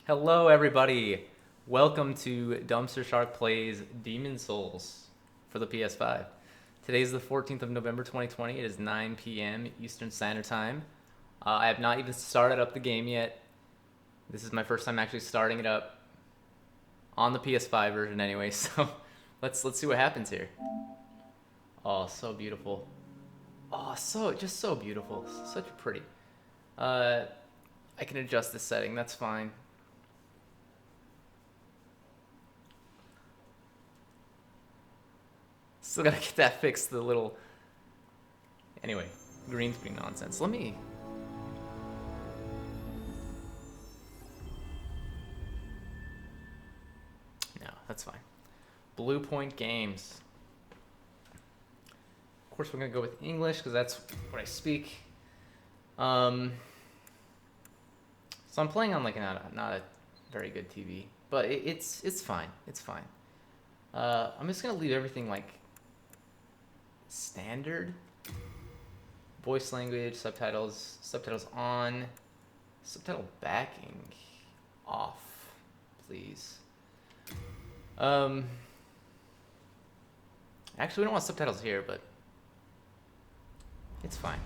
Hello, everybody. Welcome to DumpsterShark Plays Demon Souls for the PS5. Today is the 14th of November 2020. It is 9 p.m. Eastern Standard Time. I have not even started up the game yet. This is my first time actually starting it up on the PS5 version anyway, so let's see what happens here. Oh, so beautiful. Oh, so beautiful. Such pretty. Uh, I can adjust the setting. That's fine. Still gotta get that fixed, the little... Anyway, green screen nonsense. Let me... No, that's fine. Blue Point Games. Of course, we're gonna go with English, because that's what I speak. So I'm playing on like not a very good TV, but it's fine. It's fine. I'm just gonna leave everything like standard. Voice language, subtitles on, subtitle backing off, please. Actually, we don't want subtitles here, but it's fine.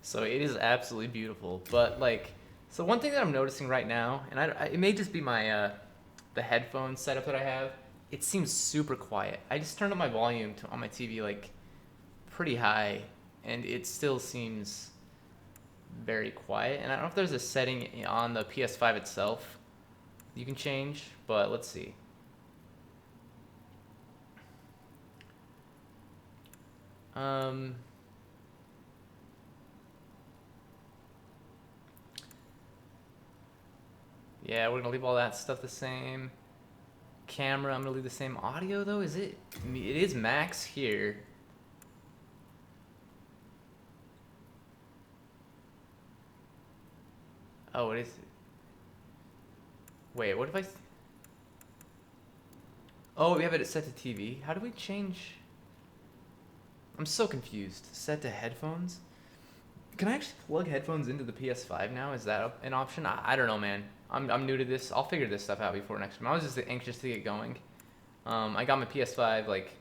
So it is absolutely beautiful, but like, so one thing that I'm noticing right now, and it may just be my the headphone setup that I have. It seems super quiet. I just turned up my volume on my TV like pretty high, and it still seems very quiet. And I don't know if there's a setting on the PS5 itself you can change, but let's see. Um, Yeah, we're gonna leave all that stuff the same. Camera, I'm gonna leave the same. Audio though, is it? It is max here. Oh, it is. Wait, what if I? Oh, we have it set to TV. How do we change? I'm so confused. Set to headphones. Can I actually plug headphones into the PS5 now? Is that an option? I don't know, man. I'm new to this. I'll figure this stuff out before next time. I was just anxious to get going. I got my PS5 like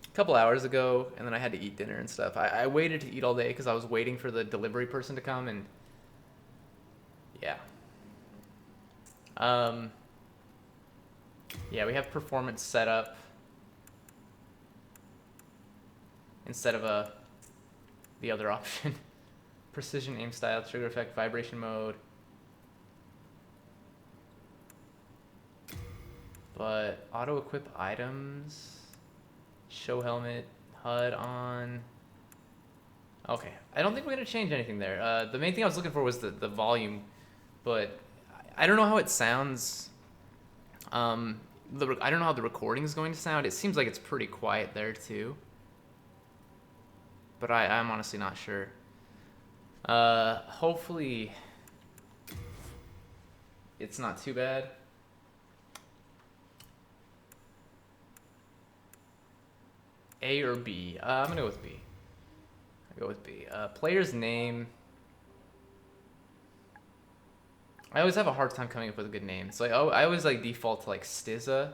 a couple hours ago, and then I had to eat dinner and stuff. I waited to eat all day because I was waiting for the delivery person to come, and yeah. Um, yeah, we have performance set up instead of the other option. precision aim style, trigger effect, vibration mode. But auto equip items, show helmet, HUD on. Okay, I don't think we're gonna change anything there. The main thing I was looking for was the volume, but I don't know how it sounds. I don't know how the recording is going to sound. It seems like it's pretty quiet there too, but I'm honestly not sure. Hopefully it's not too bad. A or B? I'm gonna go with B. I'll go with B. Player's name. I always have a hard time coming up with a good name. So I always like default to like Stza,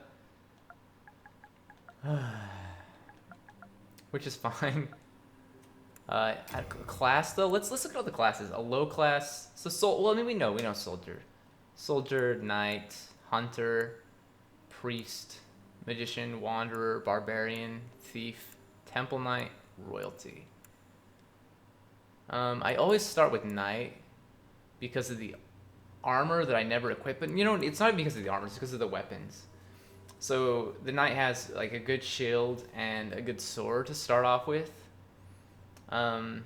which is fine. Class though, let's look at all the classes. A low class. So well, I mean we know soldier, knight, hunter, priest, magician, wanderer, barbarian, thief, temple knight, royalty. I always start with knight because of the armor that I never equip, but you know, it's not because of the armor, it's because of the weapons. So the knight has like a good shield and a good sword to start off with. I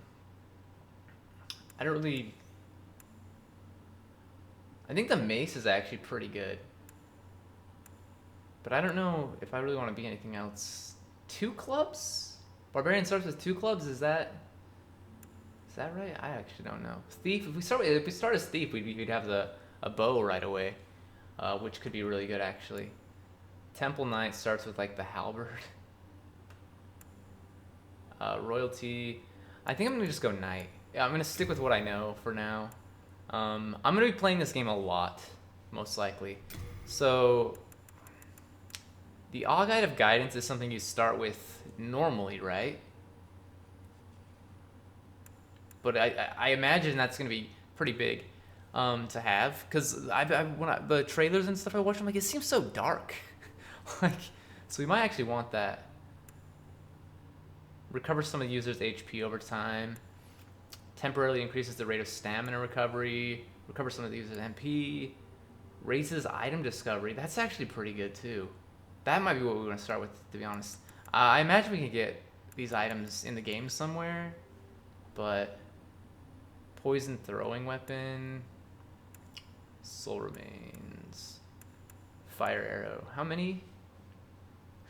think the mace is actually pretty good, but I don't know if I really want to be anything else. 2 clubs? Barbarian starts with 2 clubs, is that right? I actually don't know. Thief, if we start as thief, we'd have a bow right away, which could be really good actually. Temple knight starts with like the halberd. Royalty, I think I'm gonna just go knight. Yeah, I'm gonna stick with what I know for now. I'm gonna be playing this game a lot, most likely. So the All Guide of Guidance is something you start with normally, right? But I imagine that's gonna be pretty big to have, because the trailers and stuff I watch, I'm like, it seems so dark. Like, so we might actually want that. Recovers some of the user's HP over time. Temporarily increases the rate of stamina recovery. Recovers some of the user's MP. Raises item discovery. That's actually pretty good too. That might be what we want to start with, to be honest. I imagine we can get these items in the game somewhere, but poison throwing weapon, soul remains, fire arrow. How many?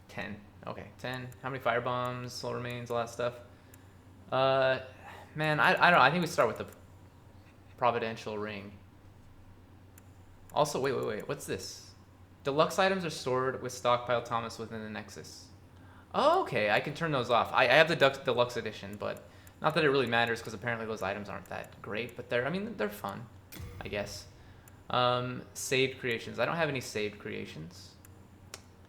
10. Okay, 10. How many fire bombs, soul remains, all that stuff. Man, I don't know. I think we start with the providential ring. Also, wait. What's this? Deluxe items are stored with stockpile Thomas within the Nexus. Oh, okay, I can turn those off. I have the deluxe edition, but not that it really matters because apparently those items aren't that great, but they're fun, I guess. Saved creations. I don't have any saved creations.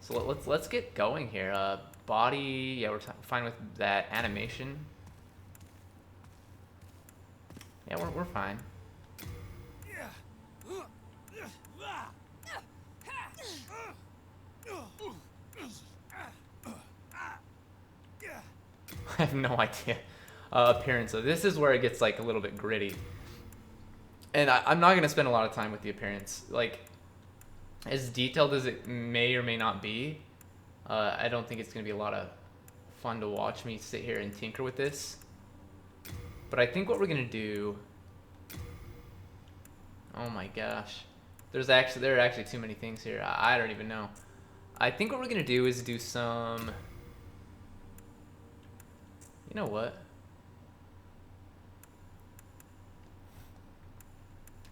So let's get going here. Body, yeah, we're fine with that. Animation. Yeah, we're fine. I have no idea. Appearance. So this is where it gets like a little bit gritty. And I'm not gonna spend a lot of time with the appearance. Like, as detailed as it may or may not be, I don't think it's gonna be a lot of fun to watch me sit here and tinker with this. But I think what we're gonna do. Oh my gosh, there are actually too many things here. I don't even know. I think what we're gonna do is do some. You know what?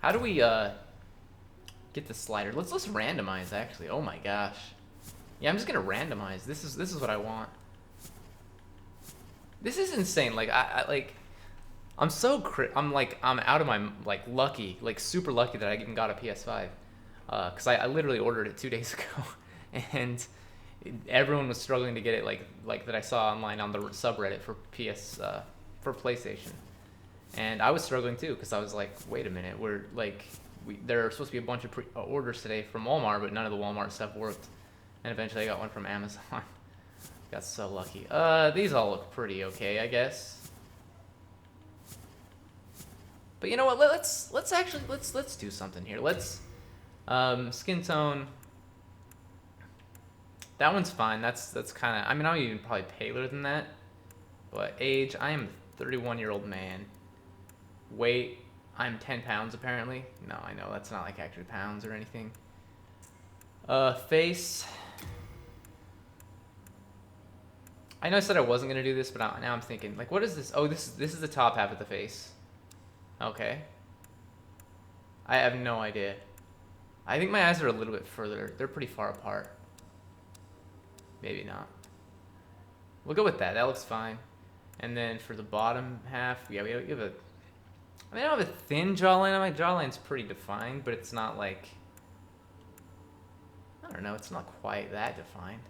How do we get the slider? Let's randomize actually. Oh my gosh. Yeah, I'm just gonna randomize. This is what I want. This is insane. Like I'm out of my lucky, super lucky that I even got a PS5. Cause I literally ordered it 2 days ago, and everyone was struggling to get it. Like that I saw online on the subreddit for for PlayStation. And I was struggling too, because I was like, wait a minute, there are supposed to be a bunch of orders today from Walmart, but none of the Walmart stuff worked. And eventually I got one from Amazon. Got so lucky. These all look pretty okay, I guess. But you know what? Let's do something here. Let's skin tone. That one's fine. That's kind of. I mean, I'm even probably paler than that. But age, I am a 31-year-old man. Weight, I'm 10 pounds apparently. No, I know that's not like actually pounds or anything. Face. I know I said I wasn't gonna do this, but now I'm thinking like, what is this? Oh, this is the top half of the face. Okay. I have no idea. I think my eyes are a little bit further. They're pretty far apart. Maybe not. We'll go with that. That looks fine. And then for the bottom half, yeah, we have a. I mean, I don't have a thin jawline. My jawline's pretty defined, but it's not like. I don't know. It's not quite that defined.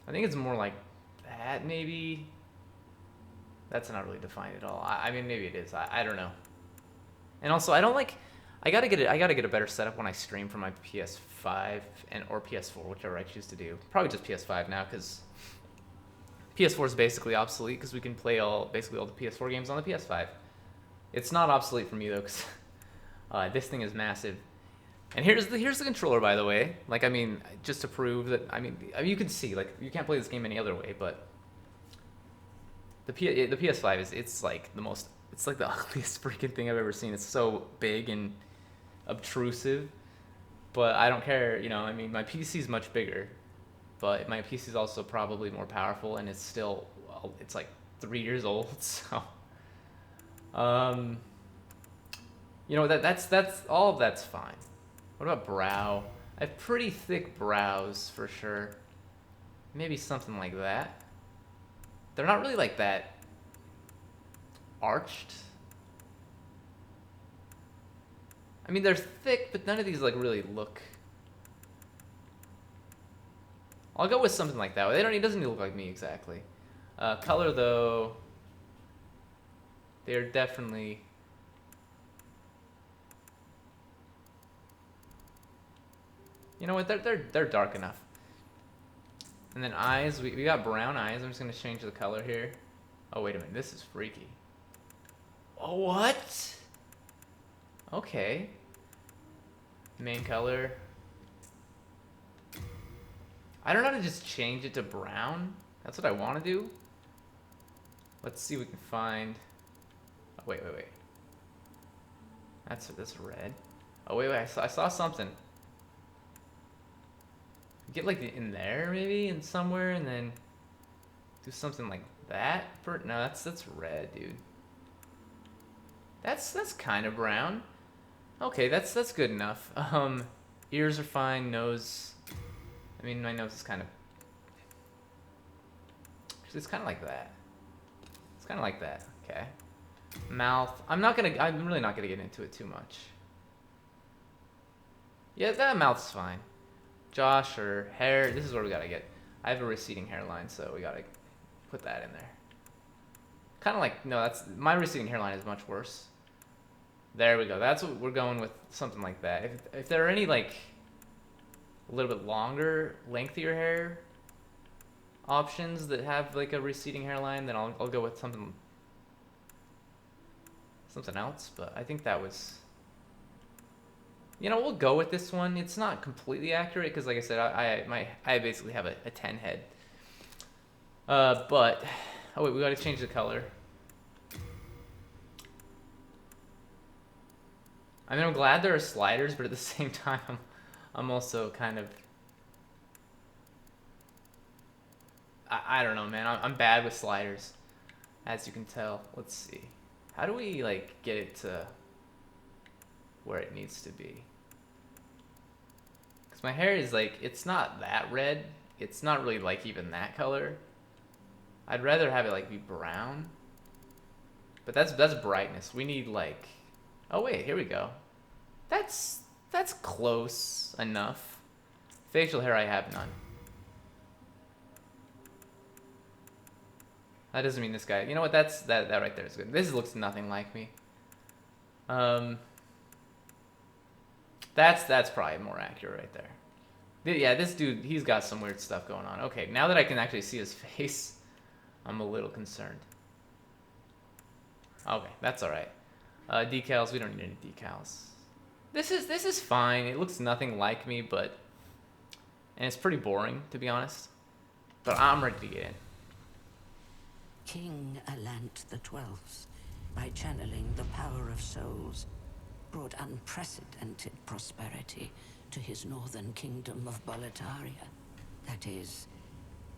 I think it's more like that, maybe. That's not really defined at all. I mean, maybe it is. I don't know. And also, I don't like. I gotta get a better setup when I stream from my PS5 or PS4, whichever I choose to do. Probably just PS5 now, because PS4 is basically obsolete because we can play basically all the PS4 games on the PS5. It's not obsolete for me though, because this thing is massive. And here's the controller, by the way. Like, I mean, just to prove that, I mean, you can see, like, you can't play this game any other way, but the PS5 it's like the most, it's like the ugliest freaking thing I've ever seen. It's so big and obtrusive, but I don't care, you know. I mean, my PC is much bigger, but my PC is also probably more powerful, and it's still, well, it's like 3 years old, so you know, that's all of that's fine. What about brow? I have pretty thick brows for sure. Maybe something like that. They're not really like that arched. I mean, they're thick, but none of these like really look. I'll go with something like that. It doesn't need to look like me exactly. Color though, they're definitely. You know what? They're dark enough. And then eyes, we got brown eyes. I'm just gonna change the color here. Oh wait a minute, this is freaky. Oh, what? Okay. Main color. I don't know how to just change it to brown. That's what I want to do. Let's see if we can find. Oh, wait. That's red. Oh wait, I saw something. Get like in there maybe, and somewhere, and then do something like that. No, that's red, dude. That's kind of brown. Okay, that's good enough. Ears are fine. Nose. I mean, my nose is kind of. It's kind of like that. It's kind of like that. Okay. Mouth. I'm really not gonna get into it too much. Yeah, that mouth's fine. Josh or hair. This is where we gotta get. I have a receding hairline, so we gotta put that in there. Kind of like, no, that's my receding hairline is much worse. There we go. That's what we're going with, something like that. If there are any like a little bit longer, lengthier hair options that have like a receding hairline, then I'll go with something else. But I think that was. You know, we'll go with this one. It's not completely accurate because, like I said, I basically have a 10 head. But oh wait, we got to change the color. I mean, I'm glad there are sliders, but at the same time, I'm also kind of. I don't know, man. I'm bad with sliders, as you can tell. Let's see. How do we like get it to where it needs to be? My hair is like, it's not that red. It's not really like even that color. I'd rather have it like be brown. But that's brightness. We need like, oh wait, here we go. That's close enough. Facial hair, I have none. That doesn't mean this guy. You know what? That right there is good. This looks nothing like me. That's probably more accurate right there. Yeah, this dude, he's got some weird stuff going on. Okay, now that I can actually see his face, I'm a little concerned. Okay, that's all right. Decals, we don't need any decals. This is fine. It looks nothing like me, but and it's pretty boring to be honest. But I'm ready to get in. King Alant the Twelfth, by channeling the power of souls, brought unprecedented prosperity to his northern kingdom of Boletaria. That is,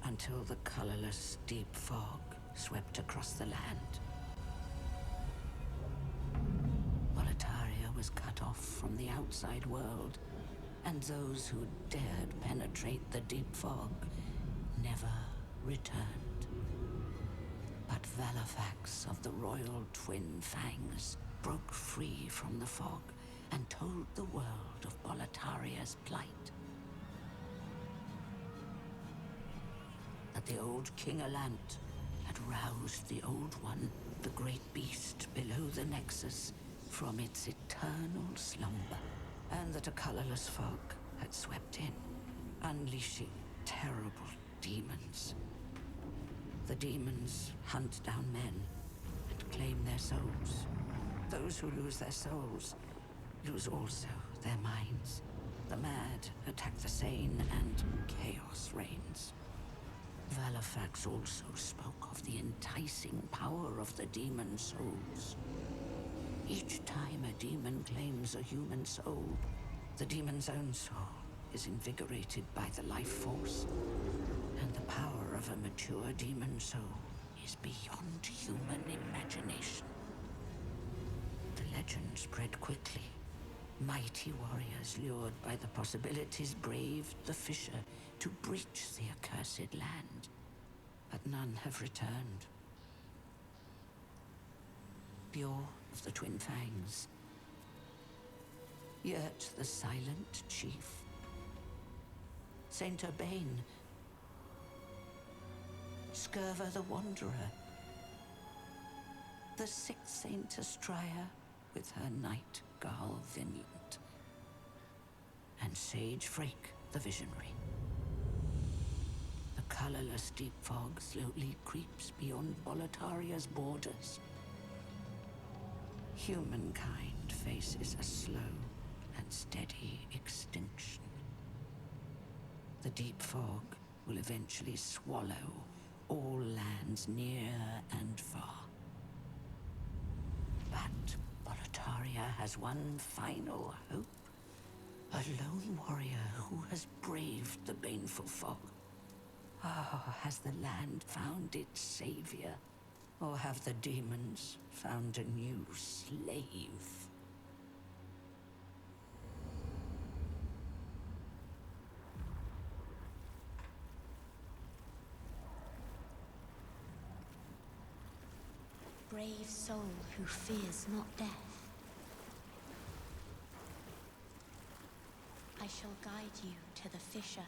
until the colorless deep fog swept across the land. Boletaria was cut off from the outside world, and those who dared penetrate the deep fog never returned. But Valifax of the Royal Twin Fangs broke free from the fog and told the world of Boletaria's plight. That the old King Alant had roused the Old One, the great beast below the Nexus, from its eternal slumber, and that a colorless fog had swept in, unleashing terrible demons. The demons hunt down men and claim their souls. Those who lose their souls lose also their minds. The mad attack the sane, and chaos reigns. Valifax also spoke of the enticing power of the demon souls. Each time a demon claims a human soul, the demon's own soul is invigorated by the life force, and the power of a mature demon soul is beyond human imagination. The legend spread quickly. Mighty warriors lured by the possibilities braved the fissure to breach the accursed land, but none have returned. Bjor of the Twin Fangs, Yurt the Silent Chief, Saint Urbane, Skirva the Wanderer, the sixth Saint Astraea with her Night Garl Vinland, and Sage Frake the Visionary. The colorless deep fog slowly creeps beyond Boletaria's borders. Humankind faces a slow and steady extinction. The deep fog will eventually swallow all lands near and far. But Boletaria has one final hope. A lone warrior who has braved the baneful fog. Ah, has the land found its savior? Or have the demons found a new slave? Brave soul who fears not death. I shall guide you to the fissure.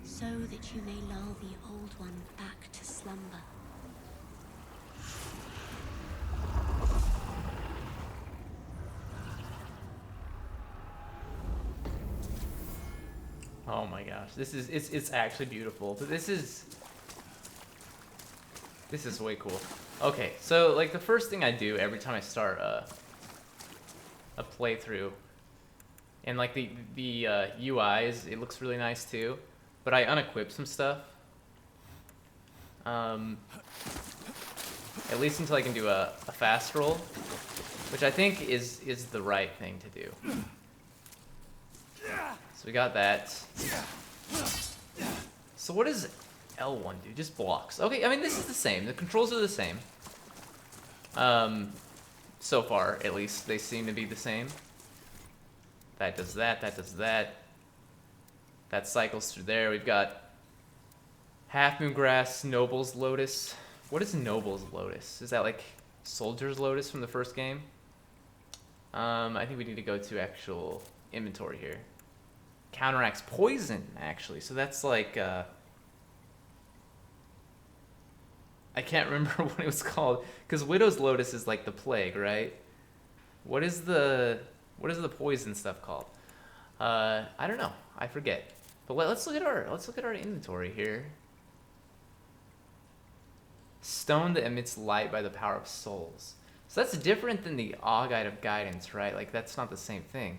So that you may lull the Old One back to slumber. Oh my gosh, it's actually beautiful. This is way cool. Okay, so like the first thing I do every time I start a playthrough, and like the UIs, it looks really nice too, but I unequip some stuff. At least until I can do a fast roll, which I think is the right thing to do. So we got that. So what does L1 do? Just blocks. Okay, I mean this is the same. The controls are the same. So far, at least, they seem to be the same. That does that, that does that. That cycles through there. We've got Half Moon Grass, Noble's Lotus. What is Noble's Lotus? Is that like Soldier's Lotus from the first game? I think we need to go to actual inventory here. Counteracts poison, actually. So that's like, I can't remember what it was called, because Widow's Lotus is like the plague, right? What is the poison stuff called? I don't know. I forget. But let's look at our inventory here. Stone that emits light by the power of souls. So that's different than the Augite of Guidance, right? Like, that's not the same thing.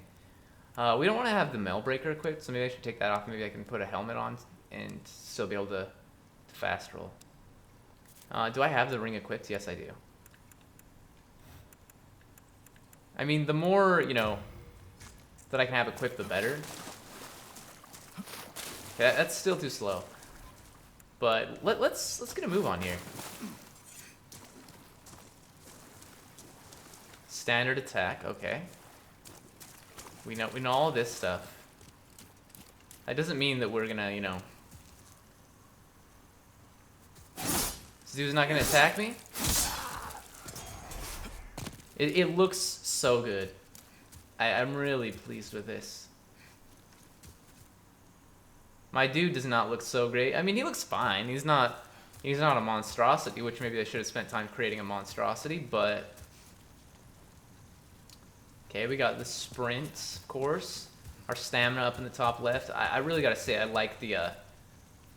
We don't want to have the Mailbreaker equipped, so maybe I should take that off. Maybe I can put a helmet on and still be able to fast roll. Do I have the ring equipped? Yes, I do. I mean, the more, you know, that I can have equipped, the better. Okay, that's still too slow. But let's get a move on here. Standard attack, okay. We know all this stuff. That doesn't mean that we're gonna, you know. This dude's not gonna attack me? It looks so good. I'm really pleased with this. My dude does not look so great. I mean, he looks fine. He's not a monstrosity, which maybe I should have spent time creating a monstrosity, but okay, we got the sprint, of course. Our stamina up in the top left. I really gotta say I like the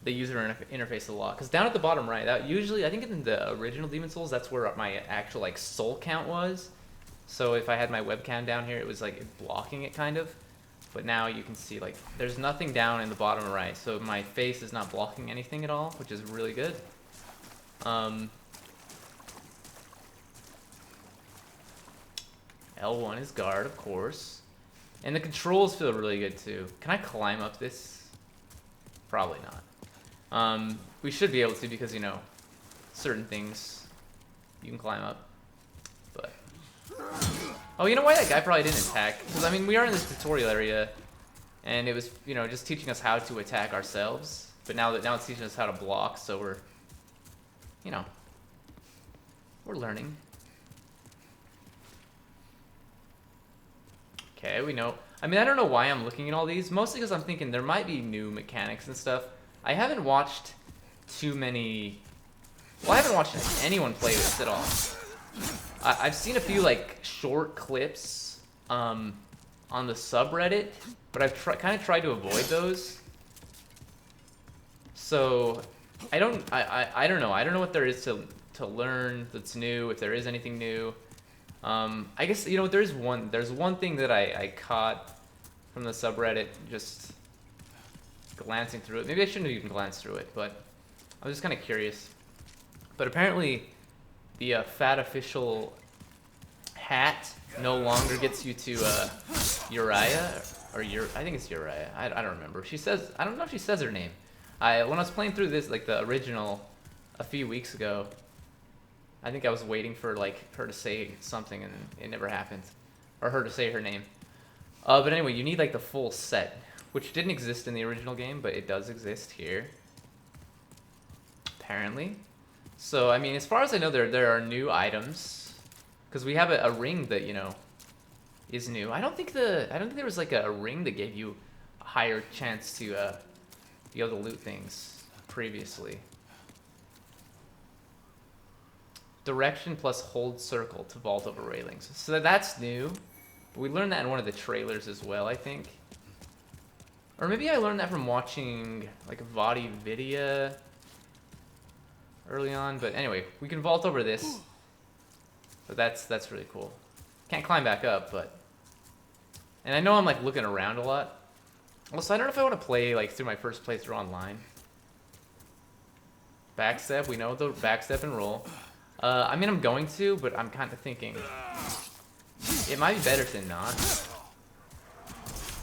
user interface a lot. Cause down at the bottom right, that usually I think in the original Demon Souls, that's where my actual like soul count was. So if I had my webcam down here, it was like blocking it kind of. But now you can see like there's nothing down in the bottom right, so my face is not blocking anything at all, which is really good. L1 is guard, of course. And the controls feel really good too. Can I climb up this? Probably not. We should be able to because, you know, certain things you can climb up. But oh, you know why that guy probably didn't attack? Because, I mean, we are in this tutorial area, and it was, you know, just teaching us how to attack ourselves. But now it's teaching us how to block, so we're, you know, we're learning. Okay, we know. I mean, I don't know why I'm looking at all these. Mostly because I'm thinking there might be new mechanics and stuff. I haven't watched too many... Well, I haven't watched anyone play this at all. I've seen a few, like, short clips on the subreddit, but I've kind of tried to avoid those. So, I don't know. I don't know what there is to learn that's new, if there is anything new. I guess, you know, there's one thing that I caught from the subreddit, just glancing through it. Maybe I shouldn't have even glanced through it, but I was just kind of curious. But apparently, the fat official hat no longer gets you to Uriah, or I think it's Uriah. I don't remember. She says, I don't know if she says her name. When I was playing through this, like the original, a few weeks ago, I think I was waiting for like her to say something, and it never happened, or her to say her name. But anyway, you need like the full set, which didn't exist in the original game, but it does exist here, apparently. So I mean, as far as I know, there are new items, because we have a ring that, you know, is new. I don't think there was like a ring that gave you a higher chance to be able to loot things previously. Direction plus hold circle to vault over railings. So that's new. We learned that in one of the trailers as well, I think. Or maybe I learned that from watching like Vadi Vidya early on. But anyway, we can vault over this. But that's really cool. Can't climb back up, but... And I know I'm like looking around a lot. Also, I don't know if I want to play like through my first playthrough online. Backstep, we know the backstep and roll. I mean, I'm going to, but I'm kind of thinking it might be better than not.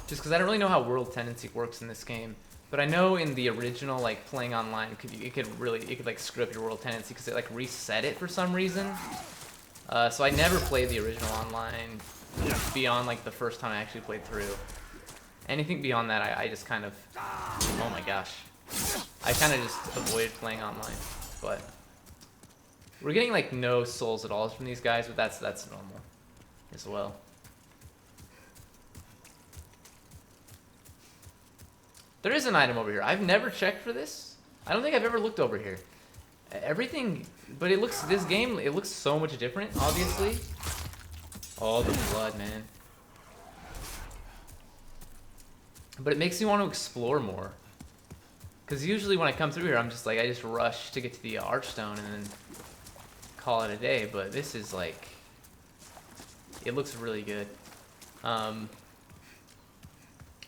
Just because I don't really know how world tendency works in this game. But I know in the original, like, playing online, it could like screw up your world tendency because it like reset it for some reason. So I never played the original online beyond like the first time I actually played through. Anything beyond that, I just kind of, oh my gosh, I kind of just avoided playing online. But we're getting like no souls at all from these guys, but that's normal as well. There is an item over here. I've never checked for this. I don't think I've ever looked over here. Everything, but it looks, this game, it looks so much different, obviously. Oh, the blood, man. But it makes me want to explore more. Because usually when I come through here, I'm just like, I just rush to get to the Archstone, and then call it a day, but this is like, it looks really good. And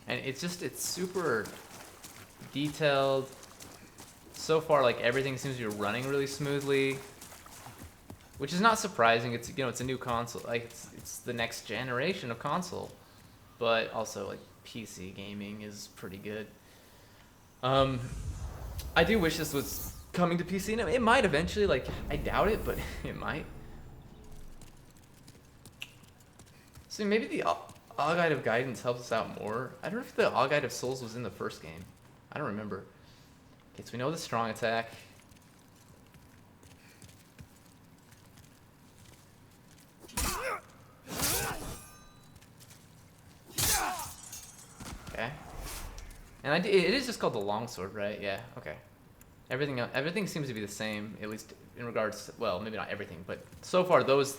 it's super detailed. So far, like, everything seems to be running really smoothly, which is not surprising. It's, you know, it's a new console. Like, it's the next generation of console, but also like PC gaming is pretty good. I do wish this was coming to PC. Now, it might eventually. Like, I doubt it, but it might. See, maybe the All Guide of Guidance helps us out more. I don't know if the All Guide of Souls was in the first game. I don't remember. Okay, so we know the strong attack. Okay. And it is just called the longsword, right? Yeah, okay. Everything seems to be the same, at least in regards to, well, maybe not everything, but so far those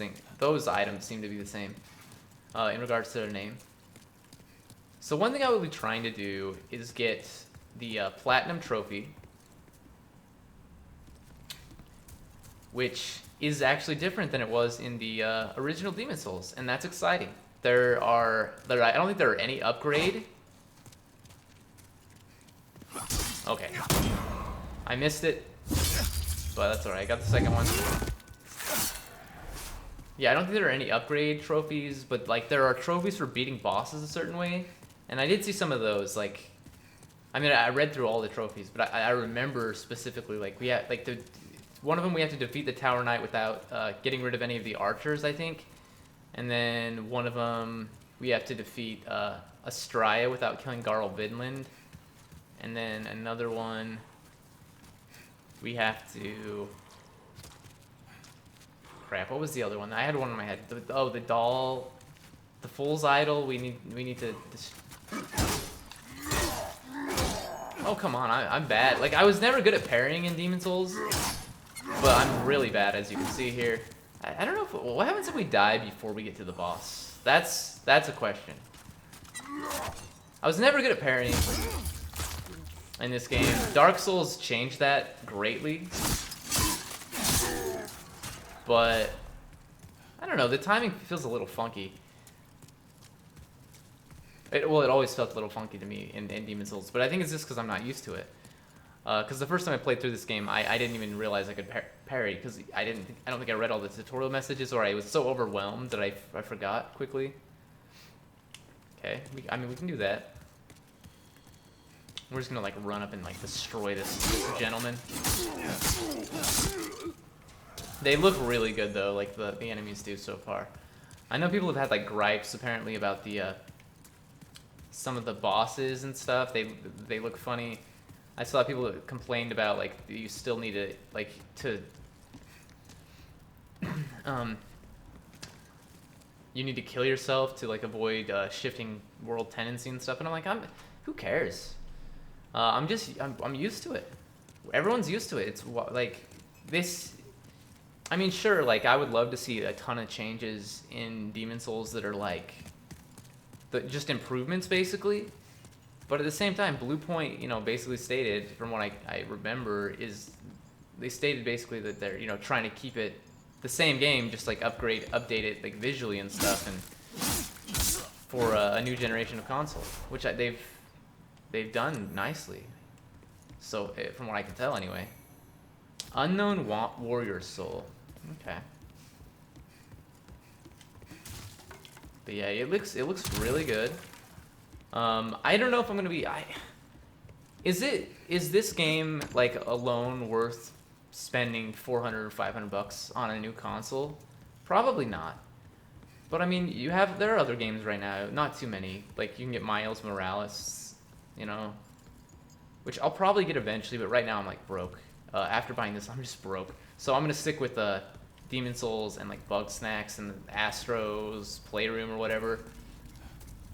items seem to be the same in regards to their name. So one thing I will be trying to do is get the Platinum Trophy, which is actually different than it was in the original Demon Souls, and that's exciting. I don't think there are any upgrade. Okay. I missed it, but that's alright. I got the second one. Yeah, I don't think there are any upgrade trophies, but like there are trophies for beating bosses a certain way, and I did see some of those. Like, I mean, I read through all the trophies, but I remember specifically, like, we had like one of them we have to defeat the Tower Knight without getting rid of any of the archers, I think, and then one of them we have to defeat Stza without killing Garl Vinland, and then another one we have to. Crap! What was the other one? I had one in my head. The doll, the Fool's Idol. We need to. Oh, come on! I'm bad. Like, I was never good at parrying in Demon Souls, but I'm really bad, as you can see here. I don't know what happens if we die before we get to the boss. That's a question. I was never good at parrying in this game. Dark Souls changed that greatly, but I don't know. The timing feels a little funky. It always felt a little funky to me in Demon Souls, but I think it's just because I'm not used to it. Because the first time I played through this game, I didn't even realize I could parry, because I don't think I read all the tutorial messages, or I was so overwhelmed that I forgot quickly. Okay, I mean, we can do that. We're just gonna like run up and like destroy this gentleman. They look really good though, like the enemies do so far. I know people have had like gripes apparently about the some of the bosses and stuff. They look funny. I saw people that complained about like you still need to you need to kill yourself to like avoid shifting world tendency and stuff. And I'm like, who cares? I'm used to it. Everyone's used to it. It's like this. I mean, sure, like I would love to see a ton of changes in Demon Souls that are like just improvements basically. But at the same time, Blue Point, you know, basically stated, from what I remember, is they stated basically that they're, you know, trying to keep it the same game, just like update it like visually and stuff, and for a new generation of console, which they've done nicely. So from what I can tell, anyway. Unknown Warrior Soul. Okay. But yeah, it looks really good. I don't know if I'm gonna be. Is this game like alone worth spending $400 or $500 on a new console? Probably not. But I mean, there are other games right now, not too many. Like you can get Miles Morales, you know, which I'll probably get eventually. But right now I'm like broke. After buying this, I'm just broke. So I'm gonna stick with Demon Souls and like Bug Snacks and Astro's Playroom or whatever.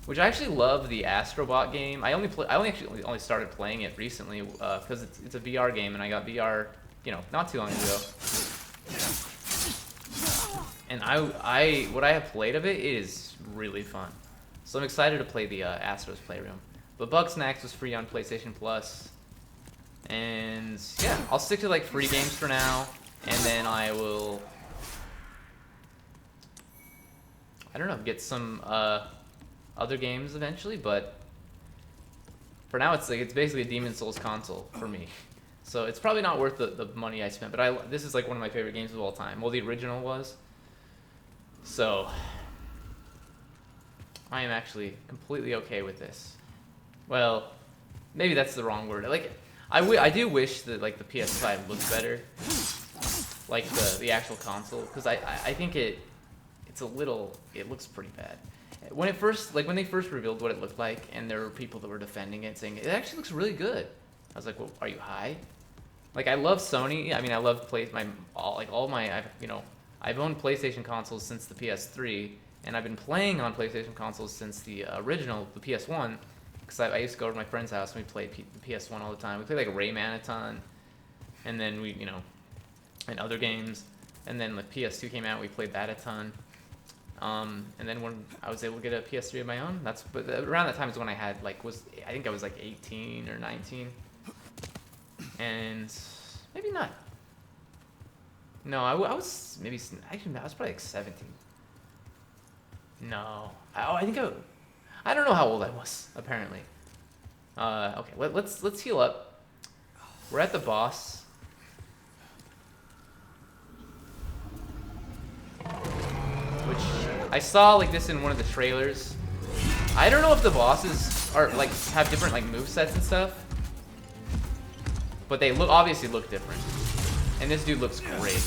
Which I actually love the Astrobot game. I only started playing it recently because it's a VR game, and I got VR, you know, not too long ago. And what I have played of it is really fun. So I'm excited to play the Astro's Playroom. But Bug Snacks was free on PlayStation Plus. And yeah, I'll stick to like free games for now, and then I will don't know, get some other games eventually, but for now it's basically a Demon Souls console for me. So it's probably not worth the money I spent, but this is like one of my favorite games of all time. Well, the original was. So I am actually completely okay with this. Well, maybe that's the wrong word. Like, I do wish that like the PS5 looks better, like the actual console, because I think it's a little, it looks pretty bad. When they first revealed what it looked like, and there were people that were defending it, saying it actually looks really good. I was like, well, are you high? Like, I love Sony. I mean, I love I've owned PlayStation consoles since the PS3, and I've been playing on PlayStation consoles since the original, the PS1, because I used to go to my friend's house and we played the PS1 all the time. We played like Rayman a ton, and then and other games, and then the PS2 came out, we played that a ton. And then when I was able to get a PS3 of my own, but around that time is when I had I think I was like 18 or 19, and maybe not. No, I was maybe, actually I was probably like 17. No, I think I don't know how old I was apparently. Okay, let's heal up. We're at the boss. Which I saw like this in one of the trailers. I don't know if the bosses are like have different like movesets and stuff, but they obviously look different. And this dude looks great.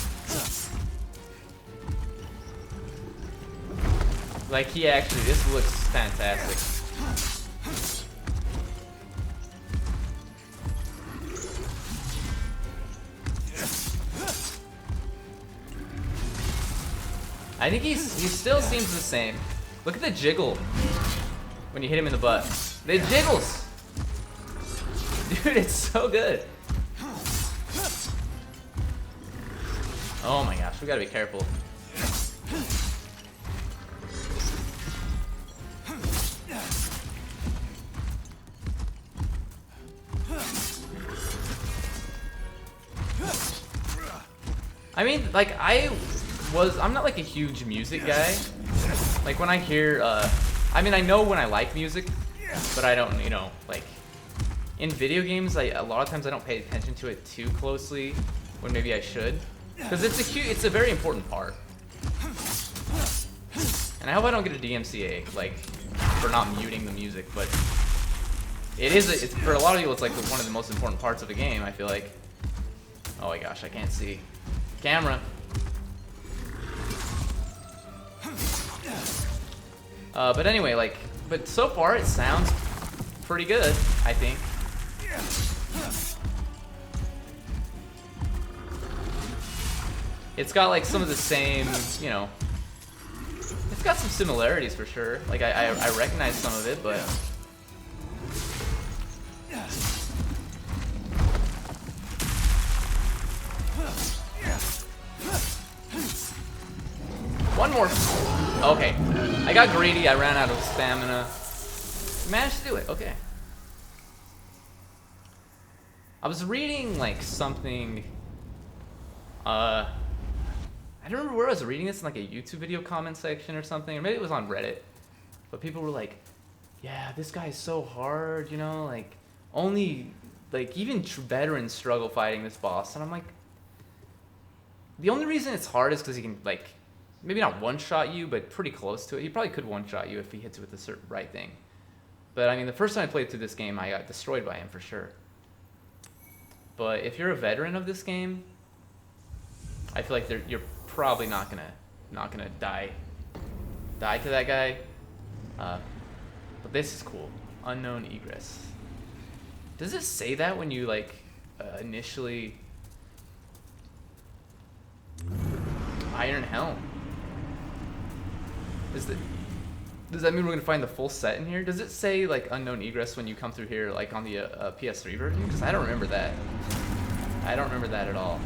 Like this looks fantastic. I think he still seems the same. Look at the jiggle when you hit him in the butt. It jiggles! Dude, it's so good. Oh my gosh, we gotta be careful. I mean, like, I'm not like a huge music guy. Like when I hear, I mean, I know when I like music, but I don't, like, in video games, a lot of times I don't pay attention to it too closely when maybe I should. Because it's a very important part. And I hope I don't get a DMCA, like, for not muting the music, but it's for a lot of people, it's like one of the most important parts of a game, I feel like. Oh my gosh, I can't see. Camera. But anyway, like, but so far it sounds pretty good, I think. It's got like some of the same, it's got some similarities for sure. Like I recognize some of it, but one more. Okay, I got greedy. I ran out of stamina. Managed to do it. Okay. I was reading like something. I don't remember where I was reading this, in like a YouTube video comment section or something, or maybe it was on Reddit. But people were like, "Yeah, this guy's so hard, like only like even veterans struggle fighting this boss." And I'm like, the only reason it's hard is because he can like maybe not one-shot you, but pretty close to it. He probably could one-shot you if he hits you with the certain right thing. But I mean, the first time I played through this game, I got destroyed by him for sure. But if you're a veteran of this game, I feel like you're probably not gonna die to that guy. But this is cool. Unknown egress. Does it say that when you like initially? Iron Helm. Does that mean we're gonna find the full set in here? Does it say like unknown egress when you come through here, like on the PS3 version? Because I don't remember that. I don't remember that at all.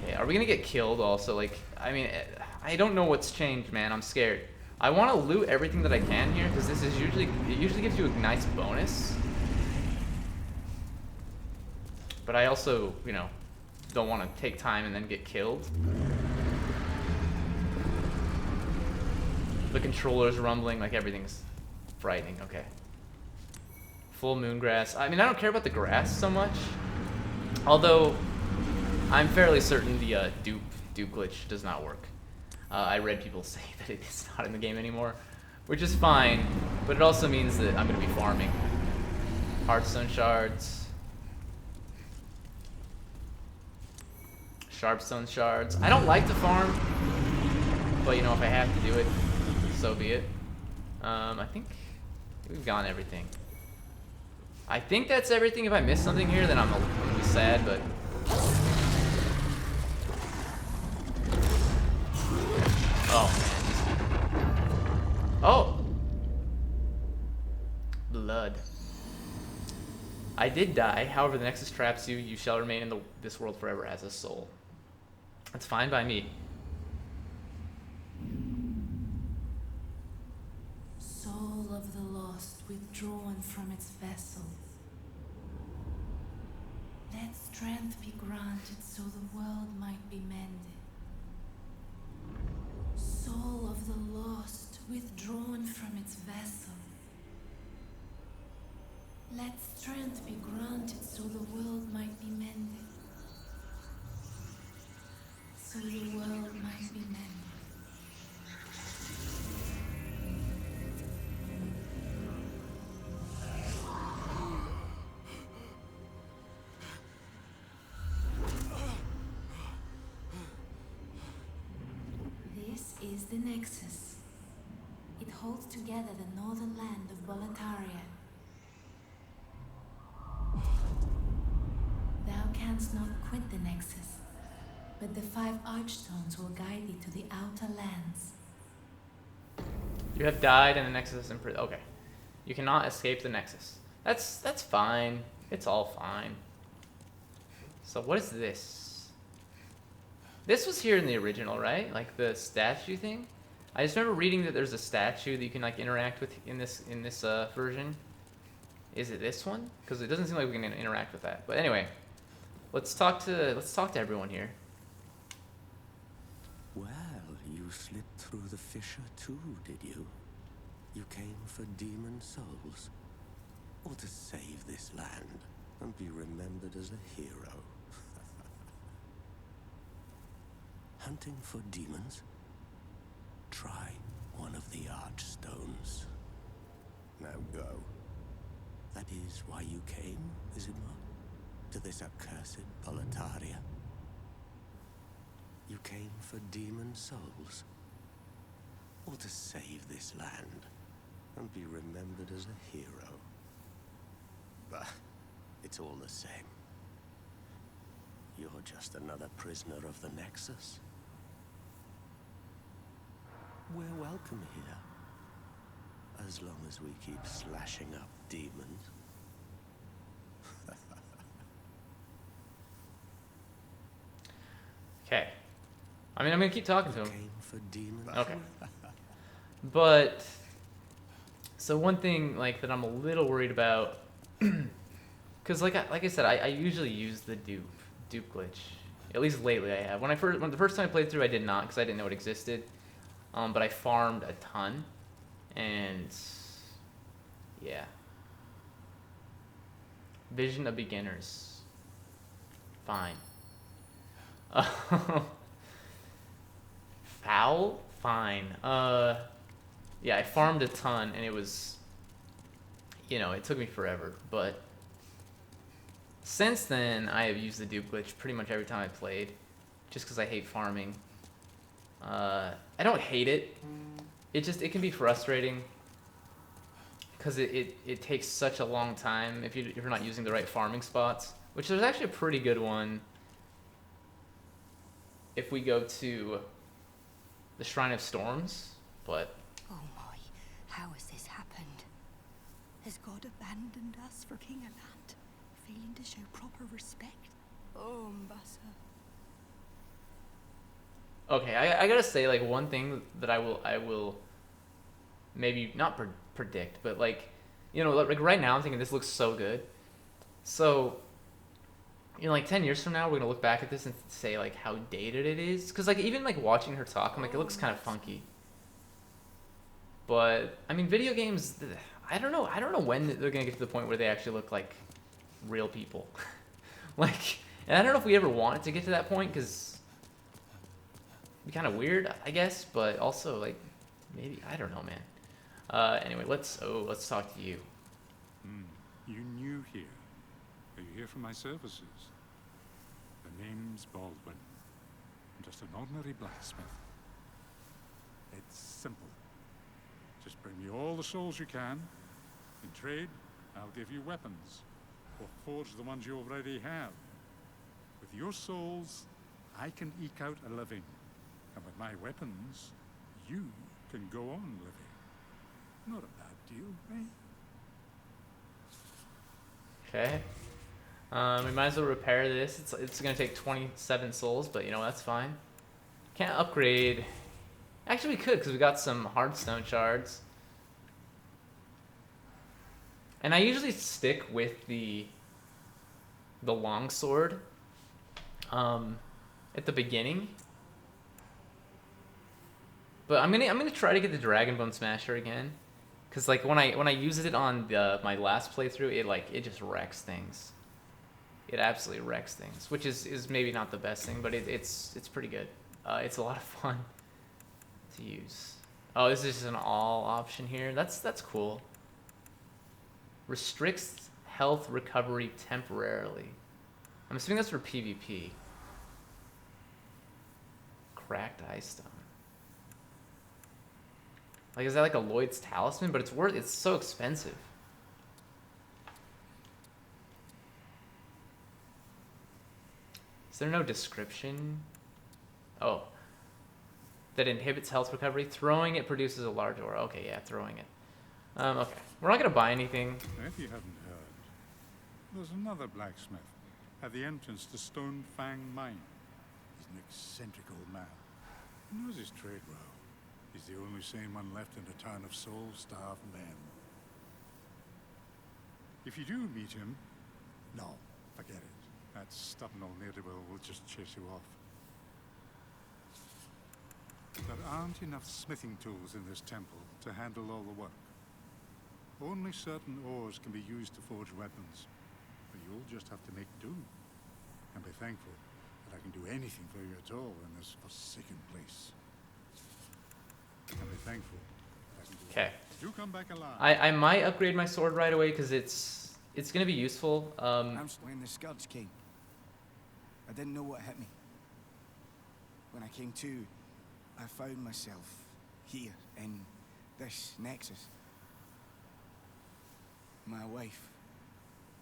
Okay, are we gonna get killed also? Like, I mean, I don't know what's changed, man. I'm scared. I want to loot everything that I can here because it usually gives you a nice bonus. But I also, don't want to take time and then get killed. The controller's rumbling, like everything's frightening. Okay. Full moon grass. I mean, I don't care about the grass so much. Although, I'm fairly certain the dupe glitch does not work. I read people say that it's not in the game anymore, which is fine, but it also means that I'm going to be farming. Heartstone shards. Sharpstone shards. I don't like to farm, but you know, if I have to do it, so be it. I think we've gone everything. I think that's everything. If I miss something here, then I'm gonna be sad, but... Oh, man. Oh! Blood. I did die. However, the Nexus traps you. You shall remain in this world forever as a soul. That's fine by me. Soul of the lost withdrawn from its vessel. Let strength be granted so the world might be mended. Soul of the lost withdrawn from its vessel. Let strength be granted so the world might be mended. So the world might be mended. This is the Nexus. It holds together the northern land of Boletaria. Thou canst not quit the Nexus, but the 5 Archstones will guide thee to the outer lands. You have died and the Nexus is in prison. Okay. You cannot escape the Nexus. That's fine. It's all fine. So what is this? This was here in the original, right? Like the statue thing? I just remember reading that there's a statue that you can like interact with in this version. Is it this one? Because it doesn't seem like we can interact with that. But anyway, let's talk to everyone here. Well, you slipped through the fissure too, did you? You came for demon souls? Or to save this land and be remembered as a hero? Hunting for demons? Try one of the Archstones. Now go. That is why you came, is it not? To this accursed Boletaria? You came for demon souls? Or to save this land and be remembered as a hero? Bah, it's all the same. You're just another prisoner of the Nexus. We're welcome here, as long as we keep slashing up demons. Okay. I mean, I'm gonna keep talking to him. Came for demons. Okay. But so one thing like that I'm a little worried about, because like I said, I usually use the dupe glitch. At least lately I have. When the first time I played through, I did not because I didn't know it existed. But I farmed a ton, and yeah. Vision of beginners. Fine. Foul? Fine. Yeah, I farmed a ton, and it was, you know, it took me forever, but since then, I have used the dupe glitch pretty much every time I played, just because I hate farming. I don't hate it. It can be frustrating because it takes such a long time if you're not using the right farming spots, which there's actually a pretty good one if we go to the Shrine of Storms, but... Oh my, how has this happened? Has God abandoned us for King Alant, failing to show proper respect? Oh, Mbasa. Okay, I gotta say, like, one thing that I will maybe not predict, but like, you know, like right now I'm thinking this looks so good. So, you know, like 10 years from now, we're gonna look back at this and say like how dated it is. Cause like even like watching her talk, I'm like, it looks kind of funky. But I mean, video games. I don't know. I don't know when they're gonna get to the point where they actually look like real people. Like, and I don't know if we ever want it to get to that point because it'd be kind of weird, I guess. But also, like, maybe I don't know, man. Anyway, let's talk to you. You new here? Are you here for my services? The name's Baldwin. I'm just an ordinary blacksmith. It's simple. Just bring me all the souls you can. In trade, I'll give you weapons, or forge the ones you already have. With your souls, I can eke out a living. And with my weapons, you can go on living. Not a bad deal, eh? Okay. We might as well repair this. It's gonna take 27 souls, but you know that's fine. Can't upgrade. Actually, we could because we got some hardstone shards. And I usually stick with the longsword at the beginning. But I'm gonna try to get the Dragon Bone Smasher again, cause like when I used it on my last playthrough, it just wrecks things. It absolutely wrecks things, which is maybe not the best thing, but it's pretty good. It's a lot of fun to use. Oh, this is just an all option here. That's cool. Restricts health recovery temporarily. I'm assuming that's for PvP. Cracked eye stone. Like, is that like a Lloyd's talisman? But it's so expensive. Is there no description? Oh. That inhibits health recovery. Throwing it produces a large aura. Okay, yeah, throwing it. Okay. We're not gonna buy anything. If you haven't heard, there's another blacksmith at the entrance to Stone Fang Mine. He's an eccentric old man. He knows his trade well. He's the only sane one left in a town of soul-starved men. If you do meet him, no, forget it. That stubborn old ne'er-do-well will just chase you off. There aren't enough smithing tools in this temple to handle all the work. Only certain ores can be used to forge weapons. But you'll just have to make do. And be thankful that I can do anything for you at all in this forsaken place. And be thankful that I can do Okay. Did you come back alive? I might upgrade my sword right away because it's gonna be useful. When the scourge came, I didn't know what hit me. When I came to, I found myself here in this nexus. My wife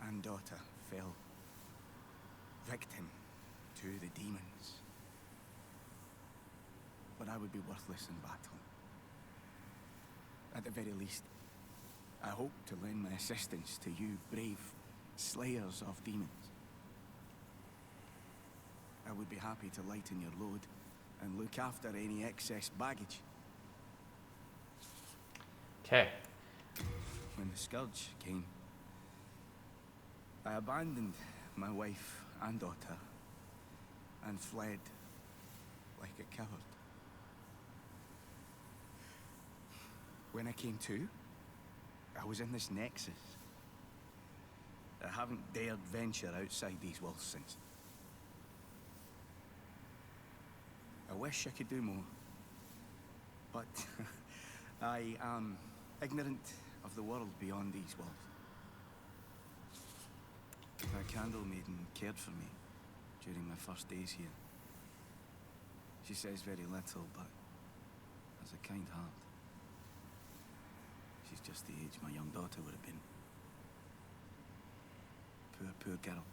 and daughter fell victim to the demons. But I would be worthless in battle. At the very least, I hope to lend my assistance to you brave slayers of demons. I would be happy to lighten your load and look after any excess baggage. Okay. When the scourge came, I abandoned my wife and daughter and fled like a coward. When I came to, I was in this nexus. I haven't dared venture outside these walls since. I wish I could do more, but I am ignorant of the world beyond these walls. My candle maiden cared for me during my first days here. She says very little, but has a kind heart. She's just the age my young daughter would have been. Poor girl,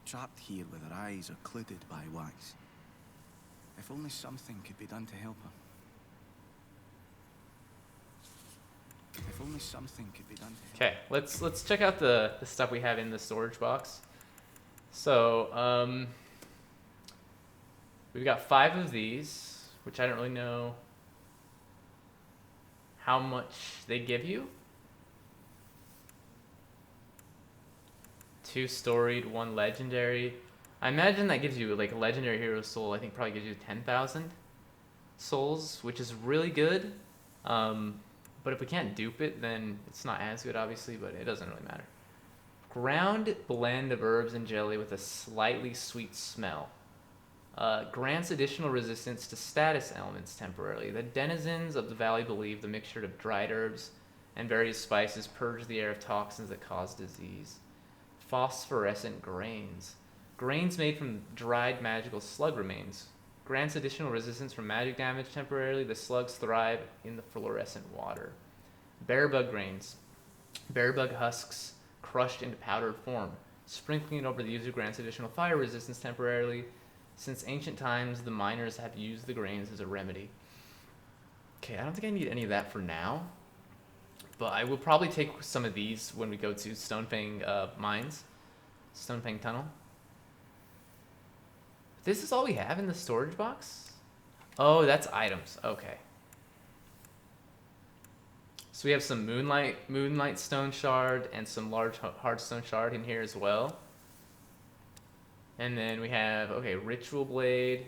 trapped here with her eyes occluded by wax. If only something could be done to help her. If only something could be done to help her. Okay, let's check out the stuff we have in the storage box. So, we've got 5 of these, which I don't really know how much they give you. 2 storied, 1 legendary. I imagine that gives you, like, a legendary hero soul, I think probably gives you 10,000 souls, which is really good. But if we can't dupe it, then it's not as good, obviously, but it doesn't really matter. Ground blend of herbs and jelly with a slightly sweet smell. Grants additional resistance to status elements temporarily. The denizens of the valley believe the mixture of dried herbs and various spices purge the air of toxins that cause disease. Phosphorescent grains. Grains made from dried magical slug remains. Grants additional resistance from magic damage temporarily. The slugs thrive in the fluorescent water. Bearbug grains. Bearbug husks crushed into powdered form. Sprinkling it over the user grants additional fire resistance temporarily. Since ancient times, the miners have used the grains as a remedy. Okay, I don't think I need any of that for now. But I will probably take some of these when we go to Stonefang mines. Stonefang Tunnel. This is all we have in the storage box? Oh, that's items. Okay. So we have some Moonlight Stone Shard and some large Hardstone Shard in here as well. And then we have, okay, Ritual Blade,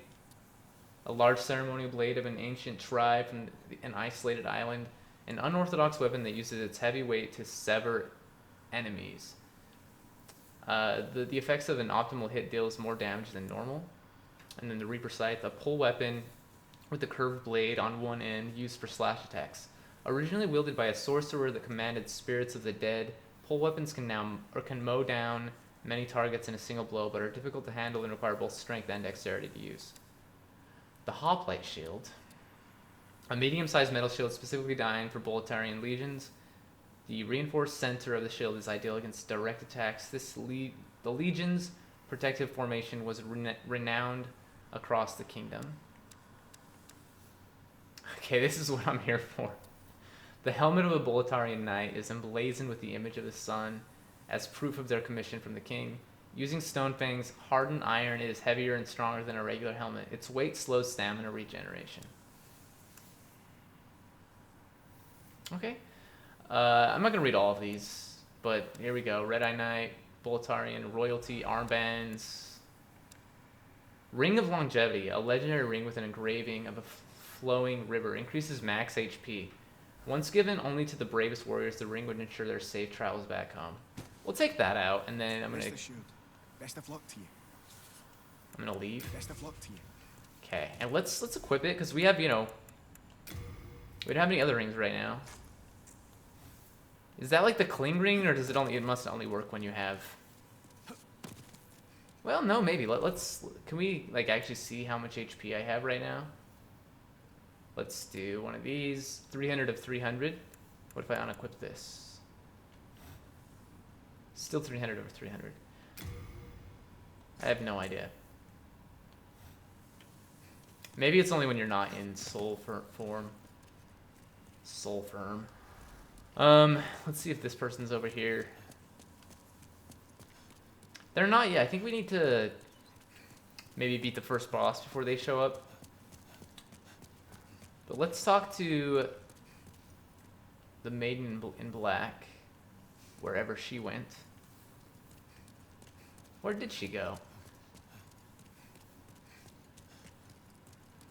a large ceremonial blade of an ancient tribe from an isolated island, an unorthodox weapon that uses its heavy weight to sever enemies. The effects of an optimal hit deals more damage than normal. And then the Reaper Scythe, a pull weapon with a curved blade on one end used for slash attacks. Originally wielded by a sorcerer that commanded spirits of the dead, pull weapons can mow down many targets in a single blow, but are difficult to handle and require both strength and dexterity to use. The Hoplite Shield, a medium-sized metal shield specifically designed for Boletarian legions. The reinforced center of the shield is ideal against direct attacks. The legion's protective formation was renowned across the kingdom. Okay, this is what I'm here for. The helmet of a Boletarian knight is emblazoned with the image of the sun as proof of their commission from the king. Using Stonefang's hardened iron, it is heavier and stronger than a regular helmet. Its weight slows stamina regeneration. Okay. I'm not going to read all of these, but here we go. Red Eye Knight, Boletarian, Royalty, Armbands. Ring of Longevity, a legendary ring with an engraving of a flowing river. Increases max HP. Once given only to the bravest warriors, the ring would ensure their safe travels back home. We'll take that out, and then I'm going to... Best of luck to you. I'm going to leave. Best of luck to you. Okay, and let's equip it, because we have, you know... We don't have any other rings right now. Is that like the cling ring, or does it only... It must only work when you have... Well, no, maybe. Let's... Can we, like, actually see how much HP I have right now? Let's do one of these. 300 of 300. What if I unequip this? Still 300 over 300. I have no idea. Maybe it's only when you're not in soul form. Soul firm. Let's see if this person's over here. They're not yet. I think we need to maybe beat the first boss before they show up. But let's talk to the Maiden in Black, wherever she went. Where did she go?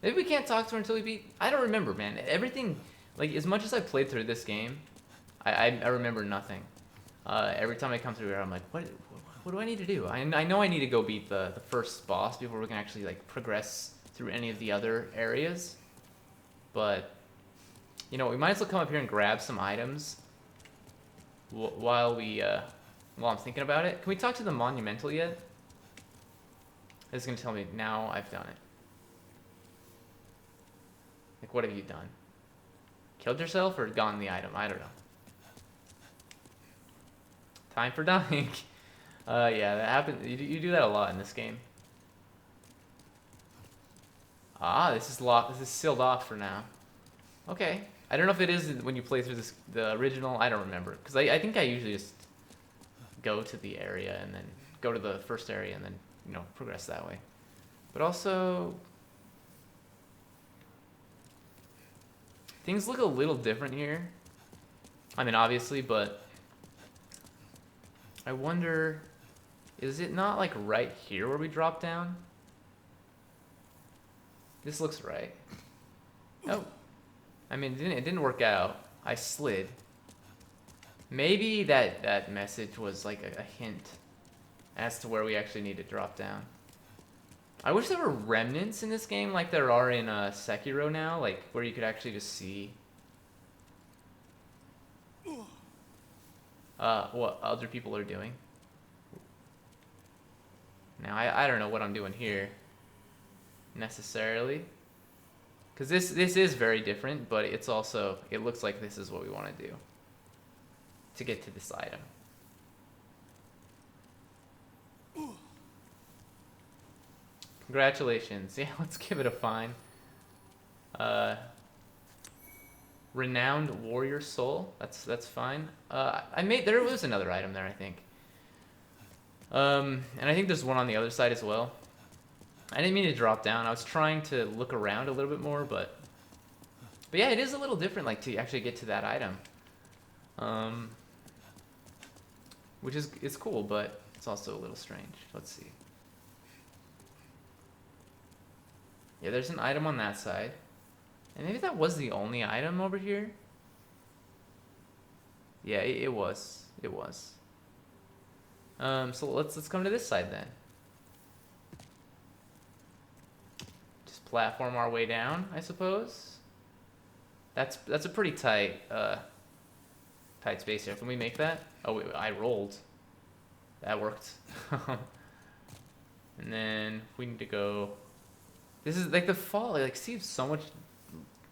Maybe we can't talk to her until we beat... I don't remember, man. Everything... Like, as much as I played through this game, I remember nothing. Every time I come through here, I'm like, what do I need to do? I know I need to go beat the first boss before we can actually, like, progress through any of the other areas. But, you know, we might as well come up here and grab some items while I'm thinking about it. Can we talk to the Monumental yet? It's going to tell me, now I've done it. Like, what have you done? Killed yourself or gotten the item? I don't know. Time for dying. Yeah, that happens. You do that a lot in this game. Ah, this is locked. This is sealed off for now. Okay. I don't know if it is when you play through the original. I don't remember. Because I think I usually just go to the area and then go to the first area and then, you know, progress that way. But also... Things look a little different here. I mean, obviously, but... I wonder... Is it not, like, right here where we drop down? This looks right. Oh. I mean, it didn't work out. I slid. Maybe that message was like a hint as to where we actually need to drop down. I wish there were remnants in this game like there are in Sekiro now, like where you could actually just see what other people are doing. Now I don't know what I'm doing here necessarily, because this is very different, but it's also, it looks like this is what we want to do to get to this item. Congratulations. Yeah, let's give it a fine. Renowned warrior soul. That's fine. There was another item there, I think. And I think there's one on the other side as well. I didn't mean to drop down. I was trying to look around a little bit more, but yeah, it is a little different, like, to actually get to that item. Which is, it's cool, but it's also a little strange. Let's see. Yeah, there's an item on that side. And maybe that was the only item over here? Yeah, it was. It was. So let's come to this side then. Just platform our way down, I suppose. That's a pretty tight tight space here. Can we make that? Oh, wait, I rolled. That worked. And then we need to go. This is like the fall. Like, seems so much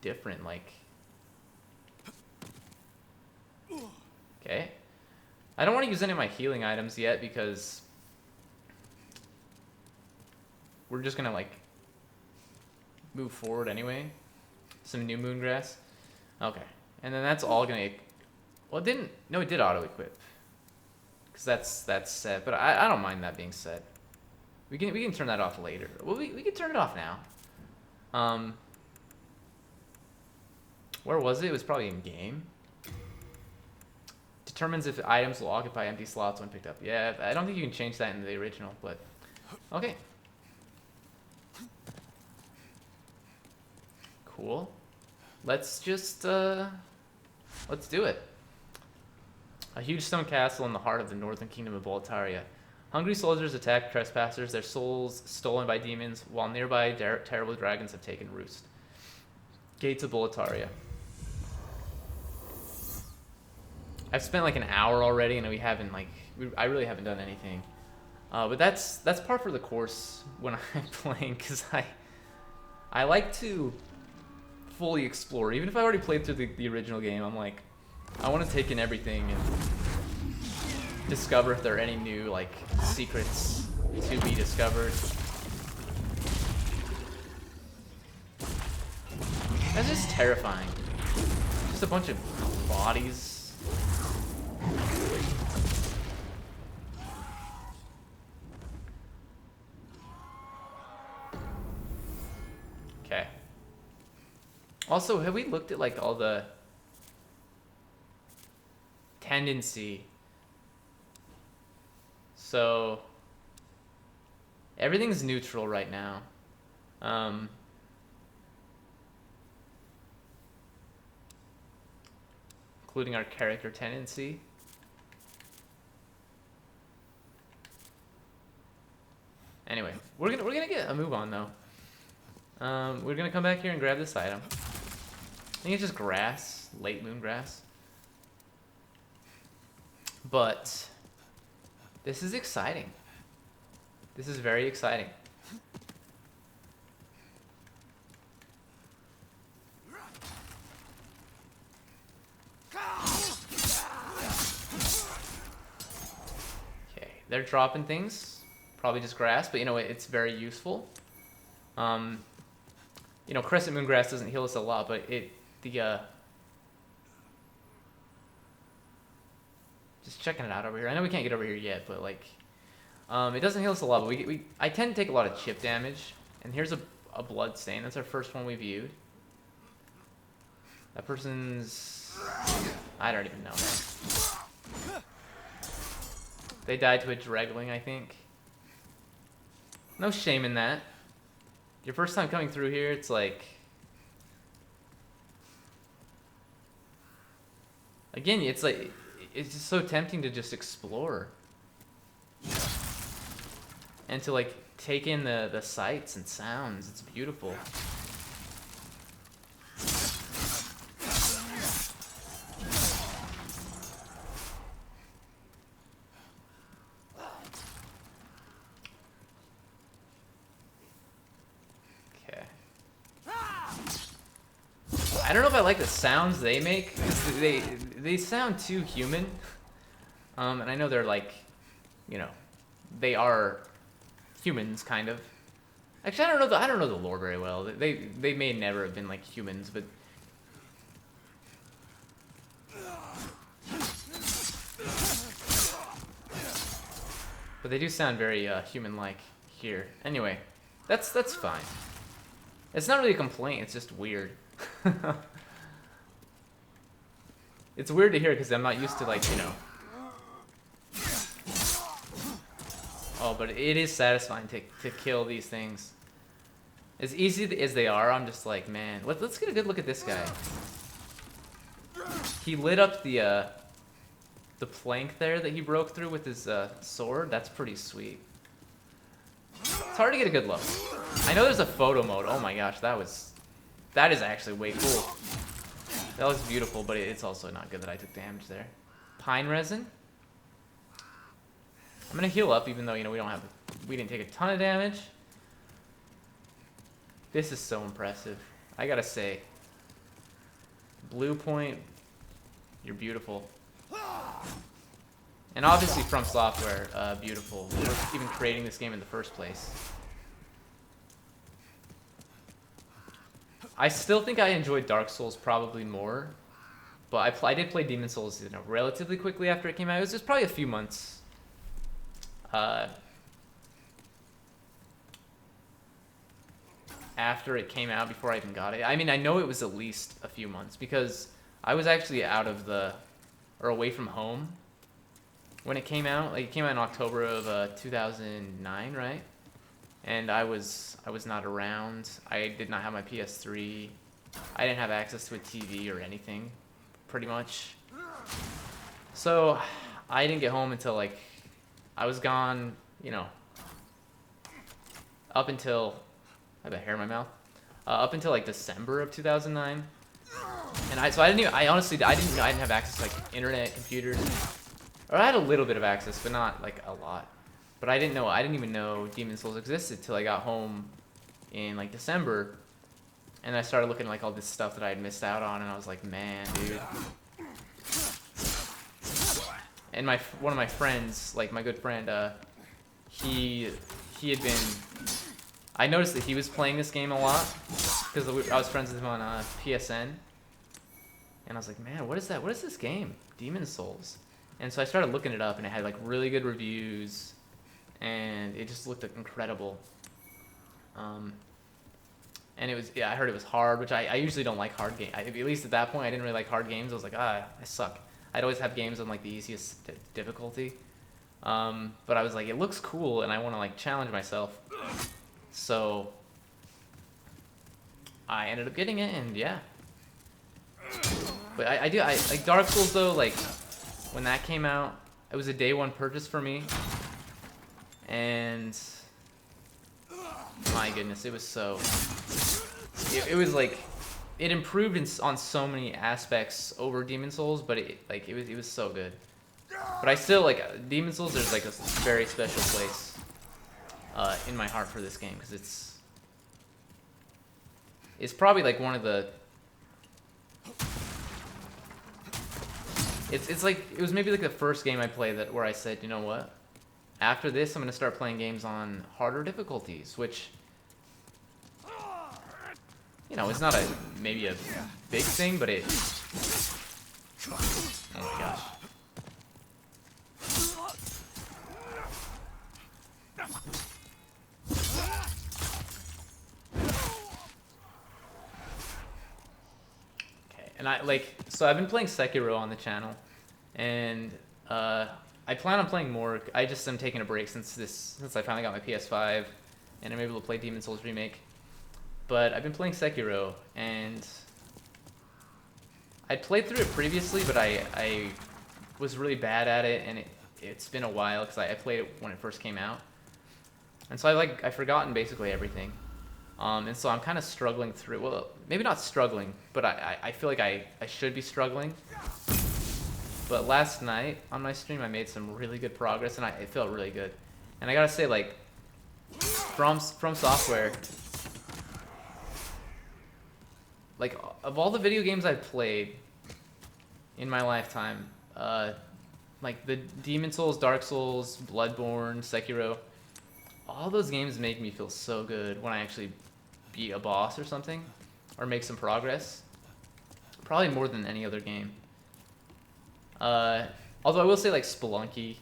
different. Like, okay. I don't want to use any of my healing items yet because we're just gonna like move forward anyway. Some new moon grass. Okay, and then that's all gonna. Well, it didn't. No, it did auto equip. Cause that's set, but I don't mind that being set. We can turn that off later. Well, we can turn it off now. Where was it? It was probably in game. Determines if items will occupy empty slots when picked up. Yeah, I don't think you can change that in the original, but okay. Cool. Let's just let's do it. A huge stone castle in the heart of the northern kingdom of Boletaria. Hungry soldiers attack trespassers, their souls stolen by demons, while nearby terrible dragons have taken roost. Gates of Boletaria. I've spent like an hour already, and we haven't I really haven't done anything. But that's par for the course when I'm playing, because I like to fully explore. Even if I already played through the original game, I'm like, I want to take in everything and discover if there are any new like secrets to be discovered. That's just terrifying. Just a bunch of bodies. Okay. Also, have we looked at like all the tendency? So everything's neutral right now. Including our character tendency. Anyway, we're gonna get a move on though. We're gonna come back here and grab this item. I think it's just grass, late moon grass. But this is exciting. This is very exciting. Okay, they're dropping things. Probably just grass, but you know, it's very useful. You know, crescent moon grass doesn't heal us a lot, but just checking it out over here. I know we can't get over here yet, but like, it doesn't heal us a lot, but I tend to take a lot of chip damage. And here's a blood stain. That's our first one we viewed. That person's, I don't even know, man. They died to a dregling, I think. No shame in that. Your first time coming through here, it's like, Again, it's like it's just so tempting to just explore and to like take in the sights and sounds. It's beautiful. Okay. I don't know if I like the sounds they make, because they sound too human. And I know they're like, you know, they are humans kind of. Actually, I don't know the lore very well. They may never have been like humans, but they do sound very human-like here. Anyway, that's fine. It's not really a complaint. It's just weird. It's weird to hear because I'm not used to, like, you know. Oh, but it is satisfying to kill these things. As easy as they are, I'm just like, man. Let's get a good look at this guy. He lit up the plank there that he broke through with his sword. That's pretty sweet. It's hard to get a good look. I know there's a photo mode. Oh my gosh, that is actually way cool. That looks beautiful, but it's also not good that I took damage there. Pine resin. I'm gonna heal up, even though, you know, we didn't take a ton of damage. This is so impressive. I gotta say, Blue Point, you're beautiful. And obviously From Software, beautiful. For even creating this game in the first place. I still think I enjoyed Dark Souls probably more, but I did play Demon Souls, you know, relatively quickly after it came out. It was just probably a few months. After it came out, before I even got it. I mean, I know it was at least a few months because I was actually away from home when it came out. Like, it came out in October of 2009, right? And I was not around. I did not have my PS3. I didn't have access to a TV or anything, pretty much. So I didn't get home until, like, I was gone, you know, up until, I have a hair in my mouth, up until like December of 2009. And I didn't have access to like internet, computers, or I had a little bit of access, but not like a lot. But I didn't even know Demon Souls existed till I got home in like December, and I started looking at like all this stuff that I had missed out on, and I was like, man, dude. And one of my friends, like my good friend, he had been. I noticed that he was playing this game a lot because I was friends with him on PSN, and I was like, man, what is that? What is this game? Demon Souls. And so I started looking it up, and it had like really good reviews, and it just looked incredible. And I heard it was hard, which I usually don't like hard games. At least at that point, I didn't really like hard games. I was like, I suck. I'd always have games on like the easiest difficulty. But I was like, it looks cool, and I want to like challenge myself. So I ended up getting it, and yeah. But I like Dark Souls though. Like when that came out, it was a day one purchase for me, and my goodness, it was so. It was like it improved on so many aspects over Demon Souls, but it was so good. But I still like Demon Souls. There's like a very special place in my heart for this game because it's probably like one of the. It's like it was maybe like the first game I played where I said, you know what, after this I'm gonna start playing games on harder difficulties, which. You know, it's not maybe a big thing, but it. Oh my gosh. Okay, and so I've been playing Sekiro on the channel, and I plan on playing more. I just am taking a break since I finally got my PS5, and I'm able to play Demon Souls Remake. But I've been playing Sekiro, and I'd played through it previously, but I was really bad at it, and it's been a while because I played it when it first came out, and so I've forgotten basically everything, and so I'm kind of struggling through. Well, maybe not struggling, but I feel like I should be struggling. But last night on my stream, I made some really good progress, and it felt really good. And I gotta say, like, from Software, like, of all the video games I've played in my lifetime, like the Demon Souls, Dark Souls, Bloodborne, Sekiro, all those games make me feel so good when I actually beat a boss or something, or make some progress. Probably more than any other game. Although I will say, like, Spelunky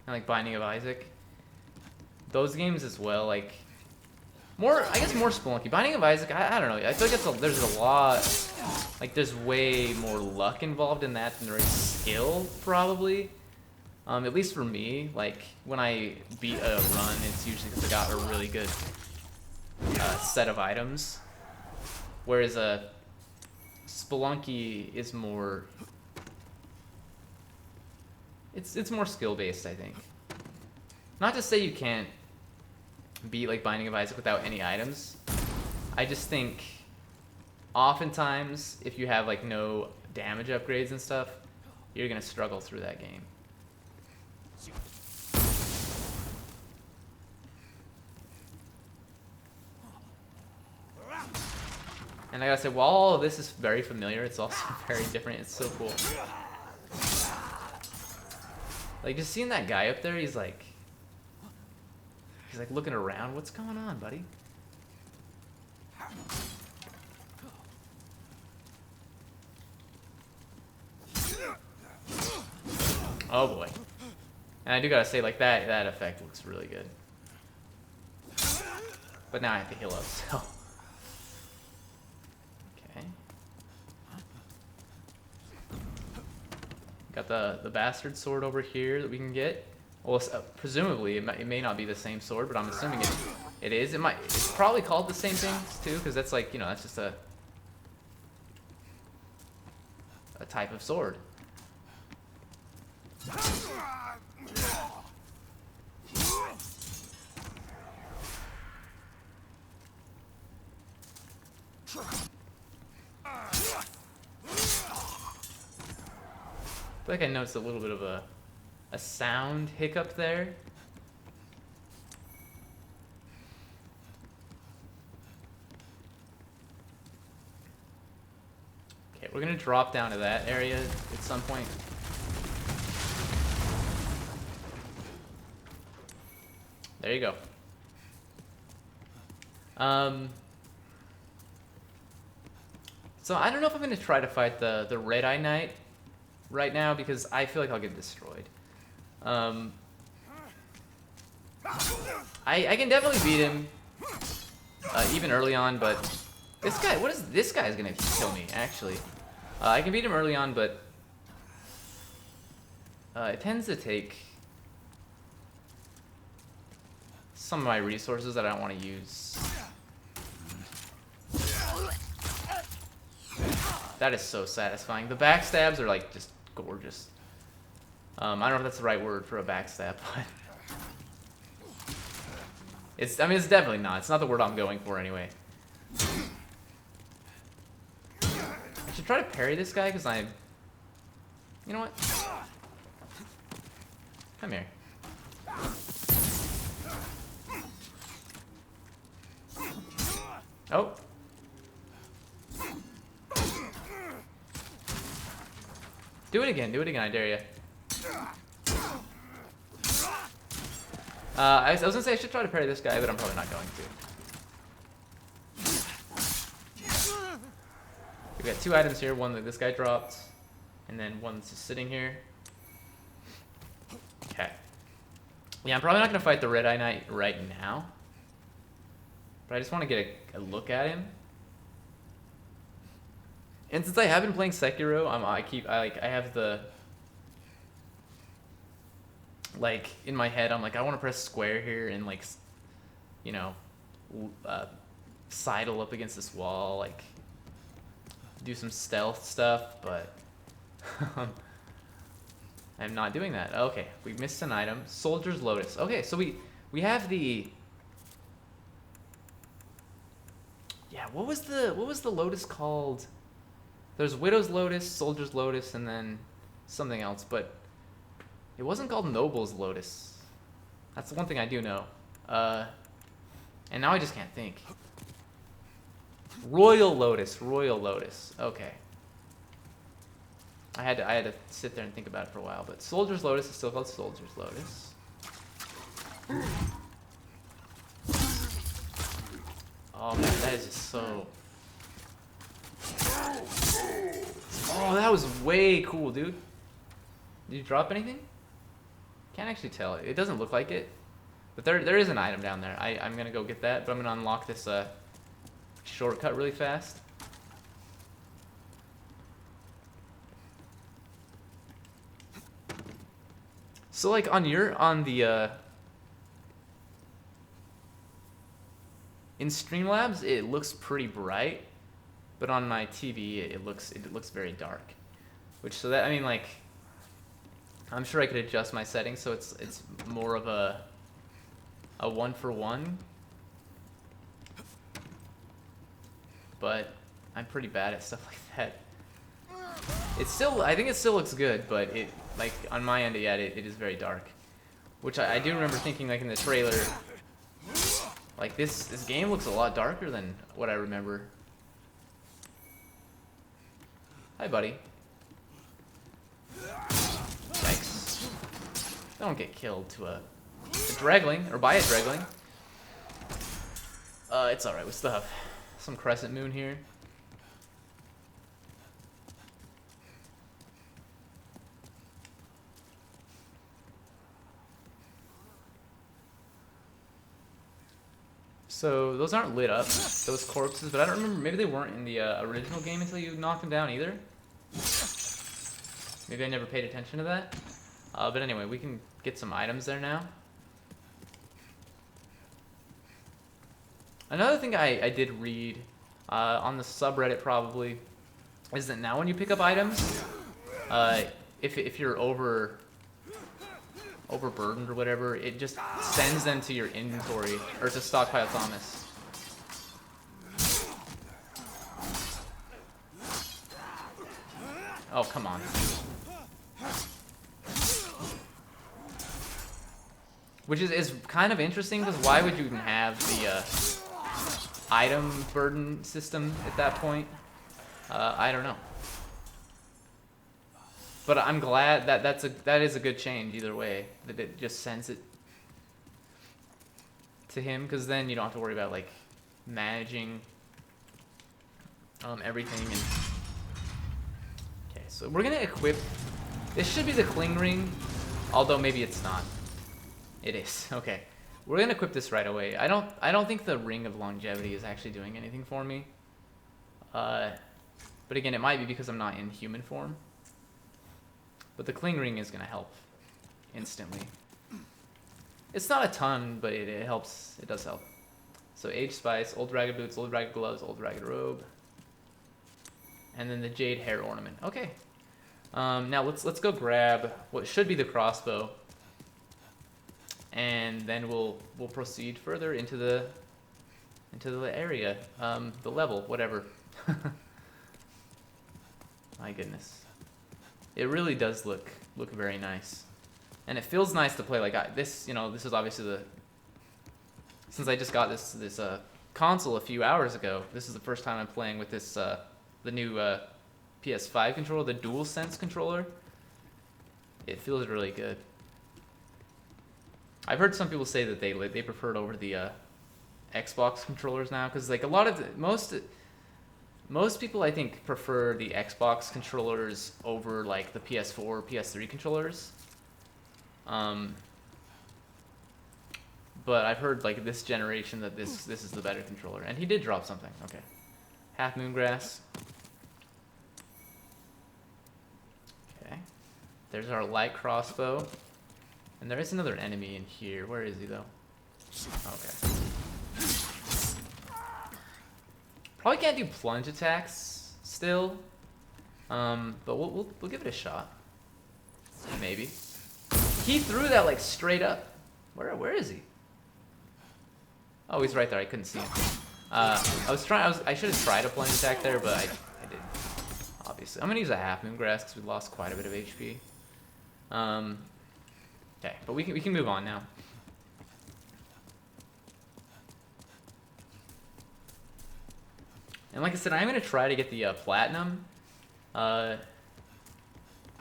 and like Binding of Isaac, those games as well, like, I guess more Spelunky. Binding of Isaac, I don't know, I feel like there's a lot, like, there's way more luck involved in that than there is skill, probably. At least for me, like, when I beat a run, it's usually because I got a really good set of items, whereas Spelunky is more, it's more skill based, I think. Not to say you can't beat like Binding of Isaac without any items. I just think oftentimes if you have like no damage upgrades and stuff, you're gonna struggle through that game. And I gotta say, while all of this is very familiar, it's also very different. It's so cool. Like, just seeing that guy up there, he's like looking around. What's going on, buddy? Oh boy. And I do gotta say, like, that effect looks really good. But now I have to heal up, so. Okay. Got the bastard sword over here that we can get. Well, presumably it may not be the same sword, but I'm assuming it is. It's probably called the same thing too, because that's like, you know, that's just a type of sword. I feel like I noticed a little bit of a sound hiccup there. Okay, we're gonna drop down to that area at some point. There you go. So I don't know if I'm gonna try to fight the Red Eye Knight right now, because I feel like I'll get destroyed. I can definitely beat him even early on, but this guy, this guy's gonna kill me, actually. I can beat him early on, but it tends to take some of my resources that I don't want to use. That is so satisfying. The backstabs are like just gorgeous. I don't know if that's the right word for a backstab, but I mean, it's definitely not. It's not the word I'm going for anyway. I should try to parry this guy, because you know what? Come here. Oh. Do it again, I dare you. I was gonna say I should try to parry this guy, but I'm probably not going to. We've got two items here, one that this guy dropped, and then one that's just sitting here. Okay. Yeah, I'm probably not gonna fight the Red Eye Knight right now, but I just want to get a look at him. And since I have been playing Sekiro, I have the, like, in my head, I'm like, I want to press square here and, like, you know, sidle up against this wall, like, do some stealth stuff, but I'm not doing that. Okay, we missed an item. Soldier's Lotus. Okay, so we have the... Yeah, what was the lotus called? There's Widow's Lotus, Soldier's Lotus, and then something else, but it wasn't called Noble's Lotus. That's the one thing I do know. And now I just can't think. Royal Lotus, Royal Lotus. Okay. I had to sit there and think about it for a while, but Soldier's Lotus is still called Soldier's Lotus. Oh man, that is just so... Oh, that was way cool, dude. Did you drop anything? Can't actually tell. It doesn't look like it. But there is an item down there. I'm gonna go get that, but I'm gonna unlock this shortcut really fast. So like on the in Streamlabs it looks pretty bright, but on my TV it looks very dark. Which so that I mean like I'm sure I could adjust my settings so it's more of a 1-for-1. But I'm pretty bad at stuff like that. I think it still looks good, but it like on my end yeah it is very dark. Which I do remember thinking like in the trailer, like this game looks a lot darker than what I remember. Hi buddy. Yikes. Don't get killed to a Dragling, or by a Dragling. It's alright, we still have some Crescent Moon here. So those aren't lit up, those corpses, but I don't remember, maybe they weren't in the original game until you knocked them down either. Maybe I never paid attention to that. But anyway, we can get some items there now. Another thing I did read on the subreddit probably is that now when you pick up items, if you're overburdened or whatever, it just sends them to your inventory or to Stockpile Thomas. Oh, come on. Which is kind of interesting because why would you even have the item burden system at that point? I don't know. But I'm glad that is a good change either way, that it just sends it to him, because then you don't have to worry about like managing everything. And okay, so we're gonna equip. This should be the Cling Ring, although maybe it's not. It is. Okay, we're gonna equip this right away. I don't think the Ring of Longevity is actually doing anything for me. But again, it might be because I'm not in human form. But the Cling Ring is going to help instantly. It's not a ton, but it helps. It does help. So Aged Spice, Old Ragged Boots, Old Ragged Gloves, Old Ragged Robe. And then the Jade Hair Ornament. Okay. Now let's go grab what should be the crossbow. And then we'll proceed further into the area. The level, whatever. My goodness. It really does look very nice, and it feels nice to play like this. You know, this is obviously since I just got this console a few hours ago. This is the first time I'm playing with this the new PS5 controller, the DualSense controller. It feels really good. I've heard some people say that they prefer it over the Xbox controllers now, because like a lot of most people, I think, prefer the Xbox controllers over like the PS4 or PS3 controllers. But I've heard like this generation that this is the better controller. And he did drop something. Okay. Half Moongrass. Okay. There's our light crossbow. And there is another enemy in here. Where is he though? Okay. Probably can't do plunge attacks still. But we'll give it a shot. Maybe. He threw that like straight up. Where is he? Oh, he's right there. I couldn't see him. I should have tried a plunge attack there, but I didn't. Obviously, I'm gonna use a half moon grass because we lost quite a bit of HP. Okay, but we can move on now. And like I said, I'm gonna try to get the platinum. I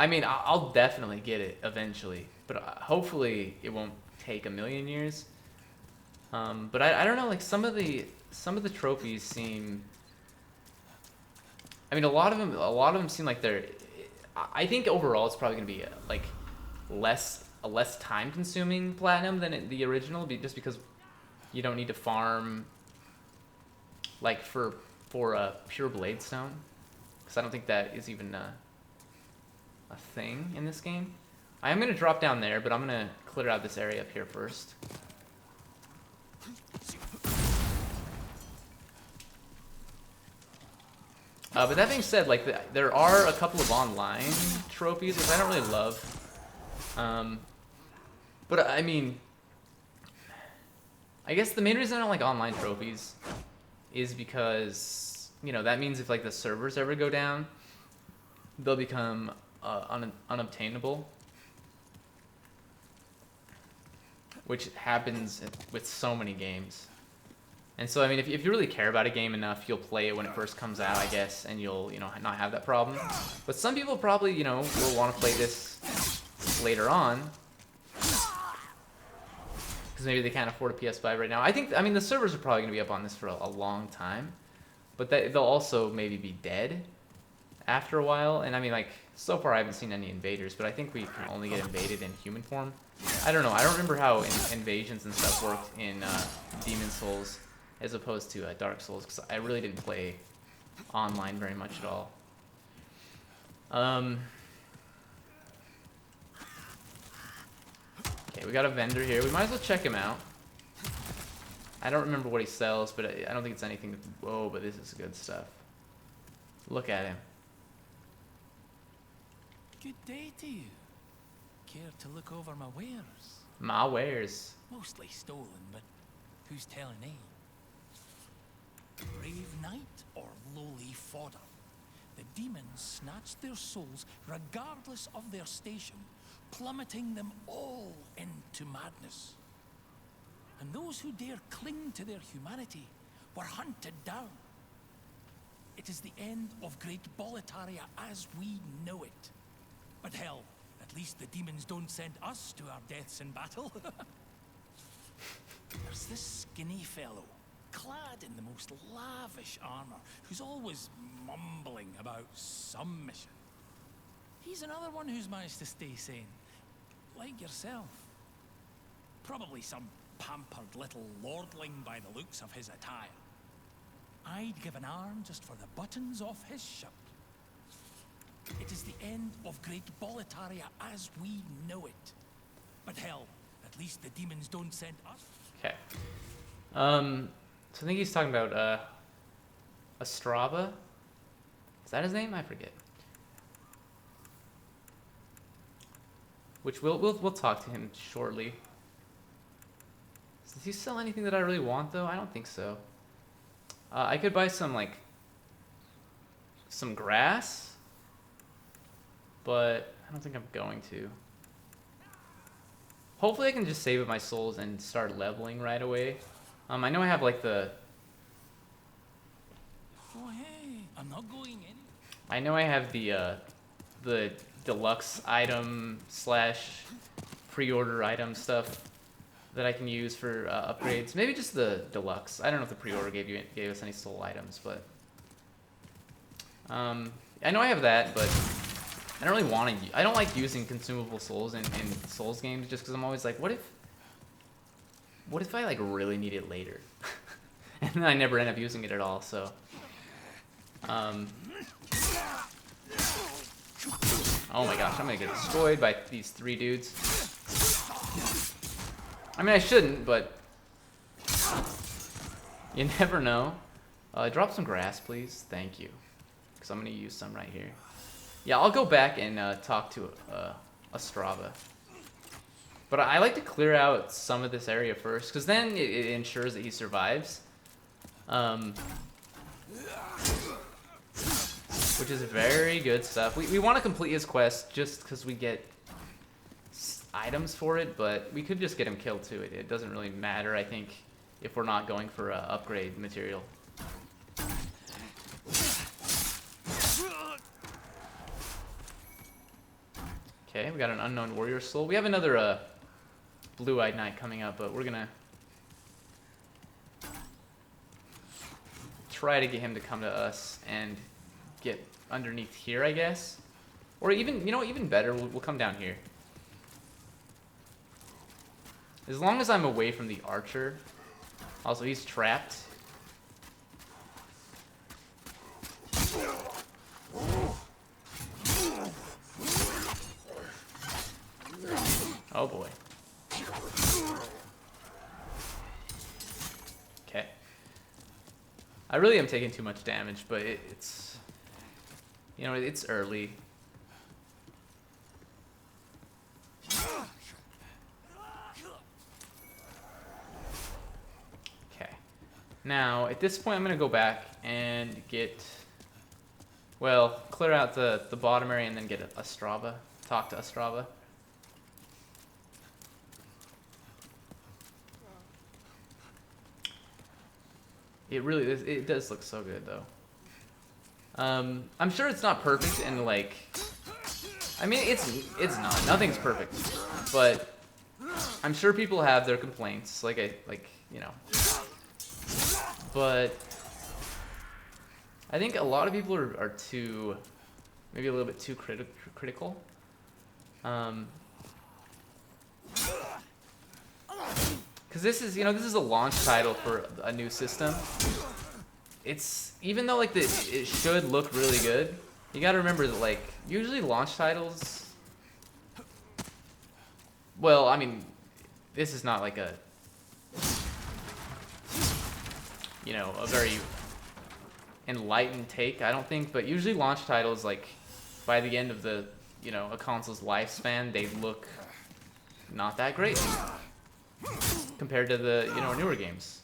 mean, I'll definitely get it eventually, but hopefully it won't take a million years. But I don't know, like some of the trophies seem. I mean, a lot of them seem like they're. I think overall it's probably gonna be like a less time-consuming platinum than the original, just because you don't need to farm like for a pure blade stone, because I don't think that is even a thing in this game. I am gonna drop down there, but I'm gonna clear out this area up here first. But that being said, like there are a couple of online trophies which I don't really love. But I mean, I guess the main reason I don't like online trophies is because, you know, that means if like the servers ever go down, they'll become unobtainable, which happens with so many games. And so, I mean, if you really care about a game enough, you'll play it when it first comes out, I guess, and you'll, you know, not have that problem. But some people probably, you know, will want to play this later on, because maybe they can't afford a PS5 right now. I mean, the servers are probably going to be up on this for a long time, but they'll also maybe be dead after a while. And I mean, like, so far I haven't seen any invaders, but I think we can only get invaded in human form. I don't know. I don't remember how invasions and stuff worked in Demon Souls as opposed to Dark Souls, because I really didn't play online very much at all. Okay, we got a vendor here. We might as well check him out. I don't remember what he sells, but I don't think it's anything. Whoa, but this is good stuff. Look at him. Good day to you. Care to look over my wares? My wares. Mostly stolen, but who's telling aim? Brave knight or lowly fodder? The demons snatched their souls regardless of their station, plummeting them all into madness. And those who dare cling to their humanity were hunted down. It is the end of Great Boletaria as we know it. But hell, at least the demons don't send us to our deaths in battle. There's this skinny fellow, clad in the most lavish armor, who's always mumbling about some mission. He's another one who's managed to stay sane, like yourself. Probably some pampered little lordling by the looks of his attire. I'd give an arm just for the buttons off his shirt. It is the end of Great Boletaria as we know it. But hell, at least the demons don't send us. Okay. So I think he's talking about Stza. Is that his name? I forget. Which we'll talk to him shortly. Does he sell anything that I really want though? I don't think so. I could buy some grass, but I don't think I'm going to. Hopefully I can just save up my souls and start leveling right away. I know I have like the... Oh hey, I'm not going in. I know I have the deluxe item / pre-order item stuff that I can use for upgrades. Maybe just the deluxe. I don't know if the pre-order gave us any soul items, but I know I have that, but I don't really want to. I don't like using consumable souls in Souls games, just because I'm always like, what if I like really need it later, and then I never end up using it at all. So, oh my gosh, I'm gonna get destroyed by these 3 dudes. I mean, I shouldn't, but you never know. Drop some grass, please. Thank you. so I'm gonna use some right here. Yeah, I'll go back and talk to Stza. But I like to clear out some of this area first, because then it ensures that he survives. Which is very good stuff. We want to complete his quest just because we get items for it, but we could just get him killed too. It doesn't really matter, I think, if we're not going for upgrade material. Okay, we got an unknown warrior soul. We have another blue-eyed knight coming up, but we're gonna try to get him to come to us and get underneath here, I guess. Or even, you know, even better, we'll come down here. As long as I'm away from the archer. Also, he's trapped. Oh boy. Okay. I really am taking too much damage, but it's... You know, it's early. Okay. Now, at this point, I'm going to go back and get... Well, clear out the bottom area and then get Stza. Talk to Stza. It really is, it does look so good though. I'm sure it's not perfect and like, I mean it's not, nothing's perfect, but I'm sure people have their complaints, you know, but I think a lot of people are too, maybe a little bit too critical. Because this is, you know, this is a launch title for a new system. It's, even though like it should look really good, you gotta remember that like, usually launch titles, well, I mean, this is not like a, you know, a very enlightened take, I don't think, but usually launch titles, like, by the end of the, you know, a console's lifespan, they look not that great compared to the, you know, newer games.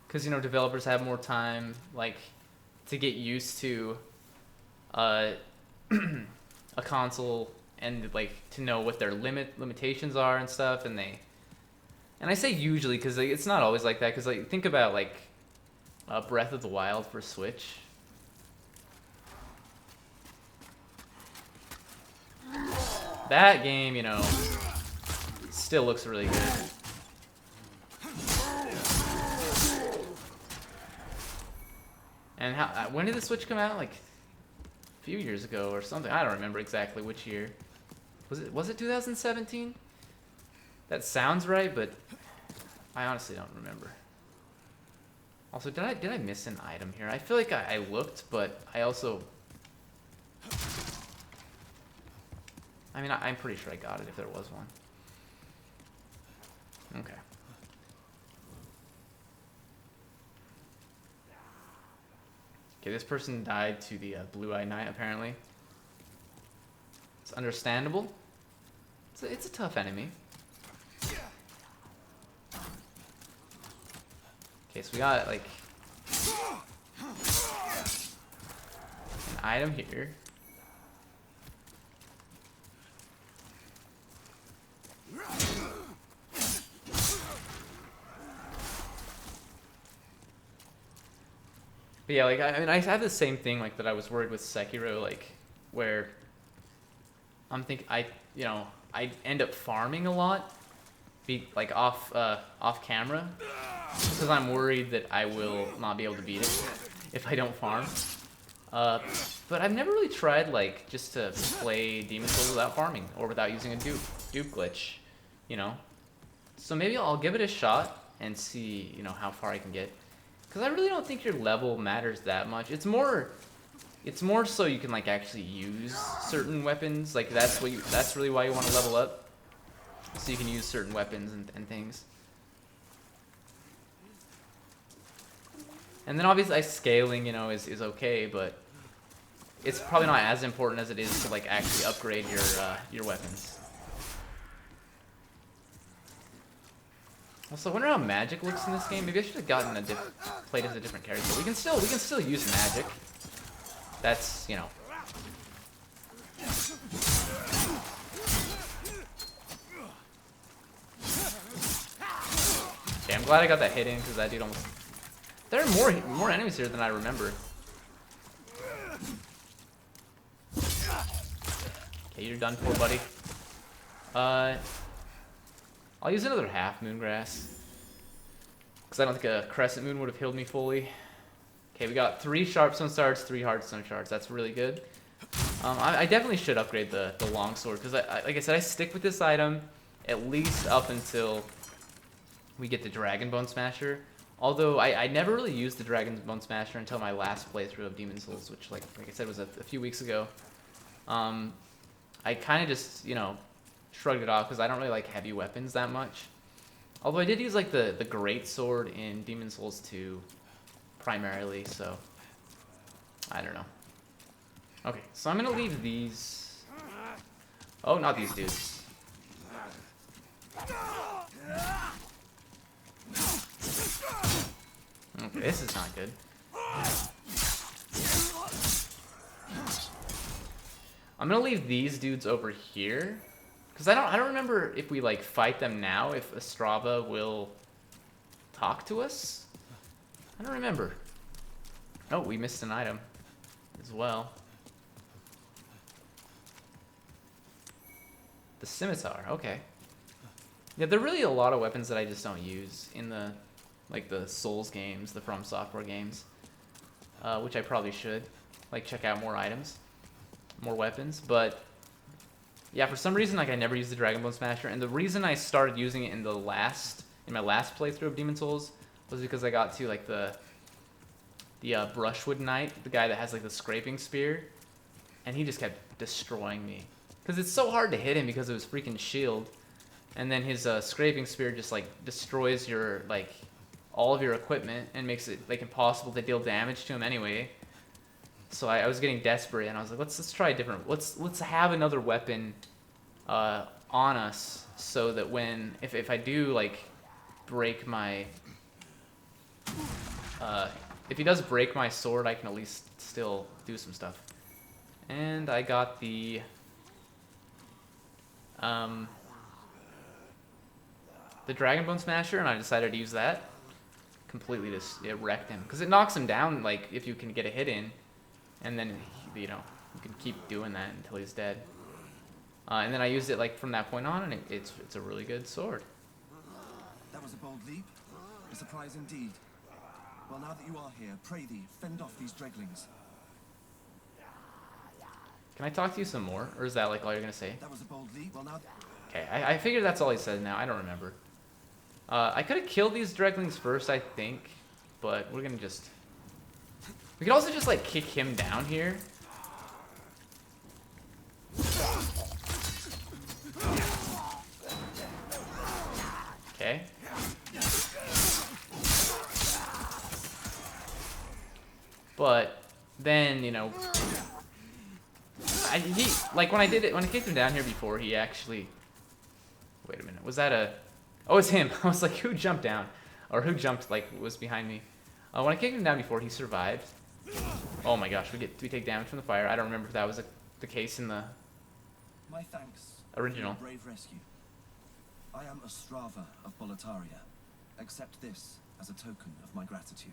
Because, you know, developers have more time, like, to get used to a console and, like, to know what their limitations are and stuff, and I say usually because like, it's not always like that, because like, think about like Breath of the Wild for Switch. That game, you know, still looks really good. And when did the Switch come out? Like a few years ago or something. I don't remember exactly which year. Was it 2017? That sounds right, but I honestly don't remember. Also, did I miss an item here? I feel like I looked, but I also... I mean, I'm pretty sure I got it if there was one. Okay. Okay, this person died to the Blue-Eyed Knight, apparently. It's understandable. It's a tough enemy. Okay, so we got, like, an item here. But yeah, like, I mean, I have the same thing, like, that I was worried with Sekiro, like, where I'm thinking, you know, I end up farming a lot, like, off camera, because I'm worried that I will not be able to beat it if I don't farm. But I've never really tried, like, just to play Demon Souls without farming, or without using a dupe glitch, you know? So maybe I'll give it a shot and see, you know, how far I can get. Because I really don't think your level matters that much. It's more It's more so you can like actually use certain weapons. Like that's really why you want to level up, so you can use certain weapons and things. And then obviously scaling, you know, is okay, but it's probably not as important as it is to like actually upgrade your weapons. Also, I wonder how magic looks in this game. Maybe I should have gotten played as a different character. We can still use magic. That's, you know. Okay, I'm glad I got that hit in because that dude almost. There are more enemies here than I remember. Okay, you're done for, buddy. I'll use another half moongrass because I don't think a crescent moon would have healed me fully. Okay, we got 3 sharpstone shards, 3 hardstone shards. That's really good. I definitely should upgrade the longsword because, like I said, I stick with this item at least up until we get the Dragon Bone Smasher. Although I never really used the Dragon Bone Smasher until my last playthrough of Demon's Souls, which, like I said, was a few weeks ago. I kind of just, you know, shrugged it off because I don't really like heavy weapons that much. Although I did use like the Great Sword in Demon's Souls 2 primarily, so I don't know. Okay, so I'm gonna leave these. Oh, not these dudes. Okay, this is not good. I'm gonna leave these dudes over here because I don't remember if we like fight them now, if Stza will talk to us. I don't remember. Oh, we missed an item as well. The scimitar. Okay. Yeah, there are really a lot of weapons that I just don't use in the Souls games, the From Software games, which I probably should like check out more items, more weapons. But yeah, for some reason, like I never used the Dragon Bone Smasher, and the reason I started using it in my last playthrough of Demon's Souls was because I got to like the Brushwood Knight, the guy that has like the scraping spear, and he just kept destroying me because it's so hard to hit him because of his freaking shield, and then his scraping spear just like destroys your like all of your equipment and makes it like impossible to deal damage to him anyway. So I was getting desperate, and I was like, let's try a different. Let's have another weapon on us so that if I do like break my if he does break my sword, I can at least still do some stuff. And I got the Dragon Bone Smasher, and I decided to use that. Completely just wrecked him because it knocks him down like if you can get a hit in, and then you know you can keep doing that until he's dead. And then I used it like from that point on, and it's a really good sword. That was a bold leap, a surprise indeed. Well, now that you are here, pray thee, fend off these dreglings. Can I talk to you some more, or is that like all you're gonna say? That was a bold leap. Well, now. Okay, I figured that's all he said. Now I don't remember. I could have killed these dreglings first, I think, but we're gonna just. We could also just like kick him down here. Okay. But then, you know, when I kicked him down here before, he actually. Wait a minute, was that a? Oh, it's him. I was like, who jumped down, or who jumped like was behind me? When I kicked him down before, he survived. Oh my gosh, we take damage from the fire. I don't remember if that was the case in the. My thanks. Original. For your brave rescue. I am a Stza of Boletaria. Accept this as a token of my gratitude.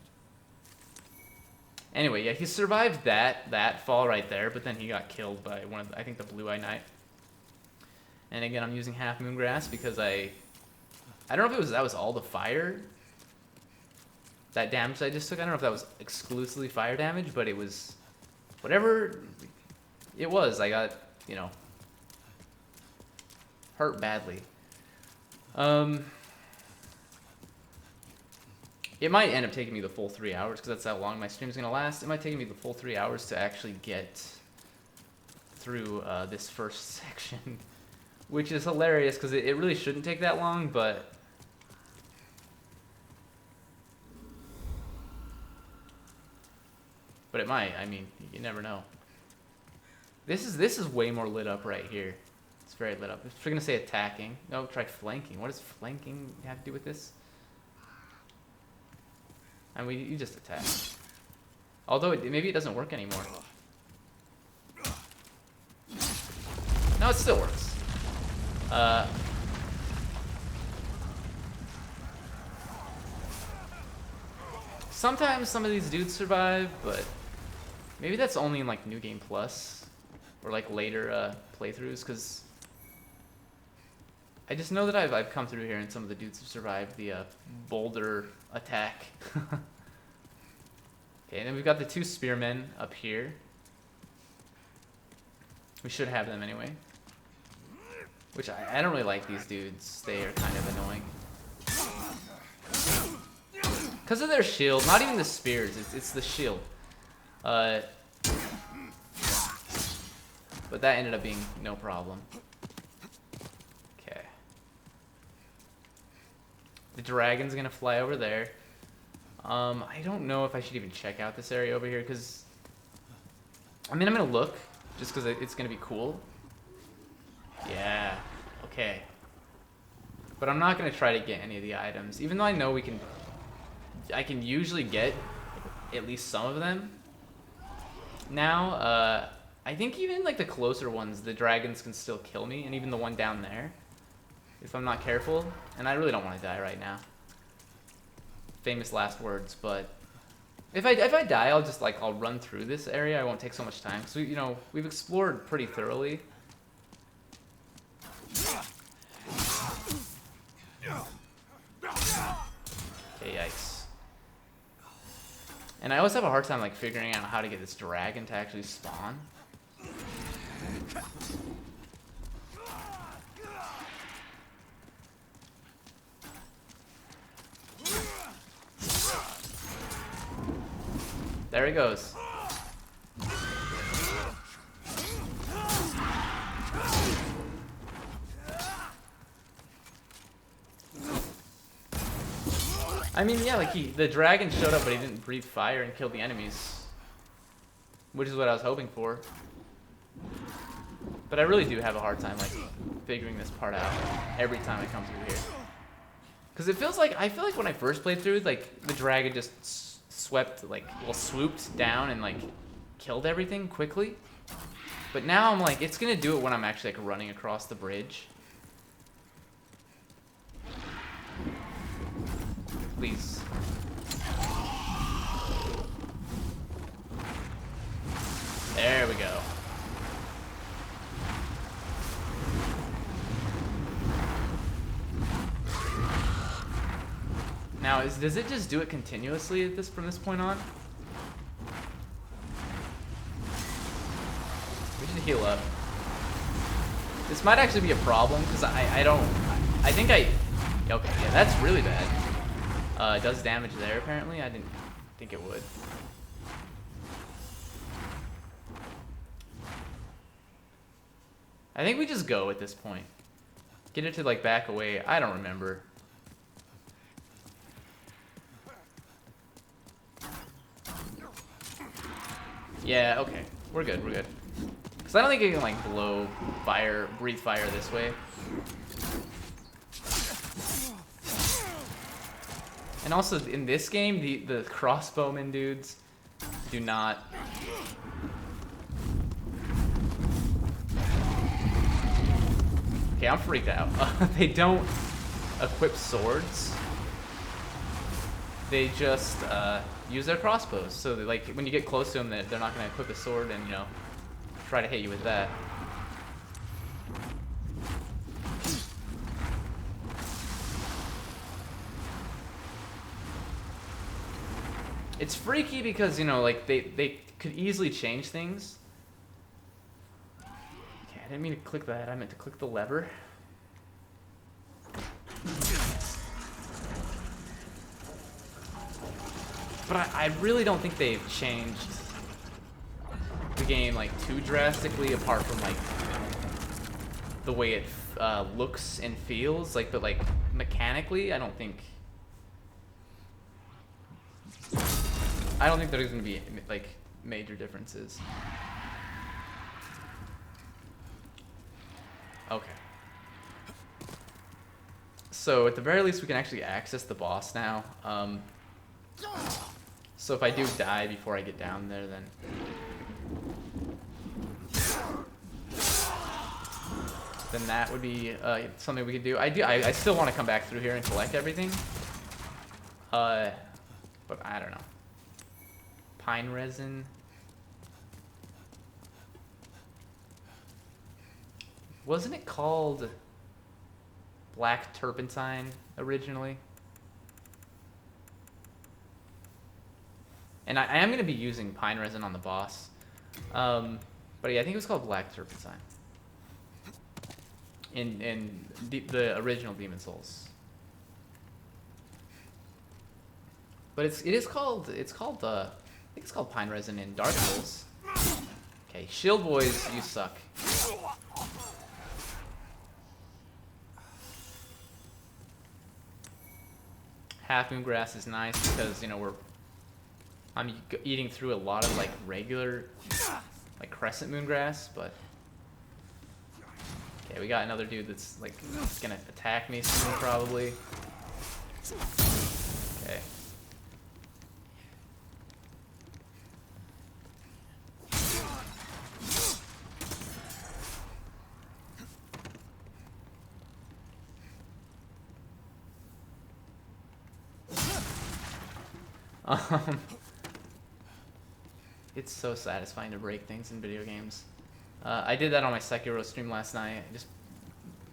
Anyway, yeah, he survived that fall right there, but then he got killed by I think the Blue-Eye Knight. And again, I'm using half moongrass because I don't know if that was all the fire. That damage I just took, I don't know if that was exclusively fire damage, but it was whatever it was. I got, you know, hurt badly. It might end up taking me the full 3 hours because that's how long my stream's gonna last. It might take me the full 3 hours to actually get through this first section, which is hilarious because it really shouldn't take that long, but it might. I mean, you never know. This is way more lit up right here. It's very lit up. If we're gonna say attacking, no, try flanking. What does flanking have to do with this? I mean, you just attack. Although maybe it doesn't work anymore. No, it still works. Sometimes some of these dudes survive, but maybe that's only in like New Game Plus or like later playthroughs, because I just know that I've come through here and some of the dudes have survived the boulder attack. Okay, and then we've got the 2 spearmen up here. We should have them anyway. Which I don't really like these dudes. They are kind of annoying. Because of their shield, not even the spears, it's the shield. But that ended up being no problem. Okay. The dragon's gonna fly over there. I don't know if I should even check out this area over here, because I mean, I'm gonna look just because it's gonna be cool. Yeah, okay. But I'm not gonna try to get any of the items, even though I know I can usually get at least some of them. Now, I think even like the closer ones, the dragons can still kill me, and even the one down there, if I'm not careful. And I really don't want to die right now. Famous last words, but if I die, I'll run through this area. I won't take so much time, because we've explored pretty thoroughly. Okay, yikes. And I always have a hard time like figuring out how to get this dragon to actually spawn. There he goes. I mean, yeah, like the dragon showed up, but he didn't breathe fire and kill the enemies, which is what I was hoping for. But I really do have a hard time like figuring this part out every time I come through here, because I feel like when I first played through, like the dragon just swooped down and like killed everything quickly. But now I'm like, it's gonna do it when I'm actually like running across the bridge. Please. There we go. Now, does it just do it continuously from this point on? We should heal up. This might actually be a problem, because okay, yeah, that's really bad. It does damage there, apparently. I didn't think it would. I think we just go at this point. Get it to like back away. I don't remember. Yeah, okay. We're good, we're good. Because I don't think it can like breathe fire this way. And also in this game, the crossbowmen dudes do not. Okay, I'm freaked out. They don't equip swords. They just use their crossbows. So that, like when you get close to them, they're not going to equip a sword and try to hit you with that. It's freaky because, like, they could easily change things. Okay, I didn't mean to click that. I meant to click the lever. But I really don't think they've changed the game like too drastically, apart from like the way it looks and feels. Like, but like mechanically, I don't think there's gonna be like major differences. Okay. So at the very least, we can actually access the boss now. So if I do die before I get down there, then that would be something we could do. I still want to come back through here and collect everything. But I don't know. Pine resin. Wasn't it called black turpentine originally? And I am going to be using pine resin on the boss. But yeah, I think it was called black turpentine. In the original Demon Souls. But I think it's called pine resin in Dark Souls. Okay, shield boys, you suck. Half moon grass is nice because, you know, I'm eating through a lot of like regular like crescent moon grass, but okay, we got another dude that's like gonna attack me soon probably. Okay. It's so satisfying to break things in video games. I did that on my Sekiro stream last night. I just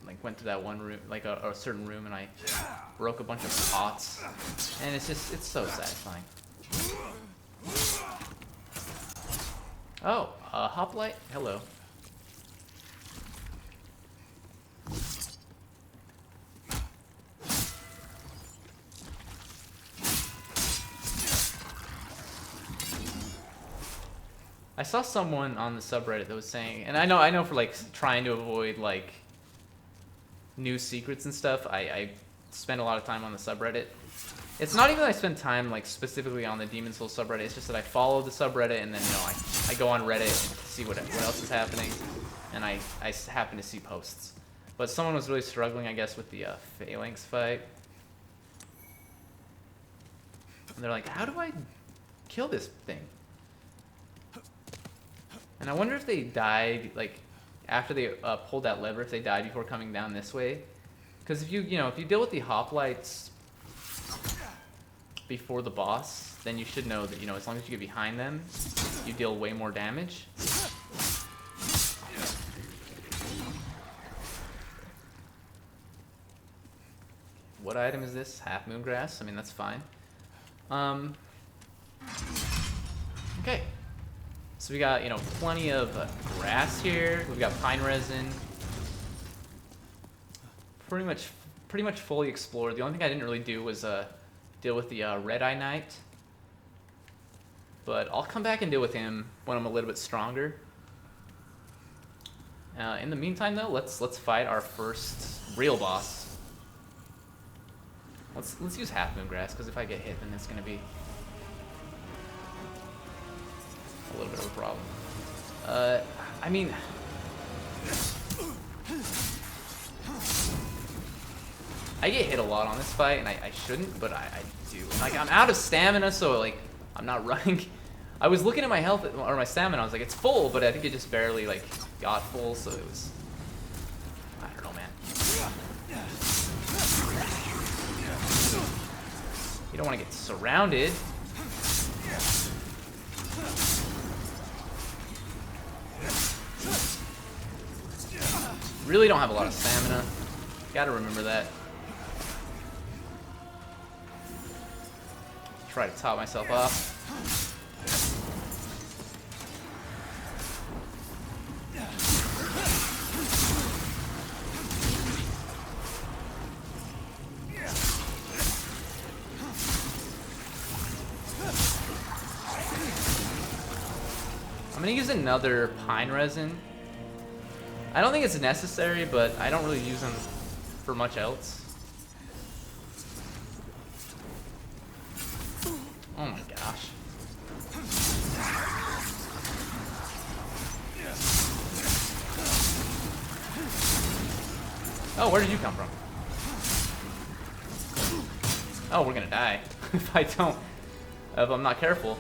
like went to that one room, like a certain room, and I broke a bunch of pots, and it's so satisfying. Oh, hoplite, hello. I saw someone on the subreddit that was saying, and I know for like trying to avoid like new secrets and stuff, I spend a lot of time on the subreddit. It's not even that I spend time like specifically on the Demon Souls subreddit. It's just that I follow the subreddit, and then, you know, I go on Reddit to see what else is happening, and I happen to see posts. But someone was really struggling, I guess, with the Phalanx fight, and they're like, "How do I kill this thing?" And I wonder if they died, like, after they pulled that lever, if they died before coming down this way. Because if you deal with the hoplites before the boss, then you should know that, you know, as long as you get behind them, you deal way more damage. What item is this? Half moon grass? I mean, that's fine. Okay. So we got, you know, plenty of grass here. We've got pine resin. Pretty much fully explored. The only thing I didn't really do was deal with the Red Eye Knight. But I'll come back and deal with him when I'm a little bit stronger. In the meantime, though, let's fight our first real boss. Let's use half moon grass, because if I get hit, then it's gonna be a little bit of a problem. I mean, I get hit a lot on this fight, and I shouldn't, but I do. Like, I'm out of stamina, so like I'm not running. I was looking at my health or my stamina. I was like, it's full, but I think it just barely like got full, so it was. I don't know, man. You don't want to get surrounded. Really don't have a lot of stamina. Gotta remember that. Try to top myself off. gonna use another pine resin. I don't think it's necessary, but I don't really use them for much else. Oh my gosh. Oh, where did you come from? Oh, we're gonna die if if I'm not careful.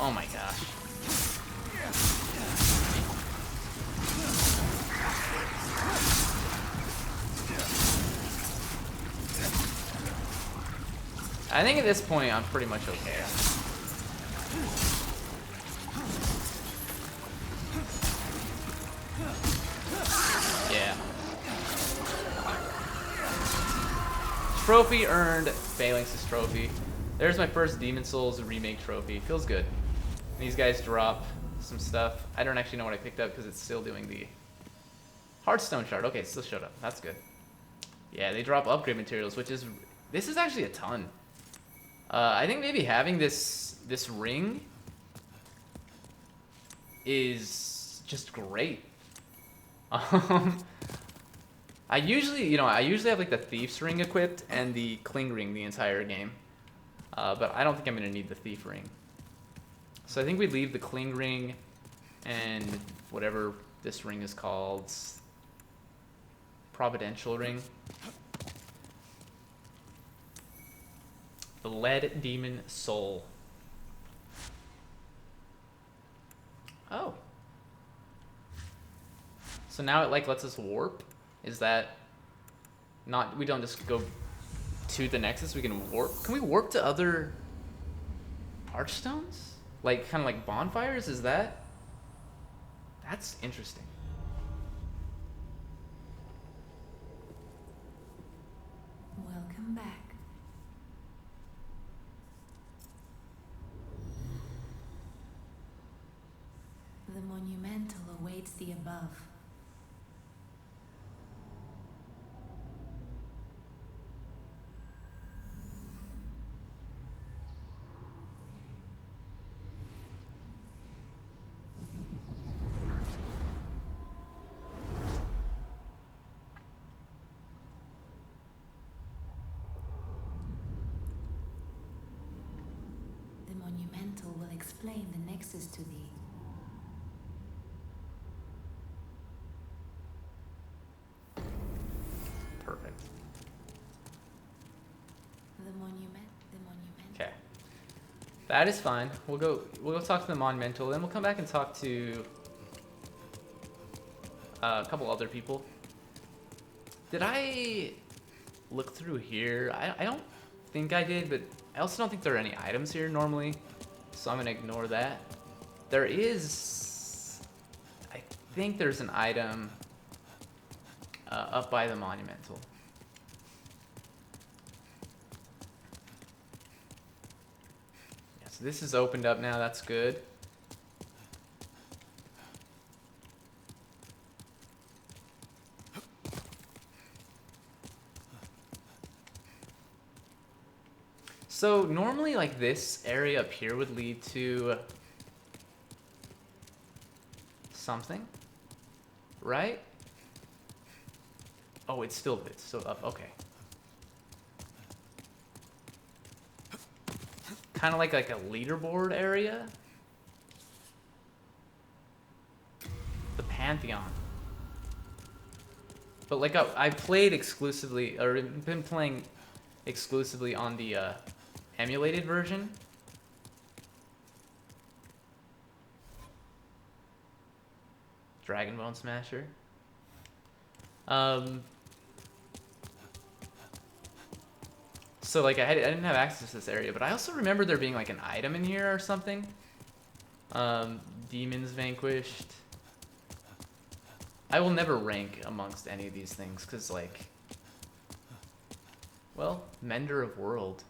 Oh my gosh. I think at this point I'm pretty much okay. Yeah. Trophy earned. Phalanx's trophy. There's my first Demon Souls remake trophy. Feels good. These guys drop some stuff. I don't actually know what I picked up because it's still doing the Hearthstone shard. Okay, it still showed up. That's good. Yeah, they drop upgrade materials, which is... This is actually a ton. I think maybe having this ring is just great. I usually have like the Thief's ring equipped and the Cling ring the entire game. But I don't think I'm gonna need the Thief ring. So I think we leave the Cling ring and whatever this ring is called. Providential ring. The Lead Demon Soul. Oh. So now it like lets us warp? Is that not, we don't just go to the Nexus, we can warp? Can we warp to other Archstones? Like, kind of like bonfires? Is that? That's interesting. Welcome back. The monumental awaits the above. The monumental will explain the nexus to thee. Perfect. The monument. Okay. That is fine. We'll go talk to the monumental, then we'll come back and talk to a couple other people. Did I look through here? I don't think I did, but I also don't think there are any items here normally, so I'm gonna ignore that. There is, I think there's an item up by the monumental. Yeah, so this is opened up now, that's good. So normally like this area up here would lead to something, right? Oh, it's still up, okay. Kind of like a leaderboard area. The Pantheon. But like I played exclusively, or been playing exclusively on the emulated version. Dragon Bone Smasher. So like I didn't have access to this area, but I also remember there being like an item in here or something. Demons vanquished. I will never rank amongst any of these things because like, well, Mender of World.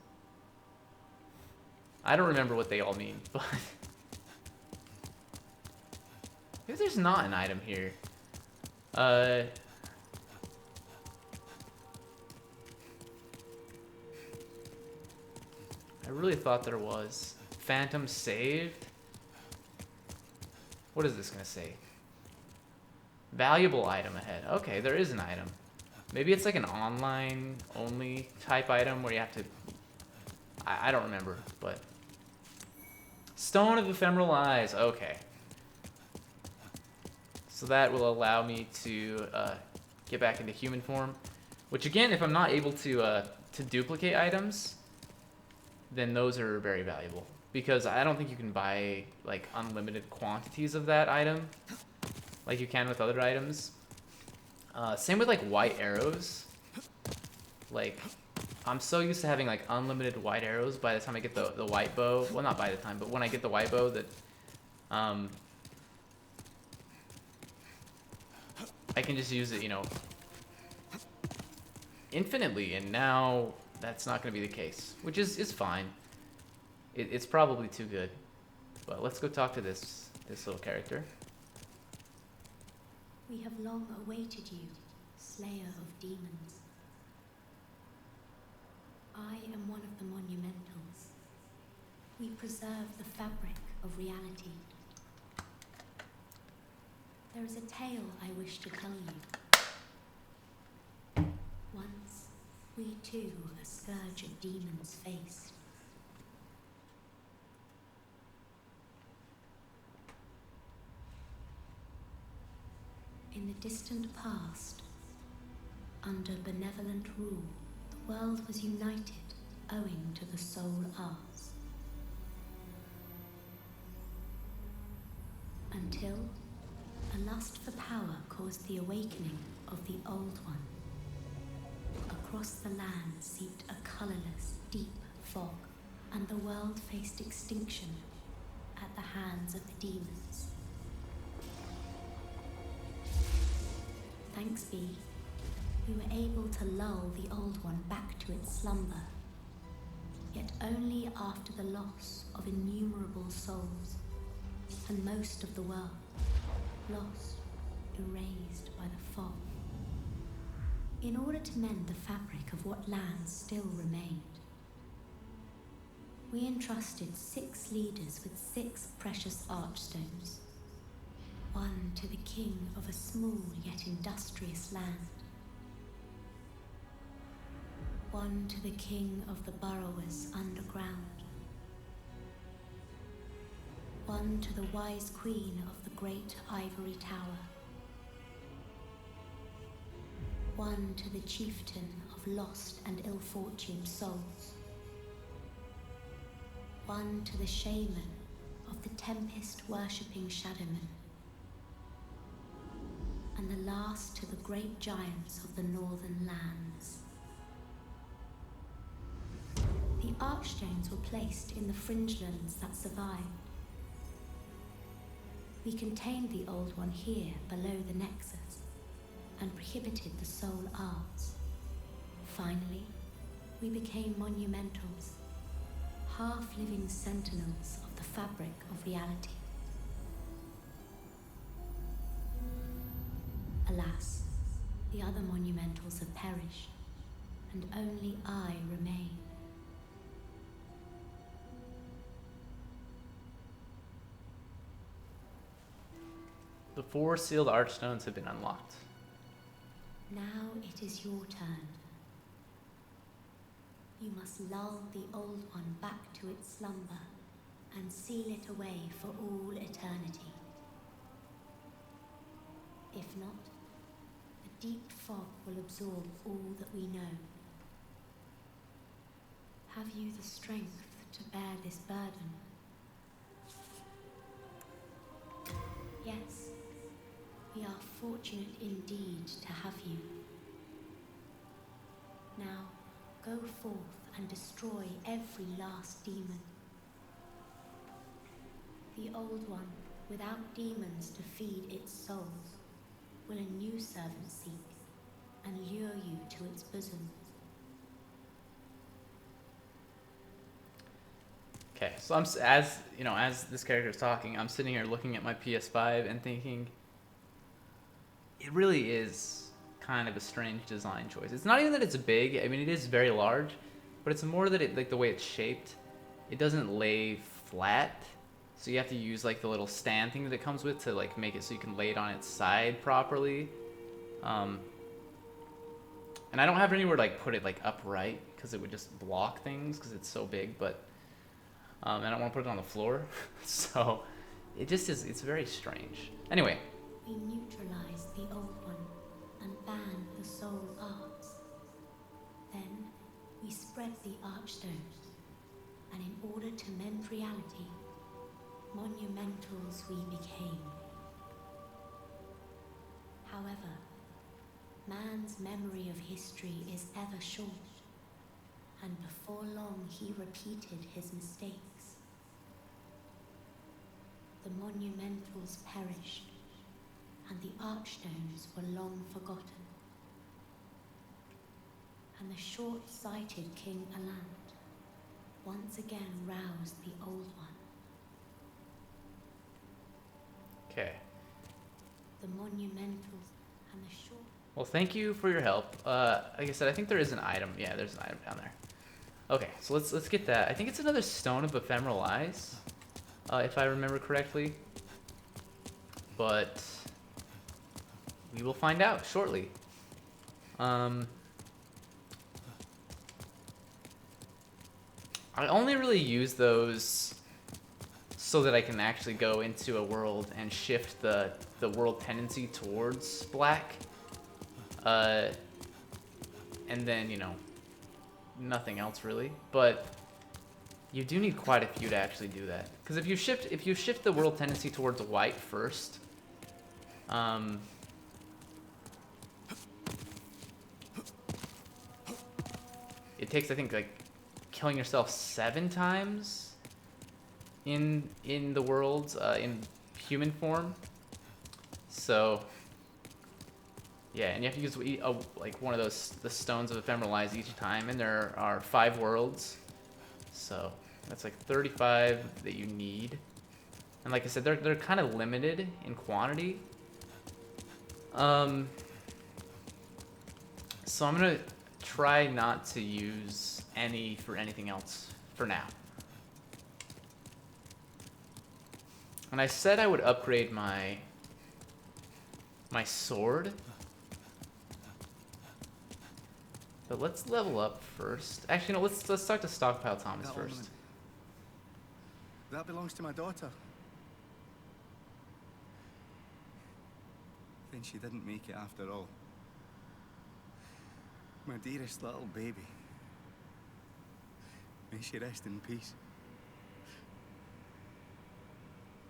I don't remember what they all mean, but maybe there's not an item here. I really thought there was. phantom saved. What is this gonna say? Valuable item ahead. Okay, there is an item. Maybe it's like an online only type item where you have to, I don't remember, but Stone of Ephemeral Eyes. Okay. So that will allow me to get back into human form, which again, if I'm not able to duplicate items, then those are very valuable, because I don't think you can buy like unlimited quantities of that item like you can with other items. Same with like white arrows. Like, I'm so used to having like unlimited white arrows by the time I get the white bow. Well, not by the time, but when I get the white bow, that I can just use it, you know, infinitely, and now that's not going to be the case, which is fine. It's probably too good, but let's go talk to this little character. We have long awaited you, Slayer of Demons. I am one of the Monumentals. We preserve the fabric of reality. There is a tale I wish to tell you. Once, we too a scourge of demons faced. In the distant past, under benevolent rule, the world was united owing to the soul arts. Until a lust for power caused the awakening of the Old One. Across the land seeped a colourless, deep fog, and the world faced extinction at the hands of the demons. Thanks be, we were able to lull the Old One back to its slumber, yet only after the loss of innumerable souls, and most of the world lost, erased by the fog. In order to mend the fabric of what lands still remained, we entrusted 6 leaders with 6 precious archstones. One to the king of a small yet industrious land. One to the king of the burrowers underground. One to the wise queen of the great ivory tower. One to the chieftain of lost and ill-fortuned souls. One to the shaman of the tempest-worshipping shadowmen. And the last to the great giants of the northern lands. The archstones were placed in the fringelands that survived. We contained the Old One here below the Nexus, and prohibited the soul arts. Finally, we became monumentals, half-living sentinels of the fabric of reality. Alas, the other monumentals have perished, and only I remain. The 4 sealed archstones have been unlocked. Now it is your turn. You must lull the Old One back to its slumber and seal it away for all eternity. If not, the deep fog will absorb all that we know. Have you the strength to bear this burden? Yes, we are fortunate indeed to have you. Now, go forth and destroy every last demon. The Old One, without demons to feed its souls, will a new servant seek and lure you to its bosom. Okay, so as this character is talking, I'm sitting here looking at my PS5 and thinking, it really is kind of a strange design choice. It's not even that it's big. I mean, it is very large, but it's more that the way it's shaped, it doesn't lay flat. So you have to use like the little stand thing that it comes with to like make it so you can lay it on its side properly. And I don't have anywhere to like put it like upright because it would just block things because it's so big. But I don't want to put it on the floor, so it just is. It's very strange. Anyway. We neutralized the old one and banned the soul arts. Then we spread the archstones, and in order to mend reality, monumentals we became. However, man's memory of history is ever short, and before long he repeated his mistakes. The monumentals perished, and the archstones were long forgotten. And the short-sighted King Alant once again roused the old one. Okay. The monumentals and the short... Well, thank you for your help. Like I said, I think there is an item. Yeah, there's an item down there. Okay, so let's get that. I think it's another Stone of Ephemeral Eyes, if I remember correctly. But we will find out shortly. I only really use those so that I can actually go into a world and shift the world tendency towards black. And then, you know, nothing else really. But you do need quite a few to actually do that. Because if you shift the world tendency towards white first, it takes, I think, like killing yourself 7 times in the worlds in human form. So yeah, and you have to use like one of those, the Stones of Ephemeral Eyes each time, and there are 5 worlds, so that's like 35 that you need. And like I said, they're kind of limited in quantity. So I'm gonna try not to use any for anything else for now. And I said I would upgrade my sword. But let's level up first. Actually, no, let's talk to Stockpile Thomas That first. ornament. That belongs to my daughter. Then she didn't make it after all. My dearest little baby. May she rest in peace.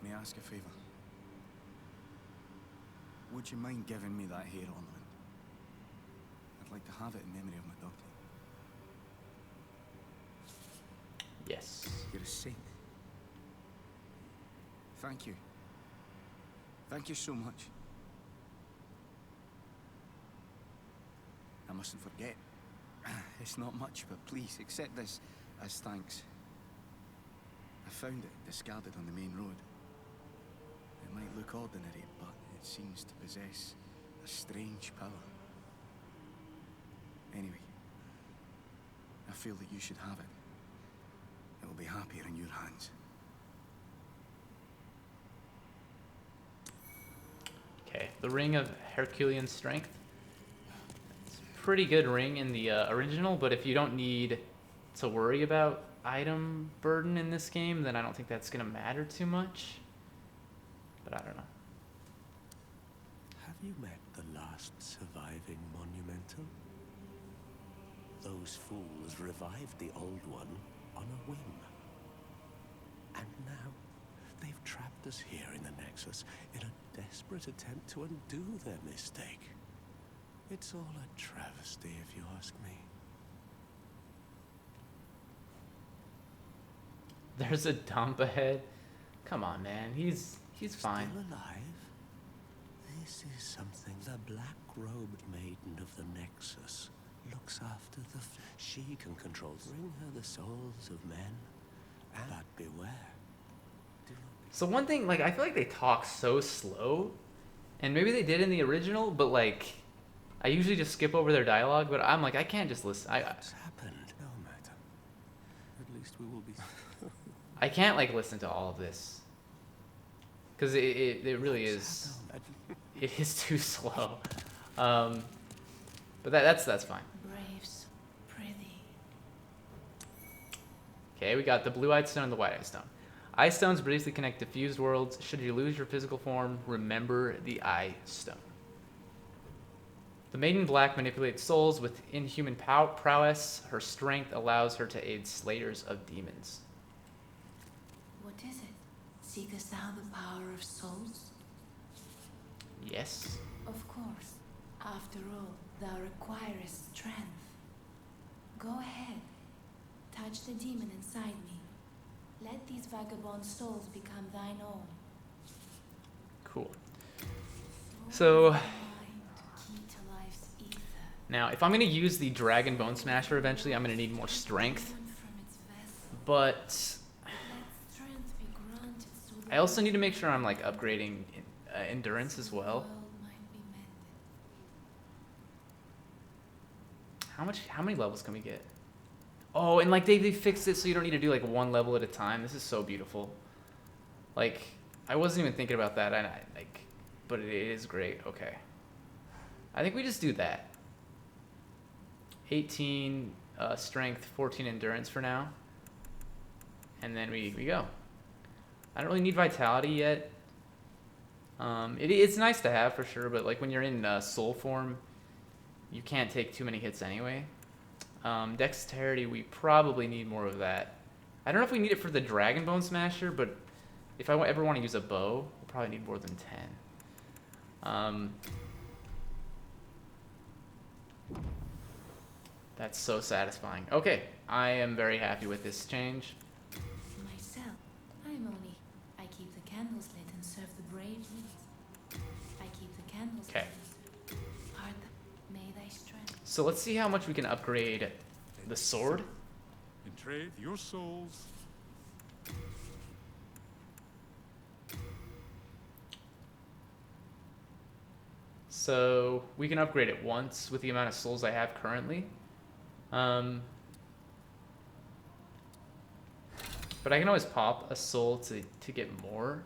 May I ask a favor? Would you mind giving me that hair ornament? I'd like to have it in memory of my daughter. Yes. You're a saint. Thank you. Thank you so much. I mustn't forget. It's not much, but please accept this as thanks. I found it discarded on the main road. It might look ordinary, but it seems to possess a strange power. Anyway, I feel that you should have it. It will be happier in your hands. Okay, the Ring of Herculean Strength. It's a pretty good ring in the original, but if you don't need to worry about item burden in this game, then I don't think that's gonna matter too much. But I don't know. Have you met the last surviving monumental? Those fools revived the old one on a whim. And now, they've trapped us here in the Nexus in a desperate attempt to undo their mistake. It's all a travesty, if you ask me. There's a dump ahead. Come on, man. He's fine. Still alive? This is something the black-robed maiden of the Nexus looks after the... She can control... Bring her the souls of men. But beware. Do not... So one thing, like, I feel like they talk so slow, and maybe they did in the original, but like, I usually just skip over their dialogue, but I'm like, I can't just listen. What's happened? No matter. At least we will be... I can't like listen to all of this because it really is. It is too slow. But that's fine. Braves, pretty. Okay, we got the blue-eyed stone and the white-eyed stone. Eye stones briefly connect diffused worlds. Should you lose your physical form, remember the eye stone. The Maiden Black manipulates souls with inhuman prowess. Her strength allows her to aid slayers of demons. What is it? Seekest thou the power of souls? Yes. Of course. After all, thou requirest strength. Go ahead. Touch the demon inside me. Let these vagabond souls become thine own. Cool. So Key to life's ether. now, if I'm going to use the Dragon Bone Smasher eventually, I'm going to need more strength. From its vessel. But Let strength be granted so I also need to make sure I'm like upgrading endurance as well. world might be mended. How many levels can we get? Oh, and like they fixed it so you don't need to do like one level at a time. This is so beautiful. Like I wasn't even thinking about that, and but it is great. Okay, I think we just do that. 18 strength, 14 endurance for now, and then we go. I don't really need vitality yet. It's nice to have for sure, but like when you're in soul form, you can't take too many hits anyway. Dexterity, we probably need more of that. I don't know if we need it for the Dragon Bone Smasher, but if I ever want to use a bow, we'll probably need more than 10. That's so satisfying. Okay, I am very happy with this change. Myself, I keep the candles lit and serve the brave needs. I keep the candles Okay. lit. Arthur, may thy strength. So let's see how much we can upgrade the sword. In trade, your souls. So we can upgrade it once with the amount of souls I have currently. But I can always pop a soul to get more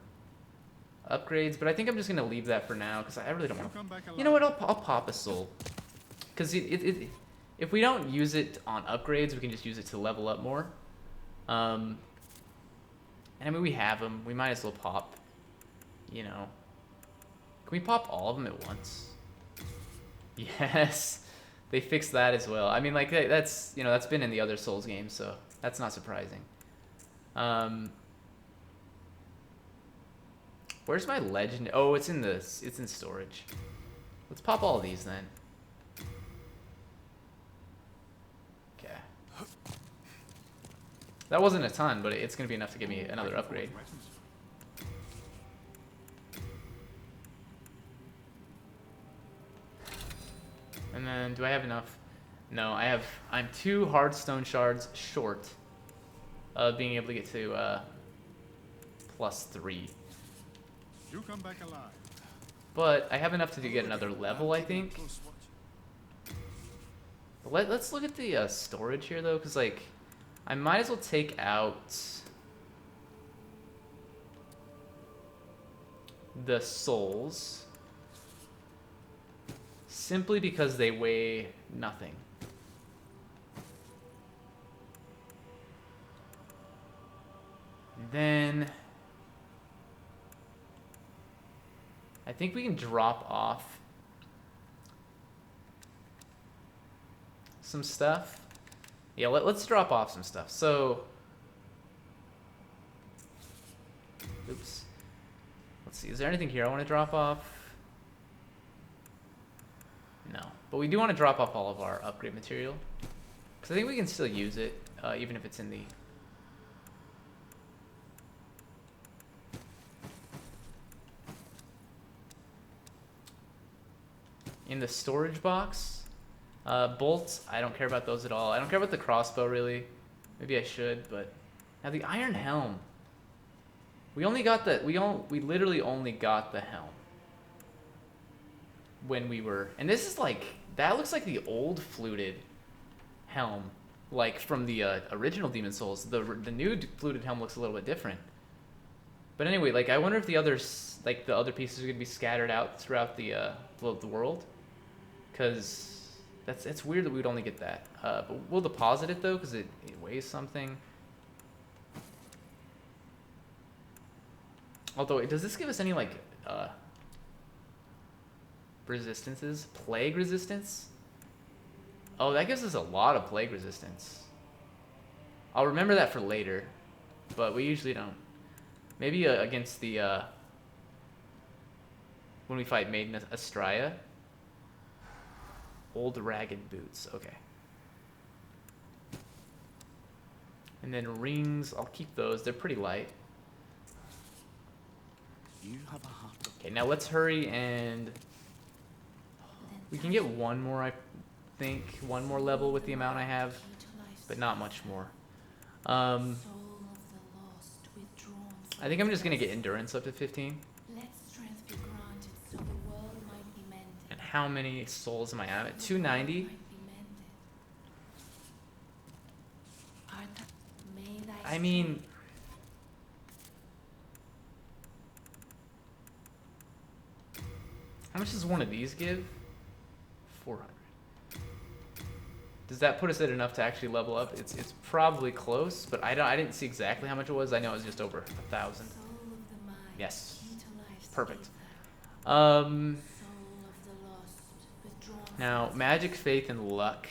upgrades. But I think I'm just going to leave that for now because I really don't want to. You know what? I'll pop a soul. Because if we don't use it on upgrades, we can just use it to level up more. And I mean, we have them. We might as well pop, you know. Can we pop all of them at once? Yes. They fixed that as well. I mean, like, that's, you know, that's been in the other Souls games, so that's not surprising. Where's my legend? Oh, it's in storage. Let's pop all of these then. Okay. That wasn't a ton, but it's going to be enough to give me another upgrade. And then, do I have enough? No, I'm 2 hardstone shards short of being able to get to +3. You come back alive. But I have enough to get another level, I think. Let's look at the storage here, though, because, like, I might as well take out the souls. Simply because they weigh nothing. Then I think we can drop off some stuff. Yeah, let's drop off some stuff. So, oops. Let's see, is there anything here I want to drop off? No, but we do want to drop off all of our upgrade material, because I think we can still use it, even if it's in the storage box. Bolts, I don't care about those at all. I don't care about the crossbow, really. Maybe I should, but now the iron helm. We literally only got the helm when we were, and this is like, that looks like the old fluted helm like from the original Demon Souls. The new fluted helm looks a little bit different. But anyway, like I wonder if the others, like the other pieces, are gonna be scattered out throughout the world, because it's weird that we would only get that. But we'll deposit it though, because it weighs something. Although, does this give us any like resistances? Plague resistance? Oh, that gives us a lot of plague resistance. I'll remember that for later, but we usually don't. Maybe against the when we fight Maiden Astraea. Old ragged boots. Okay. And then rings. I'll keep those. They're pretty light. You have a heart. Okay, now let's hurry and we can get one more, I think, one more level with the amount I have, but not much more. I think I'm just gonna get endurance up to 15. Let strength be granted so the world might be mended. And how many souls am I at? 290. I mean, how much does one of these give? 400. Does that put us at enough to actually level up? It's probably close, but I didn't see exactly how much it was. I know it was just over 1,000. Yes. Perfect. Now, magic, faith, and luck.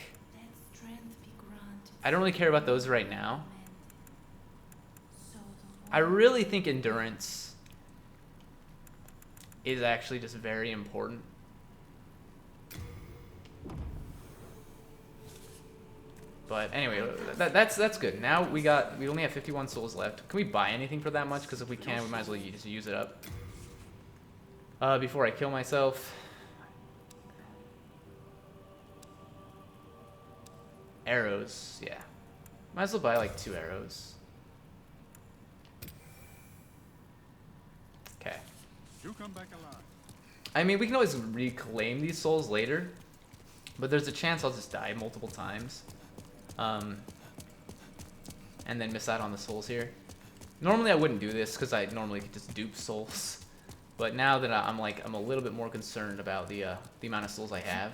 I don't really care about those right now. I really think endurance is actually just very important. But anyway, that's good. Now we only have 51 souls left. Can we buy anything for that much? Because if we can, we might as well just use it up. Before I kill myself. Arrows, yeah. Might as well buy like 2 arrows. Okay. You come back alive. I mean, we can always reclaim these souls later, but there's a chance I'll just die multiple times. And then miss out on the souls here. Normally I wouldn't do this because I normally could just dupe souls, but now that I'm a little bit more concerned about the amount of souls I have,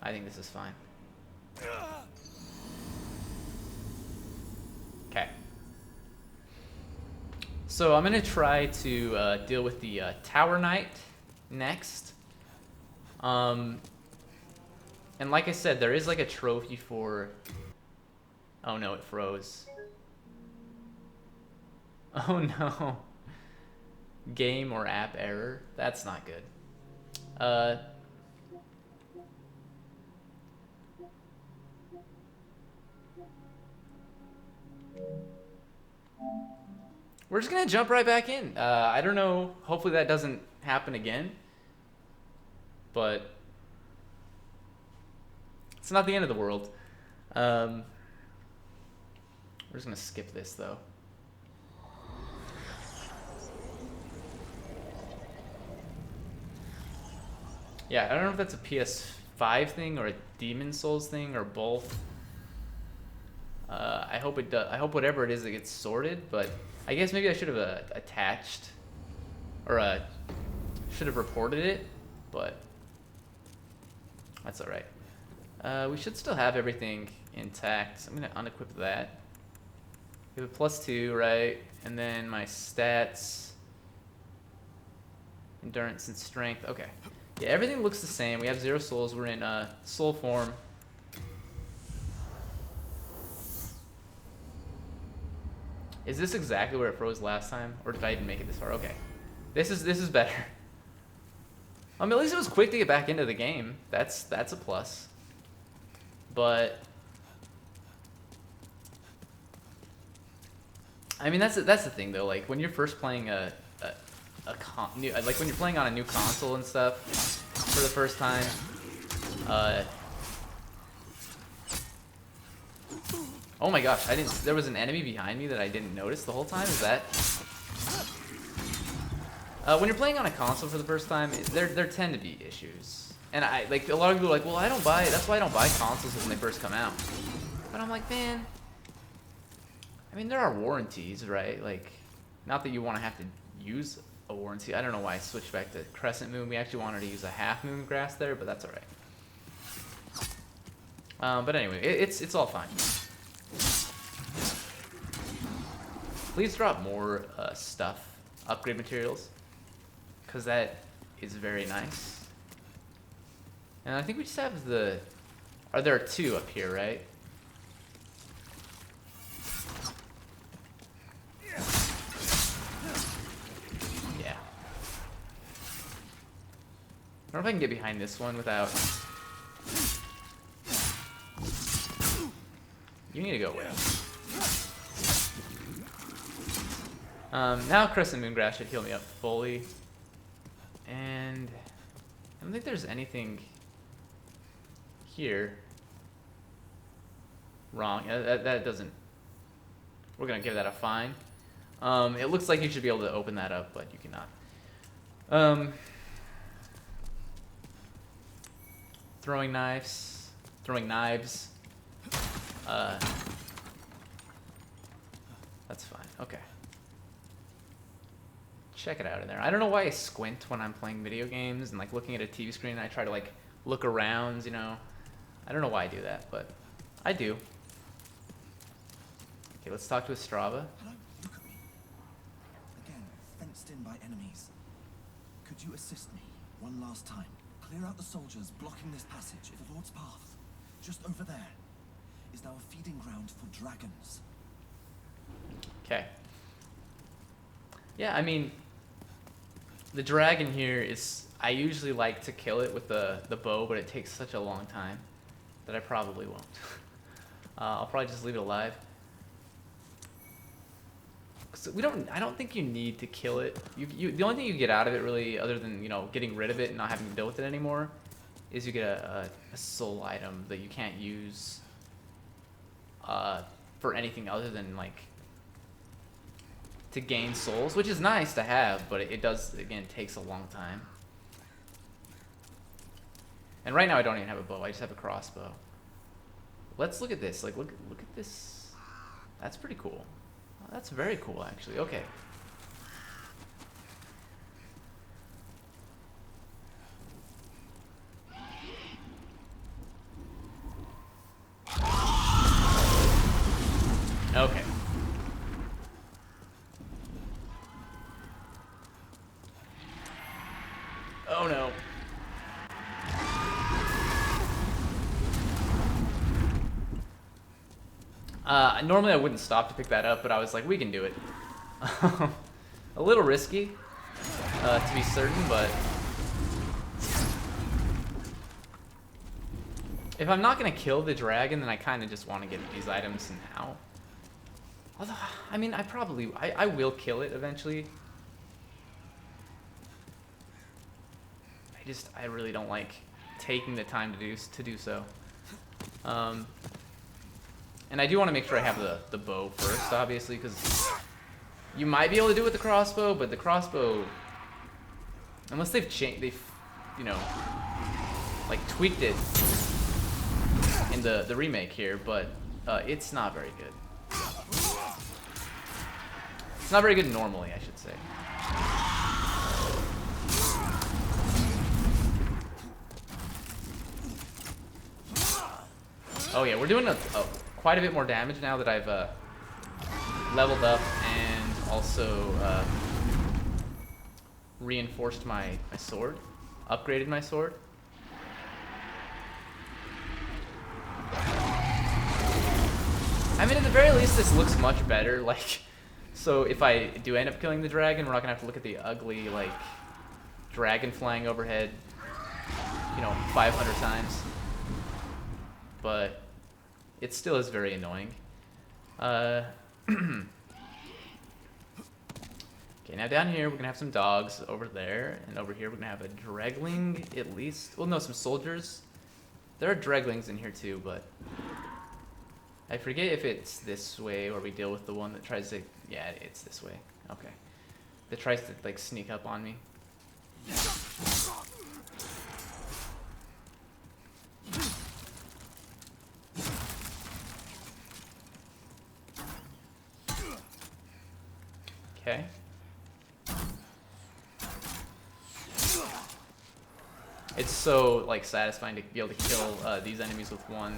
I think this is fine. Okay. So I'm gonna try to deal with the Tower Knight next. And like I said, there is like a trophy for. Oh no, it froze. Oh no. Game or app error. That's not good. We're just gonna jump right back in. I don't know. Hopefully that doesn't happen again. But it's not the end of the world. We're just gonna skip this though. Yeah, I don't know if that's a PS5 thing or a Demon Souls thing or both. I hope it does. I hope whatever it is, it gets sorted. But I guess maybe I should have attached or should have reported it. But that's all right. We should still have everything intact. So I'm gonna unequip that. We have a +2, right? And then my stats, endurance and strength. Okay. Yeah, everything looks the same. We have 0 souls. We're in soul form. Is this exactly where it froze last time, or did I even make it this far? Okay, this is better. At least it was quick to get back into the game. That's a plus. But I mean, that's the thing though. Like when you're first playing like when you're playing on a new console and stuff for the first time. Oh my gosh, there was an enemy behind me that I didn't notice the whole time. Is that? When you're playing on a console for the first time, there tend to be issues. And a lot of people are like, well, I don't buy it. That's why I don't buy consoles when they first come out. But I'm like, man, I mean, there are warranties, right? Like, not that you want to have to use a warranty. I don't know why I switched back to Crescent Moon. We actually wanted to use a half moon grass there, but that's all right. But anyway, it's all fine. Please drop more stuff, upgrade materials, because that is very nice. And I think we just have the... there are 2 up here, right? Yeah. I don't know if I can get behind this one without... You need to go away. Now Crescent Moongrass should heal me up fully. And I don't think there's anything here wrong. That doesn't... We're going to give that a fine. It looks like you should be able to open that up, but you cannot. Throwing knives. Throwing knives. That's fine. Okay. Check it out in there. I don't know why I squint when I'm playing video games and like looking at a TV screen and I try to like look around, you know. I don't know why I do that, but I do. Okay, let's talk to a Stza. Hello, look at me. Again, fenced in by enemies. Could you assist me one last time? Clear out the soldiers blocking this passage. The Lord's path, just over there, is now a feeding ground for dragons. Okay. Yeah, I mean, the dragon here is... I usually like to kill it with the bow, but it takes such a long time that I probably won't. I'll probably just leave it alive. So I don't think you need to kill it. The only thing you get out of it really, other than, you know, getting rid of it and not having to deal with it anymore, is you get a soul item that you can't use for anything other than, like, to gain souls, which is nice to have, but it does, again, takes a long time. And right now I don't even have a bow, I just have a crossbow. Let's look at this, like, look at this. That's pretty cool. Oh, that's very cool, actually. Okay. Okay. Oh no. Normally I wouldn't stop to pick that up, but I was like, we can do it. A little risky, to be certain, but if I'm not gonna kill the dragon, then I kind of just want to get these items now. Although, I mean, I will kill it eventually. I really don't like taking the time to do so. And I do want to make sure I have the bow first, obviously, because you might be able to do it with the crossbow, but the crossbow, unless they've you know, like tweaked it in the remake here, but it's not very good. It's not very good normally, I should say. Oh yeah, we're doing quite a bit more damage now that I've leveled up and also reinforced my sword, upgraded my sword. I mean, at the very least, this looks much better. Like, so if I do end up killing the dragon, we're not gonna have to look at the ugly, like, dragon flying overhead, you know, 500 times. But it still is very annoying. Okay, now down here we're gonna have some dogs over there, and over here we're gonna have a dregling at least. Well, no, some soldiers. There are dreglings in here too, but I forget if it's this way or we deal with the one that tries to. Yeah, it's this way. Okay, that tries to like sneak up on me. Okay. It's so like satisfying to be able to kill these enemies with one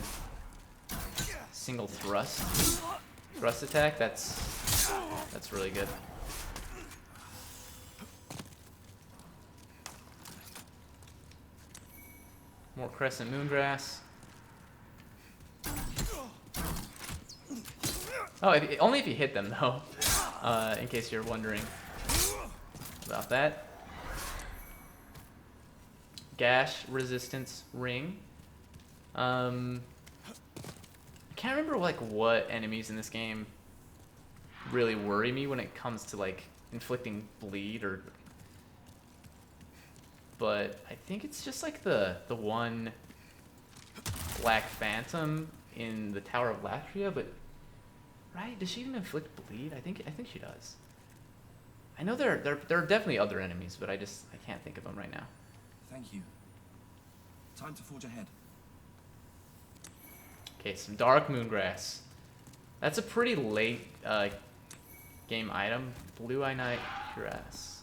single thrust attack. That's really good. More crescent moongrass. Oh, only if you hit them though. In case you're wondering about that. Gash resistance ring. I can't remember like what enemies in this game really worry me when it comes to like inflicting bleed or. But I think it's just like the one Black Phantom in the Tower of Latria, but right? Does she even inflict bleed? I think she does. I know there are definitely other enemies, but I can't think of them right now. Thank you. Time to forge ahead. Okay, some Dark Moongrass. That's a pretty late game item. Blue Eye Knight Cuirass.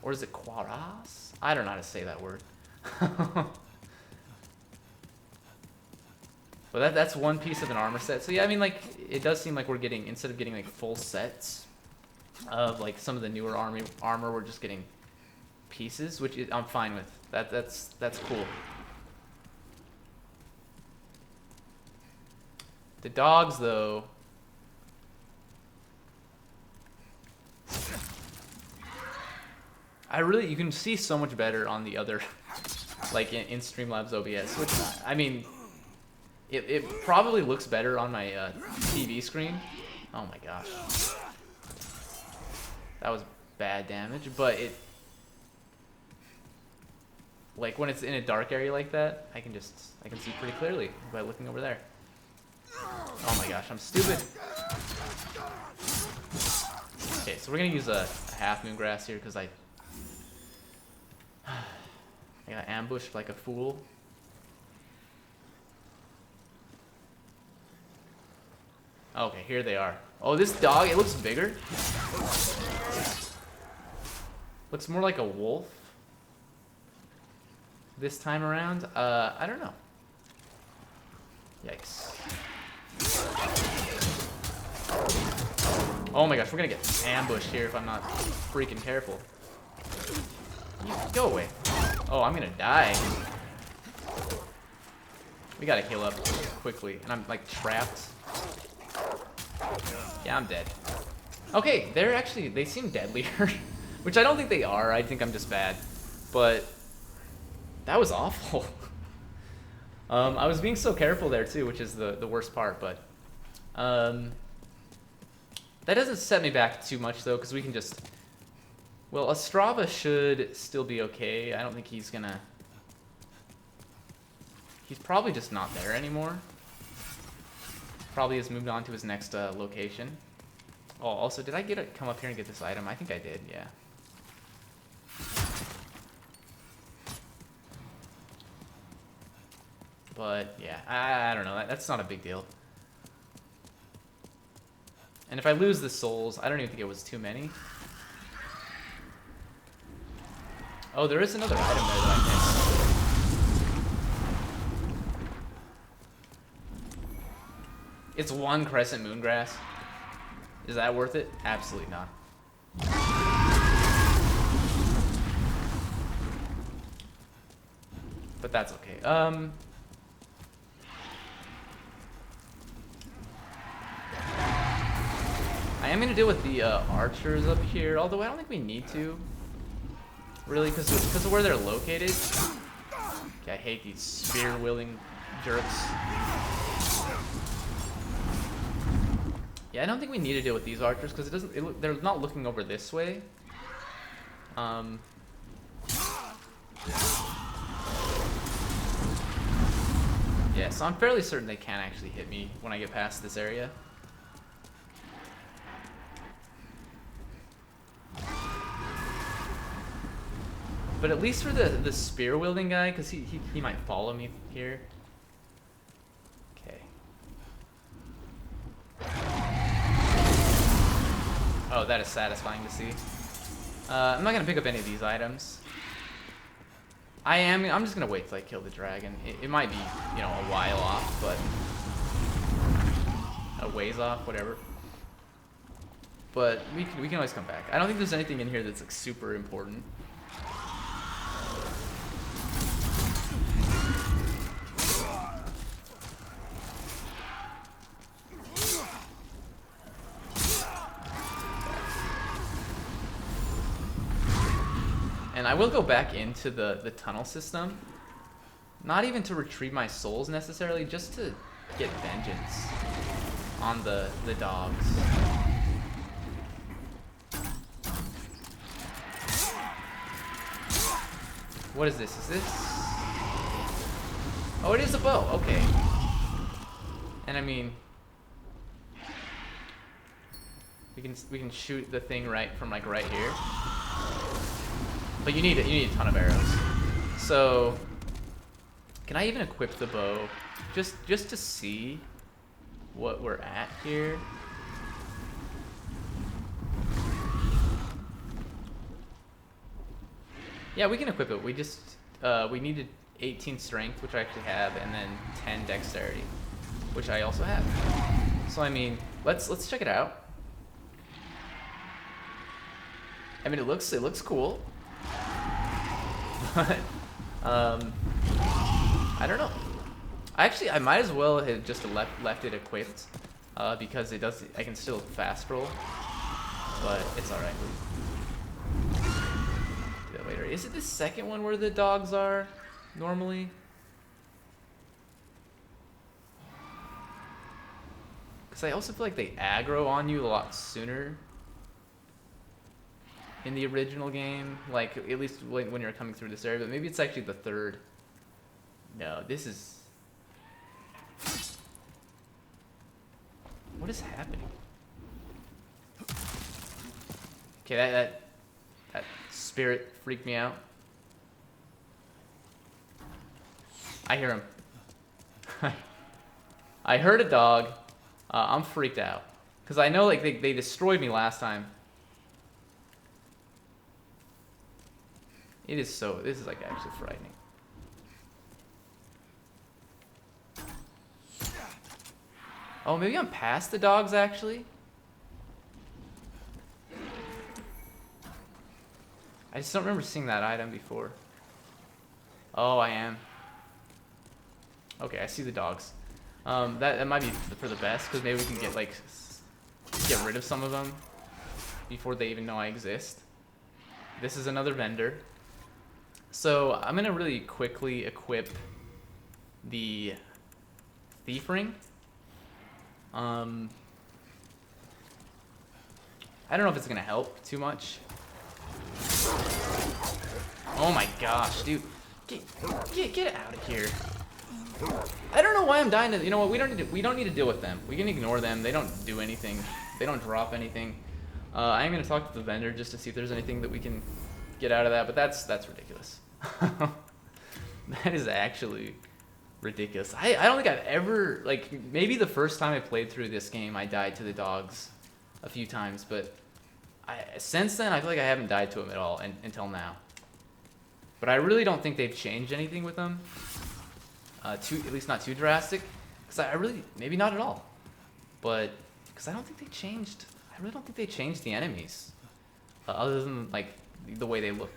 Or is it Quaras? I don't know how to say that word. But that's one piece of an armor set. So yeah, I mean, like, it does seem like we're getting, instead of getting like full sets of like some of the newer armor, we're just getting pieces, which I'm fine with. That's cool. The dogs, though. You can see so much better on the other, like in Streamlabs OBS, which, I mean, it probably looks better on my TV screen. Oh my gosh. That was bad damage, but like when it's in a dark area like that, I can see pretty clearly by looking over there. Oh my gosh, I'm stupid. Okay, so we're gonna use a half moongrass here because I got ambushed like a fool. Okay, here they are. Oh, this dog, it looks bigger. Looks more like a wolf this time around. I don't know. Yikes. Oh my gosh, we're gonna get ambushed here if I'm not freaking careful. Go away. Oh, I'm gonna die. We gotta heal up quickly. And I'm like trapped. Yeah, I'm dead. Okay, they seem deadlier. Which I don't think they are. I think I'm just bad. But that was awful. I was being so careful there too, which is the worst part, but that doesn't set me back too much though, because we can just, well, Stza should still be okay. I don't think he's probably just not there anymore. Probably has moved on to his next location. Oh, also, did I come up here and get this item? I think I did, yeah. But yeah, I don't know. That's not a big deal. And if I lose the souls, I don't even think it was too many. Oh, there is another item there that I missed. It's one crescent moongrass. Is that worth it? Absolutely not. But that's okay. I am going to deal with the archers up here, although I don't think we need to. Really, because of where they're located. Okay, I hate these spear-wielding jerks. Yeah, I don't think we need to deal with these archers, because they're not looking over this way. Yeah, so I'm fairly certain they can't actually hit me when I get past this area. But at least for the spear wielding guy, because he might follow me here. Okay. Oh, that is satisfying to see. I'm not gonna pick up any of these items. I'm just gonna wait till I kill the dragon. It might be, you know, a while off, but a ways off, whatever. But we can always come back. I don't think there's anything in here that's like super important. And I will go back into the tunnel system. Not even to retrieve my souls necessarily, just to get vengeance on the dogs. What is this? Is this? Oh, it is a bow. Okay. And I mean, we can shoot the thing right from like right here. But you need a ton of arrows. So, can I even equip the bow just to see what we're at here? Yeah, we can equip it. We just we needed 18 strength, which I actually have, and then 10 dexterity, which I also have. So I mean, let's check it out. I mean, it looks cool. But I don't know. I might as well have just left it equipped because it does. I can still fast roll, but it's all right. Do that later. Is it the second one where the dogs are normally? Because I also feel like they aggro on you a lot sooner in the original game, like at least when you're coming through this area, but maybe it's actually the third. No, this is... What is happening? Okay, that spirit freaked me out. I hear him. I heard a dog. I'm freaked out. Because I know like they destroyed me last time. It is so, this is like actually frightening. Oh, maybe I'm past the dogs actually? I just don't remember seeing that item before. Oh, I am. Okay, I see the dogs. That might be for the best, because maybe we can get rid of some of them before they even know I exist. This is another vendor. So I'm gonna really quickly equip the thief ring. I don't know if it's gonna help too much. Oh my gosh, dude, get out of here! I don't know why I'm dying to. You know what? We don't need to deal with them. We can ignore them. They don't do anything. They don't drop anything. I am gonna talk to the vendor just to see if there's anything that we can get out of that, but that's ridiculous. That is actually ridiculous. I don't think I've ever, like, maybe the first time I played through this game I died to the dogs a few times, but since then I feel like I haven't died to them at all until now. But I really don't think they've changed anything with them, at least not too drastic, because I really, maybe not at all, but because I don't think they changed, I really don't think they changed the enemies, other than like the way they look.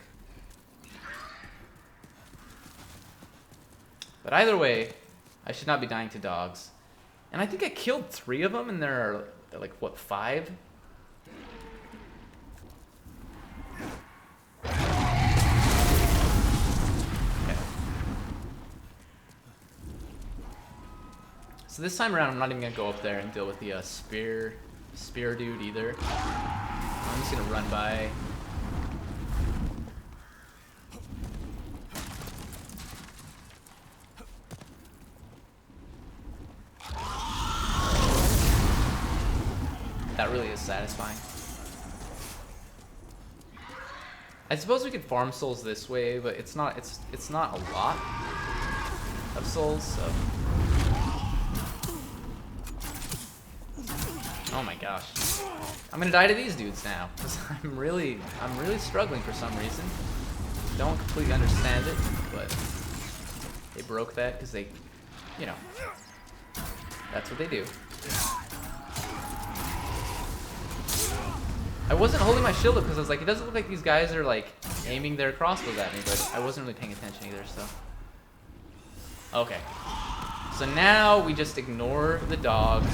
But either way, I should not be dying to dogs. And I think I killed 3 of them, and there are, like, what, 5? Okay. So this time around, I'm not even going to go up there and deal with the spear dude either. I'm just going to run by. That really is satisfying. I suppose we could farm souls this way, but it's not a lot of souls, so. Oh my gosh. I'm gonna die to these dudes now, because I'm really struggling for some reason. Don't completely understand it, but they broke that because they, you know, that's what they do. I wasn't holding my shield up because I was like, it doesn't look like these guys are like aiming their crossbows at me, but I wasn't really paying attention either, so. Okay. So now we just ignore the dogs.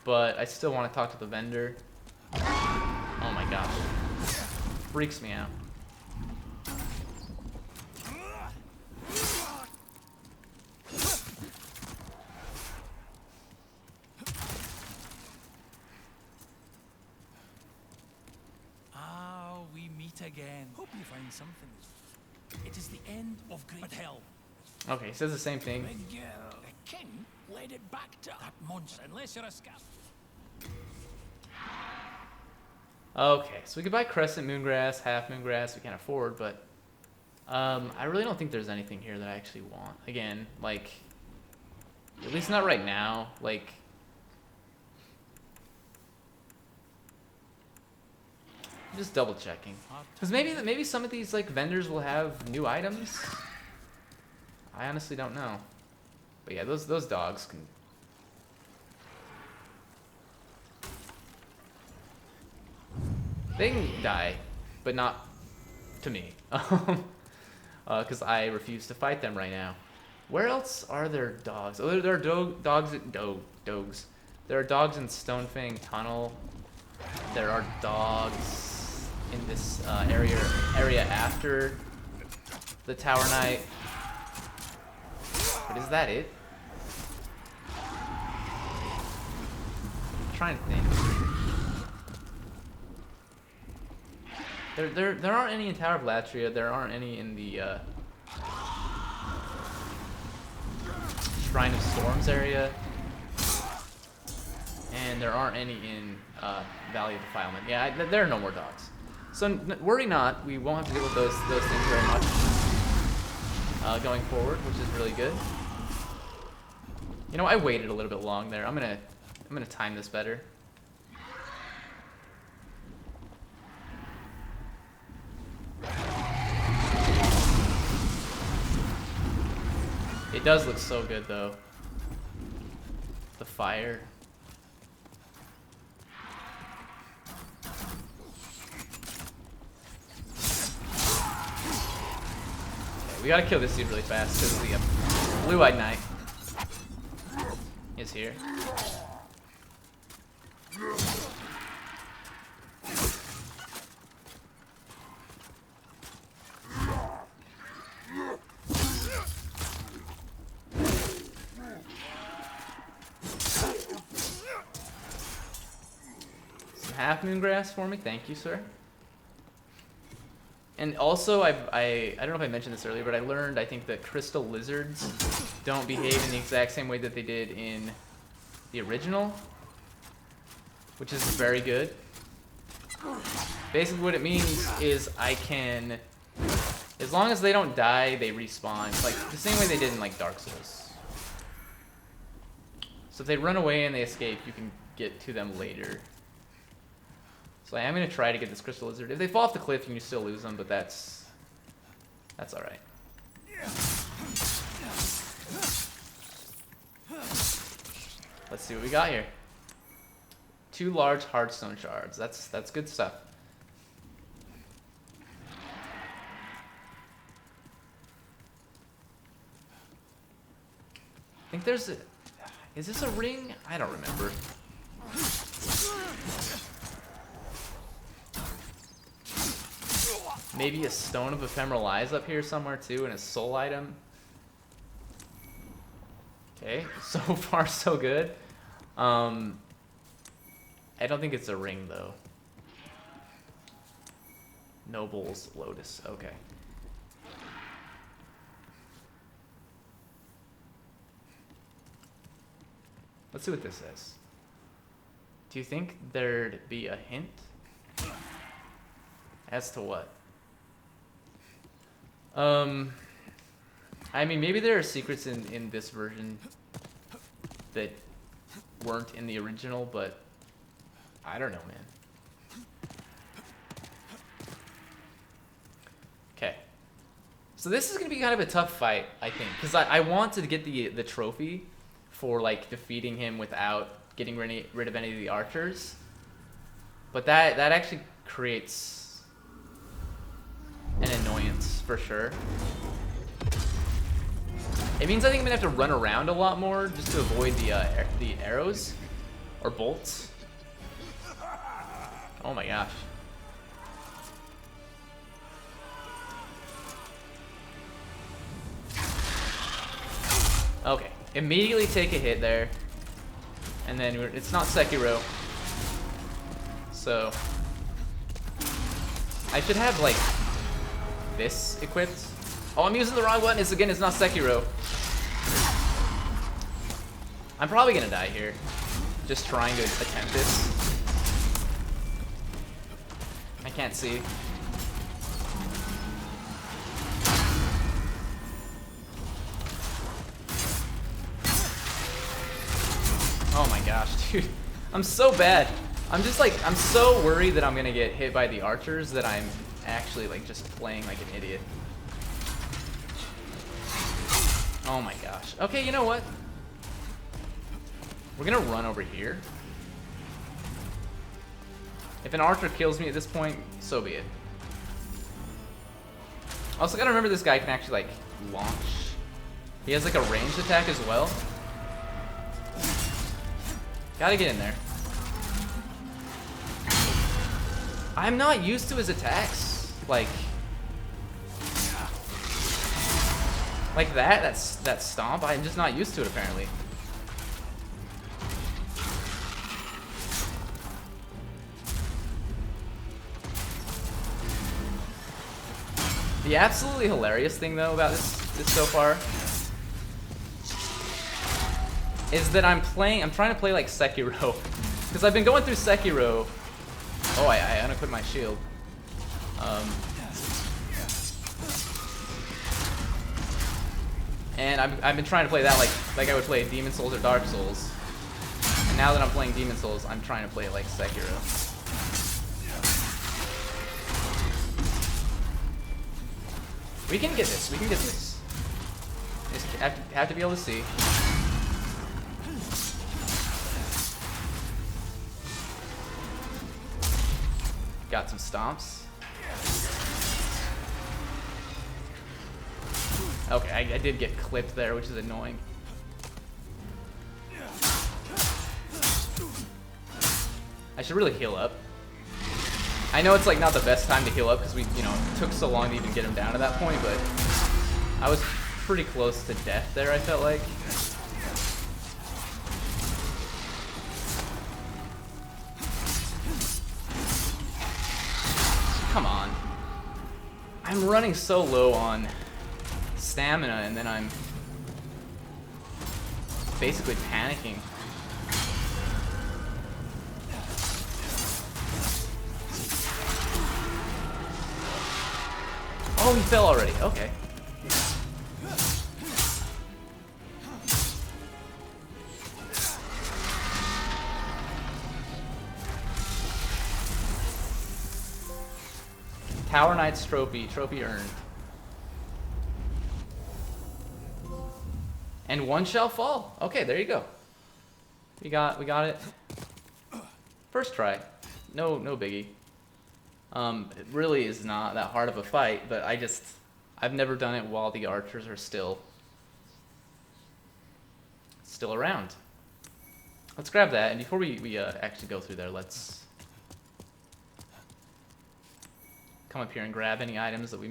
But I still want to talk to the vendor. Oh my gosh. Freaks me out. Ah, we meet again. Hope you find something. It is the end of great hell. Okay, he says the same thing. Miguel, the king led it back to that monster, unless you're a scout. Okay, so we could buy Crescent Moongrass, Half Moongrass, we can't afford, but I really don't think there's anything here that I actually want. Again, like, at least not right now, like, just double checking. Because maybe some of these like vendors will have new items. I honestly don't know. But yeah, those dogs can. They can die, but not to me. Because I refuse to fight them right now. Where else are there dogs? Oh, there are dogs at dogs. There are dogs in Stonefang Tunnel. There are dogs in this area after the Tower Knight. But is that it? I'm trying to think. There aren't any in Tower of Latria. There aren't any in the Shrine of Storms area. And there aren't any in Valley of Defilement. Yeah, there are no more dogs. So worry not, we won't have to deal with those things very much going forward, which is really good. You know, I waited a little bit long there. I'm gonna time this better. It does look so good though. The fire. Okay, we gotta kill this dude really fast because the blue-eyed knight is here. Half Moongrass for me, thank you, sir. And also, I don't know if I mentioned this earlier, but I learned, I think, that crystal lizards don't behave in the exact same way that they did in the original, which is very good. Basically what it means is I can, as long as they don't die, they respawn, like the same way they did in like Dark Souls. So if they run away and they escape, you can get to them later. So I am going to try to get this crystal lizard. If they fall off the cliff, you can still lose them, but that's alright. Let's see what we got here. 2 large hardstone shards. That's good stuff. I think there's a... Is this a ring? I don't remember. Maybe a Stone of Ephemeral Eyes up here somewhere too, and a soul item. Okay, so far so good. I don't think it's a ring though. Noble's Lotus, okay. Let's see what this says. Do you think there'd be a hint? As to what? I mean, maybe there are secrets in this version that weren't in the original, but I don't know, man. Okay. So this is going to be kind of a tough fight, I think, because I want to get the trophy for like defeating him without getting rid of any of the archers. But that actually creates an annoyance for sure. It means I think I'm gonna have to run around a lot more just to avoid the arrows or bolts. Oh my gosh. Okay, immediately take a hit there, and then it's not Sekiro, so I should have like this equipped. Oh, I'm using the wrong button. It's not Sekiro. I'm probably gonna die here, just trying to attempt this. I can't see. Oh my gosh, dude. I'm so bad. I'm so worried that I'm gonna get hit by the archers that I'm actually like just playing like an idiot. Oh my gosh. Okay, you know what? We're gonna run over here. If an archer kills me at this point, so be it. Also gotta remember this guy can actually like launch. He has like a ranged attack as well. Gotta get in there. I'm not used to his attacks. Like that stomp. I'm just not used to it apparently. The absolutely hilarious thing though about this so far is that I'm trying to play like Sekiro. Because I've been going through Sekiro. Oh, I unequipped my shield. And I've been trying to play that like I would play Demon Souls or Dark Souls. And now that I'm playing Demon Souls, I'm trying to play it like Sekiro. We can get this. We can get this. Just have to be able to see. Got some stomps. Okay, I did get clipped there, which is annoying. I should really heal up. I know it's like not the best time to heal up because we, took so long to even get him down to that point, but I was pretty close to death there, I felt like. Come on. I'm running so low on stamina and then I'm basically panicking. Oh, he fell already. Okay. Tower Knight's trophy earned. And one shall fall. Okay, there you go. We got it. First try. No biggie. It really is not that hard of a fight, but I've never done it while the archers are still around. Let's grab that, and before we actually go through there, let's come up here and grab any items that we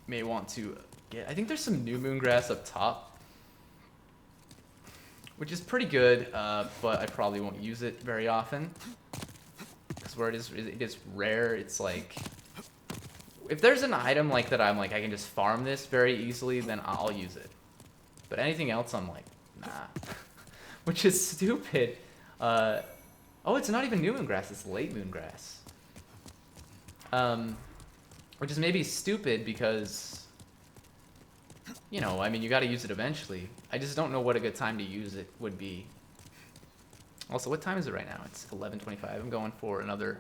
may want to get. I think there's some new moon grass up top, which is pretty good, but I probably won't use it very often. Because where it is rare, it's like, if there's an item like that I'm like, I can just farm this very easily, then I'll use it. But anything else, I'm like, nah. Which is stupid. Oh, it's not even new moon grass, it's late moon grass. Which is maybe stupid because you know, I mean, you got to use it eventually. I just don't know what a good time to use it would be. Also, what time is it right now? It's 11:25. I'm going for another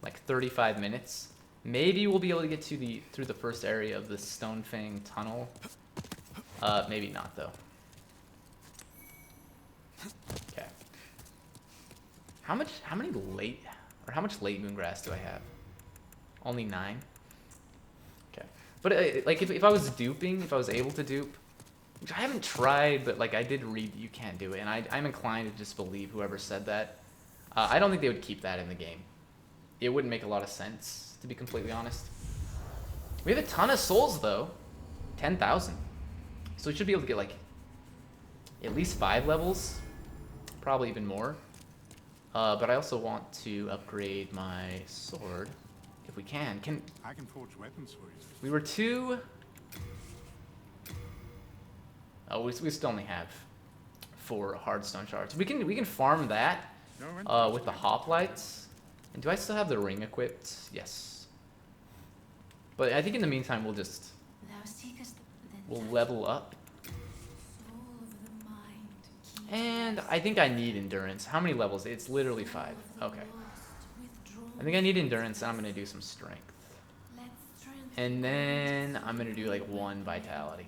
like 35 minutes. Maybe we'll be able to get to through the first area of the Stonefang tunnel. Maybe not though. Okay. How much late moon grass do I have? Only 9. Okay. But like if I was duping, if I was able to dupe, which I haven't tried, but like I did read you can't do it, and I'm inclined to just believe whoever said that. I don't think they would keep that in the game. It wouldn't make a lot of sense, to be completely honest. We have a ton of souls though, 10,000. So we should be able to get like at least 5 levels, probably even more. But I also want to upgrade my sword if we can. I can forge weapons for you. We were 2. Oh, we still only have 4 hard stone shards. We can farm that with the hoplites. And do I still have the ring equipped? Yes. But I think in the meantime we'll level up. And I think I need endurance. How many levels? It's literally 5. Okay. I think I need endurance, and I'm gonna do some strength. And then I'm gonna do like 1 vitality.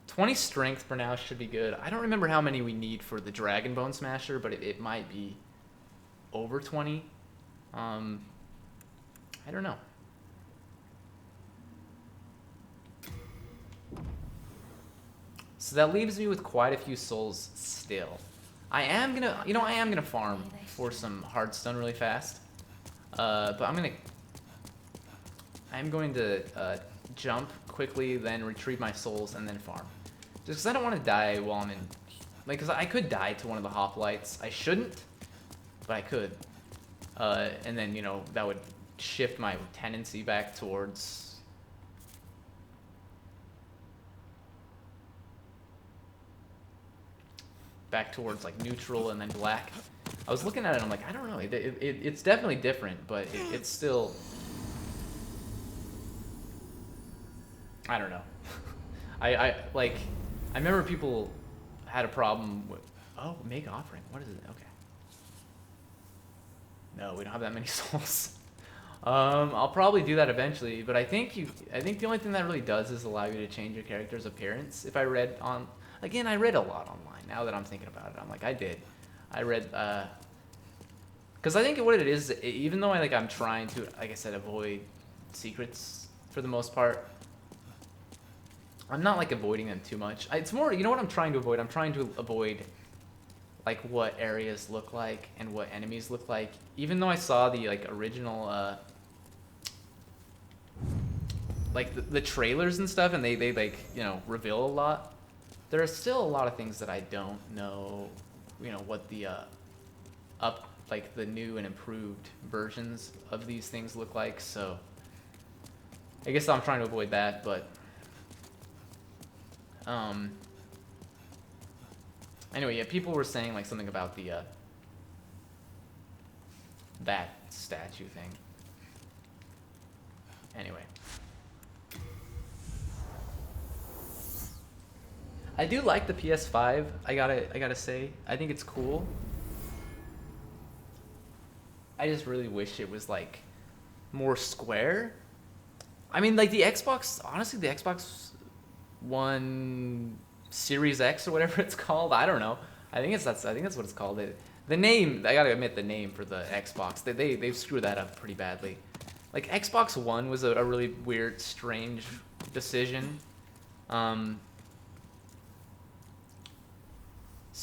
20 strength for now should be good. I don't remember how many we need for the Dragon Bone Smasher, but it might be over 20. I don't know. So that leaves me with quite a few souls still. I am gonna farm for some hard stone really fast. But I'm going to jump quickly, then retrieve my souls, and then farm. Just because I don't want to die while I'm in... Like, because I could die to one of the hoplites. I shouldn't, but I could. And then, you know, that would shift my tendency back towards... like neutral and then black. I was looking at it, I'm like, I don't know. It's definitely different, but it's still... I don't know. I remember people had a problem with... Oh, make offering. What is it? Okay. No, we don't have that many souls. I'll probably do that eventually, but I think the only thing that really does is allow you to change your character's appearance. If I read on... Again, I read a lot online. Now that I'm thinking about it, I'm like, I read... Because I think what it is, even though I'm trying to, like I said, avoid secrets for the most part, I'm not like avoiding them too much. It's more, you know what I'm trying to avoid? I'm trying to avoid like what areas look like and what enemies look like. Even though I saw the like original like the trailers and stuff, and they like, you know, reveal a lot, there are still a lot of things that I don't know, you know, what the like the new and improved versions of these things look like. So I guess I'm trying to avoid that, but anyway, yeah, people were saying like something about the that statue thing. Anyway, I do like the PS5. I gotta say, I think it's cool. I just really wish it was like more square. I mean, like the Xbox, honestly, the Xbox One Series X or whatever it's called. I don't know. I think that's what it's called. The name, I gotta admit, the name for the Xbox, they've screwed that up pretty badly. Like Xbox One was a really weird, strange decision. So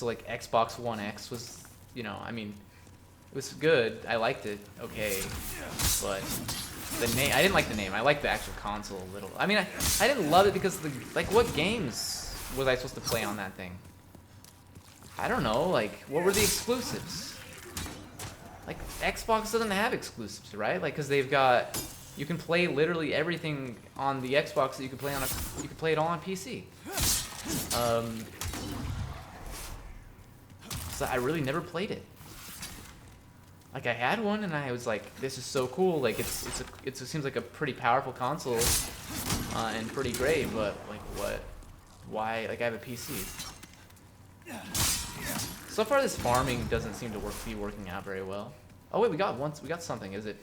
like Xbox One X was, you know, I mean, it was good. I liked it, okay, but the name, I didn't like the name. I liked the actual console a little. I mean, I didn't love it because like what games was I supposed to play on that thing? I don't know. Like, what were the exclusives? Like Xbox doesn't have exclusives, right? Like, cause they've got, you can play literally everything on the Xbox that you can play on you can play it all on PC. So I really never played it. like I had one and I was like, this is so cool. Like it seems like a pretty powerful console and pretty great. But like what? Why? Like I have a PC. So far, this farming doesn't seem to be working out very well. Oh wait, we got something. Is it?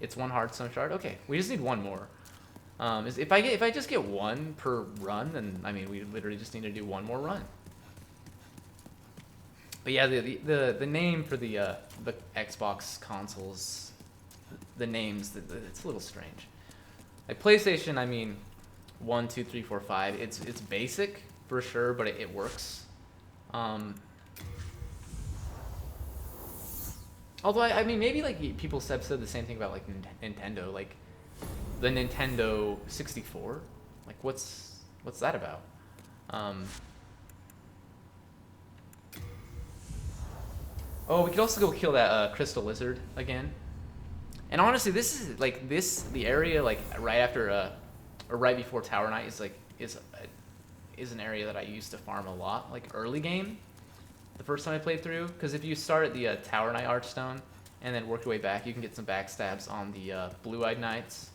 It's one hardstone shard. Okay, we just need one more. If I just get one per run, then I mean we literally just need to do one more run. But yeah, the name for the Xbox consoles, the names, it's a little strange. Like PlayStation, I mean, 1, 2, 3, 4, 5. It's basic for sure, but it works. Although I mean maybe like people have said the same thing about like Nintendo, like the Nintendo 64. Like what's that about? Oh, we could also go kill that crystal lizard again. And honestly, this is like the area like right after or right before Tower Knight is an area that I used to farm a lot, like early game. The first time I played through, because if you start at the Tower Knight Archstone and then work your way back, you can get some backstabs on the Blue-Eyed Knights,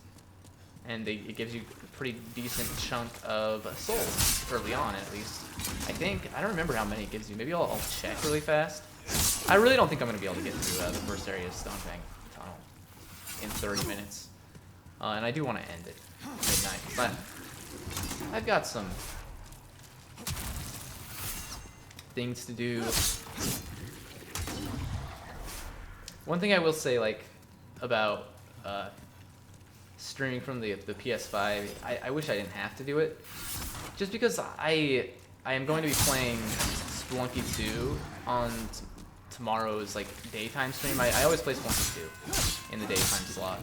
and it gives you a pretty decent chunk of souls early on, at least. I think I don't remember how many it gives you. Maybe I'll check really fast. I really don't think I'm gonna be able to get through the first area of Stonefang Tunnel in 30 minutes, and I do want to end it midnight, but I've got some things to do. One thing I will say, like, about streaming from the PS5, I wish I didn't have to do it, just because I am going to be playing Spelunky 2 on tomorrow's like daytime stream. I always play Spelunky 2 in the daytime slot,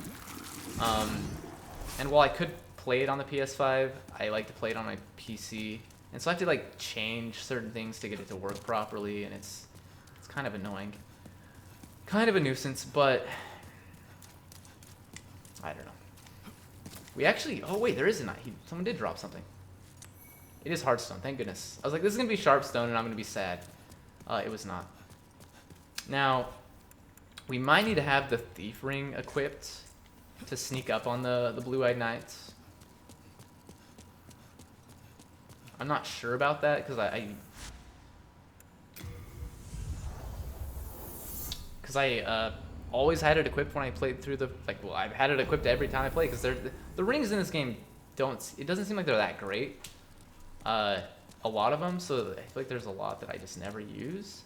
and while I could play it on the PS5, I like to play it on my PC. And so I have to like change certain things to get it to work properly, and it's kind of annoying. Kind of a nuisance, but I don't know. We actually, oh wait, there is a knight. Someone did drop something. It is hardstone, thank goodness. I was like, this is gonna be sharpstone and I'm gonna be sad. It was not. Now, we might need to have the thief ring equipped to sneak up on the blue-eyed knights. I'm not sure about that because I always had it equipped when I played through I've had it equipped every time I play, because the rings in this game it doesn't seem like they're that great, a lot of them, so I feel like there's a lot that I just never use.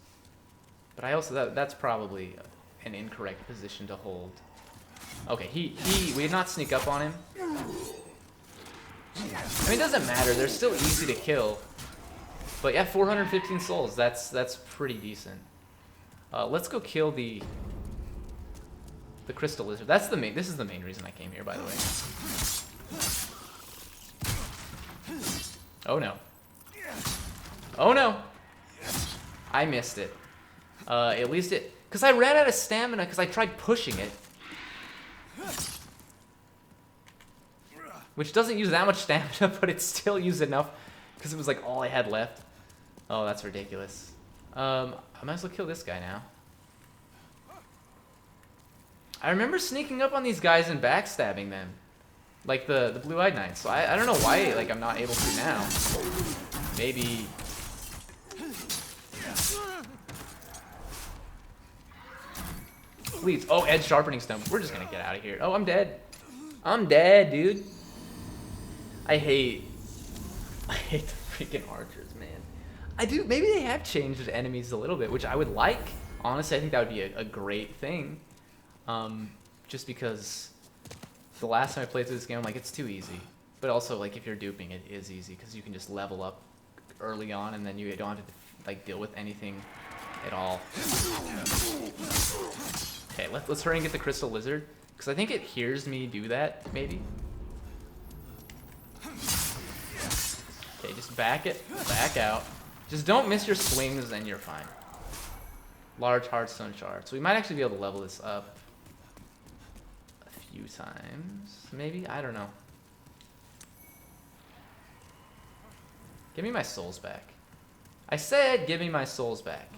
But I also that's probably an incorrect position to hold. Okay, we did not sneak up on him. I mean, it doesn't matter. They're still easy to kill. But yeah, 415 souls. That's pretty decent. Let's go kill the crystal lizard. This is the main reason I came here, by the way. Oh no. Oh no. I missed it. At least because I ran out of stamina because I tried pushing it. Which doesn't use that much stamina, but it still used enough because it was like all I had left. Oh, that's ridiculous. I might as well kill this guy now. I remember sneaking up on these guys and backstabbing them. Like the blue-eyed knights. So I don't know why like I'm not able to now. Maybe... Please. Oh, edge sharpening stone. We're just gonna get out of here. Oh, I'm dead. I'm dead, dude. I hate the freaking archers, man. I do. Maybe they have changed the enemies a little bit, which I would like. Honestly, I think that would be a great thing. Just because the last time I played through this game, I'm like, it's too easy. But also, like, if you're duping, it is easy because you can just level up early on, and then you don't have to like deal with anything at all. Okay, let's hurry and get the crystal lizard, because I think it hears me do that, maybe. Okay, just back out. Just don't miss your swings and you're fine. Large hardstone shard. So we might actually be able to level this up a few times, maybe? I don't know. Give me my souls back. I said give me my souls back.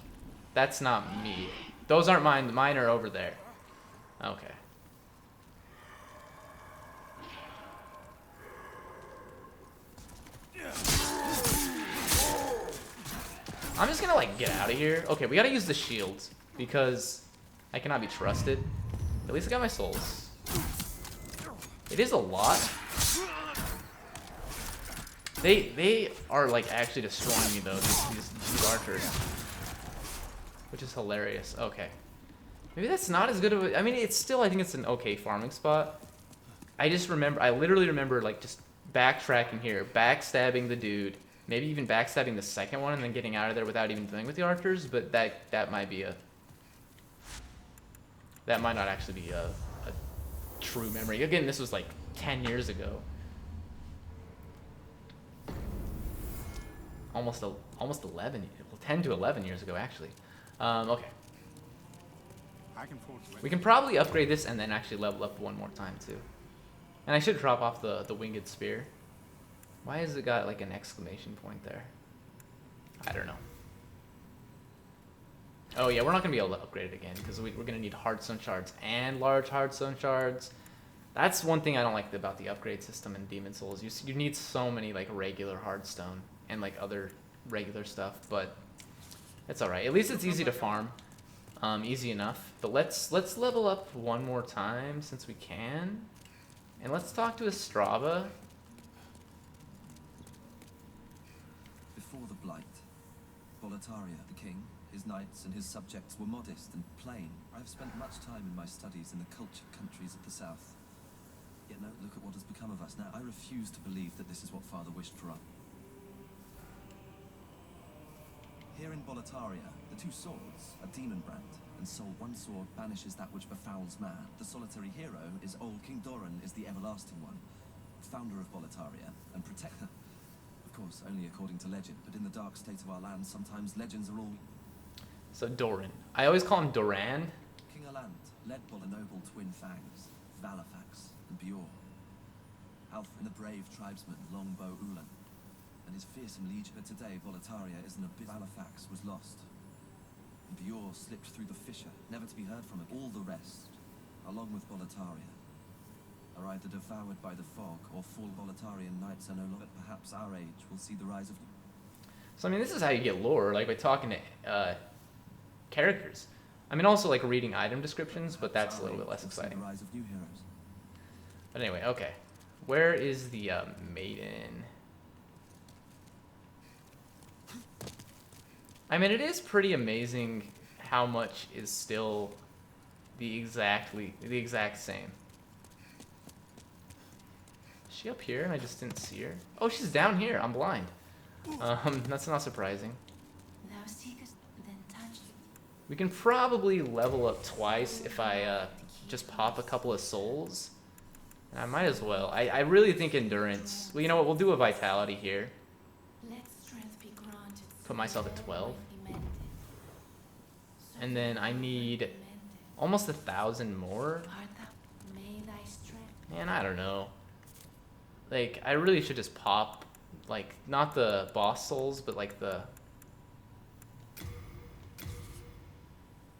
That's not me. Those aren't mine. Mine are over there. Okay. I'm just gonna like get out of here. Okay, we gotta use the shields because I cannot be trusted. At least I got my souls. It is a lot. They are like actually destroying me though, these archers. Which is hilarious. Okay. Maybe that's not as good of a... I mean, it's still, I think it's an okay farming spot. I literally remember like just backtracking here, backstabbing the dude, maybe even backstabbing the second one and then getting out of there without even dealing with the archers, but that might be a... That might not actually be a true memory. Again, this was like 10 years ago. Almost 11, well, 10 to 11 years ago, actually. Okay. We can probably upgrade this and then actually level up one more time, too. And I should drop off the winged spear. Why has it got, like, an exclamation point there? I don't know. Oh, yeah, we're not going to be able to upgrade it again, because we're going to need hardstone shards and large hardstone shards. That's one thing I don't like about the upgrade system in Demon Souls. You need so many, like, regular hardstone and, like, other regular stuff, but it's alright. At least it's easy to farm. Easy enough. But let's level up one more time since we can. And let's talk to a Stza. Before the Blight, Boletaria, the king, his knights and his subjects were modest and plain. I have spent much time in my studies in the cultured countries of the south. Yet now look at what has become of us now. I refuse to believe that this is what Father wished for us. Here in Boletaria, the two swords are demon brand, and so one sword banishes that which befouls man. The solitary hero is old King Doran, is the everlasting one, founder of Boletaria and protector. Of course, only according to legend, but in the dark state of our land, sometimes legends are all... So Doran. I always call him Doran. King Alant led Bolenoble twin fangs, Valafax and Bjorn. Alf and the brave tribesman Longbow Ulan. And his fearsome liege, but today Boletaria is an abyss. Valafax was lost. And Bjorn slipped through the fissure, never to be heard from again. All the rest, along with Boletaria, are either devoured by the fog or fall. Boletarian knights are no longer. Perhaps our age will see the rise of... So I mean, this is how you get lore, like by talking to characters. I mean, also like reading item descriptions, but that's a little bit less exciting. The rise of new heroes. But anyway, okay. Where is the maiden? I mean, it is pretty amazing how much is still the exact same. Is she up here and I just didn't see her? Oh, she's down here. I'm blind. That's not surprising. Thou seekest, then touch. We can probably level up twice if I just pop a couple of souls. And I might as well. I really think endurance. Well, you know what? We'll do a vitality here. Let strength be granted. Put myself at 12. And then I need almost 1,000 more. Man, I don't know. Like, I really should just pop, like, not the boss souls, but like the...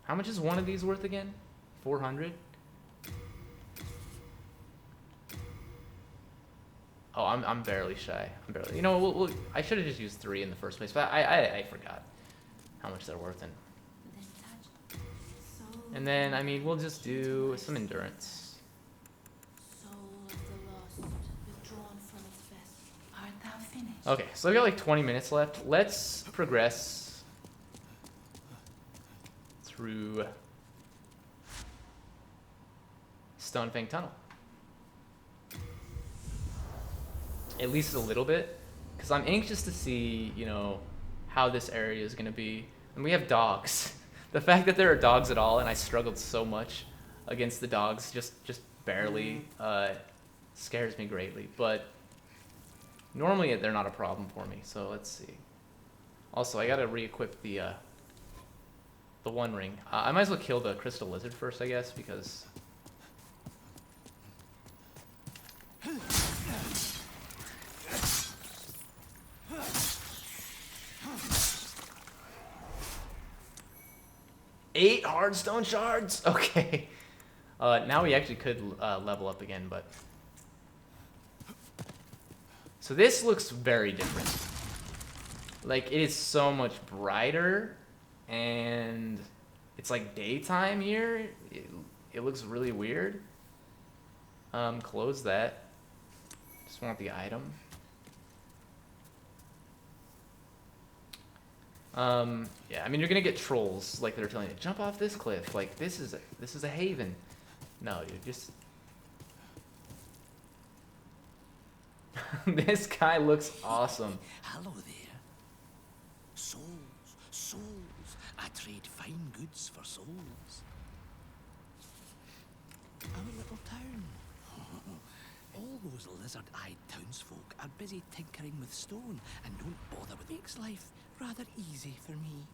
How much is one of these worth again? 400? Oh, I'm barely shy. I'm barely... You know, I should have just used 3 in the first place, but I forgot how much they're worth. And then, I mean, we'll just do some endurance. Soul of the lost, withdrawn from its vest. Art thou finished? Okay, so we got like 20 minutes left. Let's progress through Stonefang Tunnel. At least a little bit, because I'm anxious to see, you know, how this area is going to be. And we have dogs. The fact that there are dogs at all, and I struggled so much against the dogs, just barely, scares me greatly. But normally they're not a problem for me, so let's see. Also, I gotta re-equip the One Ring. I might as well kill the Crystal Lizard first, I guess, because... 8 hardstone shards. Okay. Now we actually could level up again, but so this looks very different. Like it is so much brighter, and it's like daytime here. It looks really weird. Close that. Just want the item. Yeah, I mean you're gonna get trolls like they're telling you jump off this cliff. Like this is a haven. No, dude, just this guy looks awesome. Hello there. Souls, souls. I trade fine goods for souls. Our little town. All those lizard-eyed townsfolk are busy tinkering with stone and don't bother with makes life rather easy for me.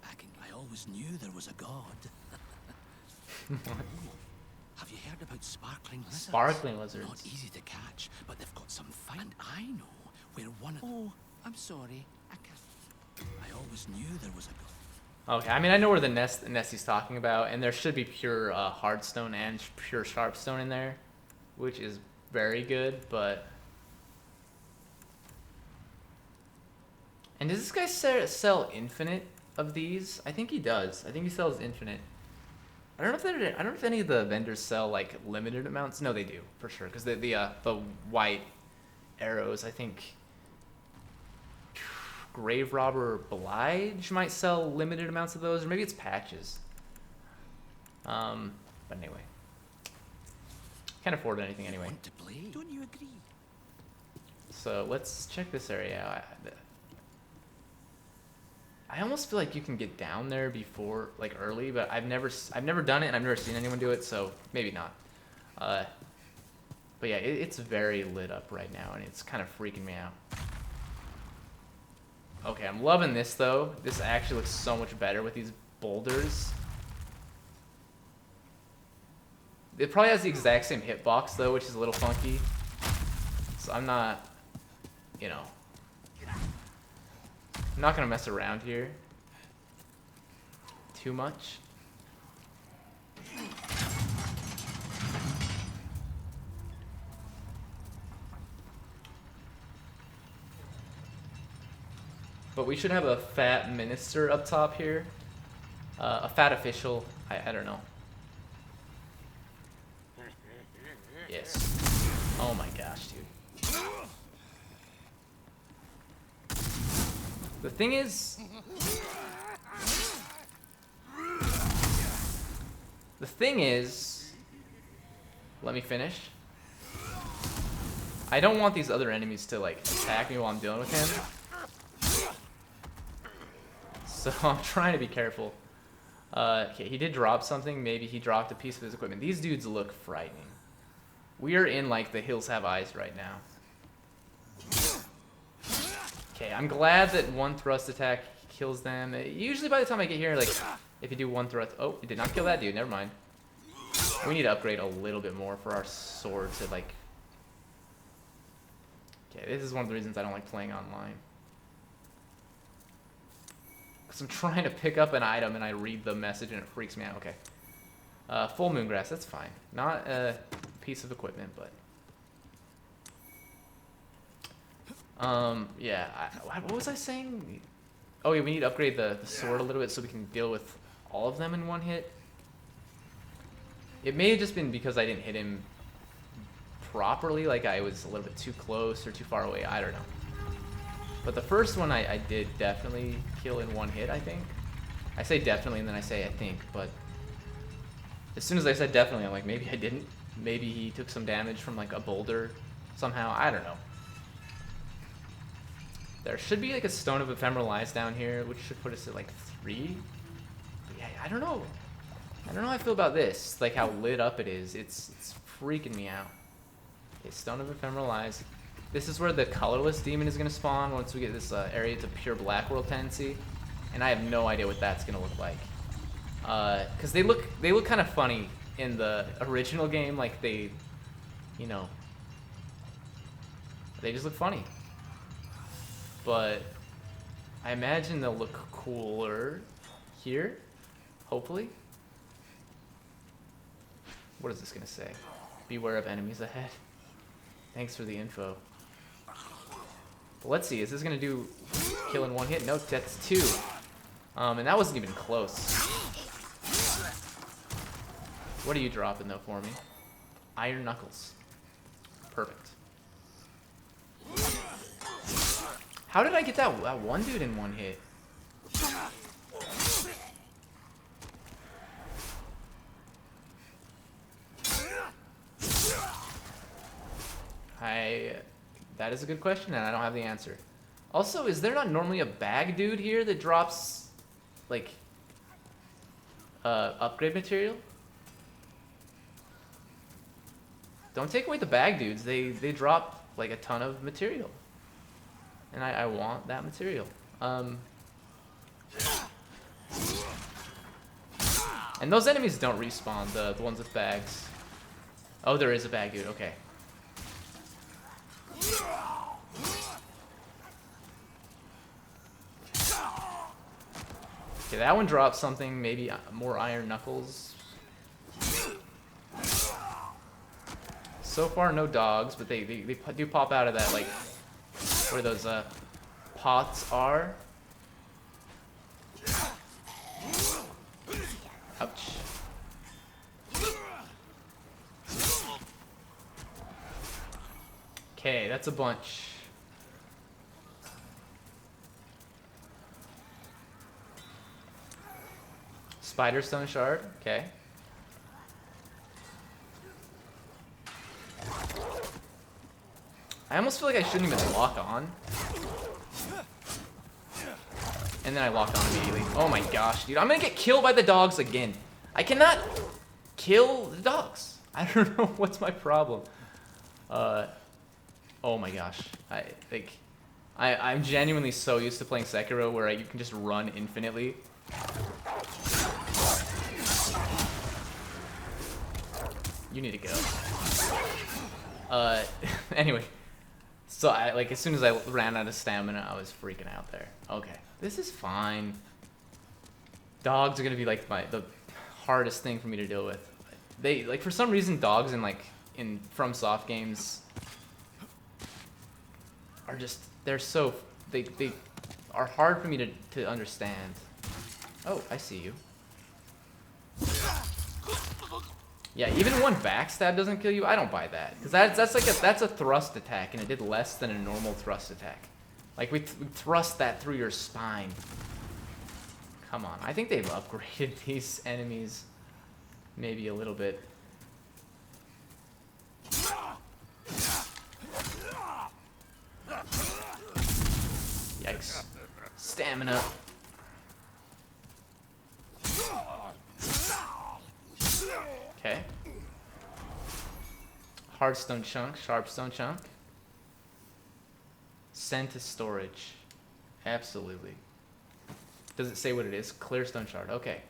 I always knew there was a god. Have you heard about sparkling lizards? Sparkling lizards. Not easy to catch, but they've got some fine. And I know where one of. Oh, I'm sorry. I can't. I always knew there was a god. Okay, I mean I know where the nest he's talking about, and there should be pure hardstone and pure sharpstone in there, which is very good. But and does this guy sell infinite of these? I think he does. I think he sells infinite. I don't know if any of the vendors sell like limited amounts. No, they do for sure, because the white arrows. I think Grave Robber Blige might sell limited amounts of those, or maybe it's patches. But anyway, can't afford anything anyway. Want to play? Don't you agree? So let's check this area out. I almost feel like you can get down there before, like early, but I've never done it, and I've never seen anyone do it, so maybe not. But yeah, it's very lit up right now, and it's kind of freaking me out. Okay, I'm loving this though. This actually looks so much better with these boulders. It probably has the exact same hitbox though, which is a little funky. So I'm not, you know, I'm not gonna mess around here too much. But we should have a fat minister up top here. A fat official. I don't know. Yes. Oh my gosh, dude. The thing is... Let me finish. I don't want these other enemies to like attack me while I'm dealing with him. So I'm trying to be careful. Okay, he did drop something. Maybe he dropped a piece of his equipment. These dudes look frightening. We are in like the hills have eyes right now. Okay, I'm glad that one thrust attack kills them. Usually by the time I get here, like, if you do one thrust... Oh, it did not kill that dude. Never mind. We need to upgrade a little bit more for our sword to, like... Okay, this is one of the reasons I don't like playing online. Because I'm trying to pick up an item and I read the message and it freaks me out. Okay. Full moongrass, that's fine. Not a piece of equipment, but... yeah, what was I saying? Oh yeah, we need to upgrade the sword a little bit so we can deal with all of them in one hit. It may have just been because I didn't hit him properly, like I was a little bit too close or too far away, I don't know. But the first one I did definitely kill in one hit, I think. I say definitely and then I say I think, but as soon as I said definitely, I'm like, maybe I didn't. Maybe he took some damage from like a boulder somehow, I don't know. There should be like a Stone of Ephemeral Eyes down here, which should put us at like 3. But yeah, I don't know. I don't know how I feel about this. Like how lit up it is. It's freaking me out. Okay, Stone of Ephemeral Eyes. This is where the colorless demon is going to spawn once we get this area to pure black world tendency. And I have no idea what that's going to look like. Because they look kind of funny in the original game. Like they, you know, they just look funny. But I imagine they'll look cooler here. Hopefully. What is this gonna say? Beware of enemies ahead. Thanks for the info. But let's see, is this gonna do kill in one hit? Nope, that's 2. And that wasn't even close. What are you dropping though for me? Iron Knuckles. Perfect. How did I get that one dude in one hit? That is a good question, and I don't have the answer. Also, is there not normally a bag dude here that drops, like, upgrade material? Don't take away the bag dudes. They drop, like, a ton of material. And I want that material. And those enemies don't respawn, the ones with bags. Oh, there is a bag dude, okay. Okay, that one drops something, maybe more Iron Knuckles. So far, no dogs, but they do pop out of that, like, where those pots are. Ouch. Okay, that's a bunch. Spider Stone Shard, okay. I almost feel like I shouldn't even lock on. And then I lock on immediately. Oh my gosh, dude. I'm gonna get killed by the dogs again. I cannot kill the dogs. I don't know what's my problem. Oh my gosh. I'm genuinely so used to playing Sekiro where you can just run infinitely. You need to go. Anyway. So as soon as I ran out of stamina, I was freaking out there. Okay, this is fine. Dogs are gonna be like the hardest thing for me to deal with. They for some reason dogs in FromSoft games are just they are hard for me to understand. Oh, I see you. Yeah, even one backstab doesn't kill you. I don't buy that because that's a thrust attack, and it did less than a normal thrust attack. Like we thrust that through your spine. Come on, I think they've upgraded these enemies maybe a little bit. Yikes! Stamina. Okay. Hard stone chunk, sharp stone chunk. Send to storage. Absolutely. Does it say what it is? Clear stone shard. Okay.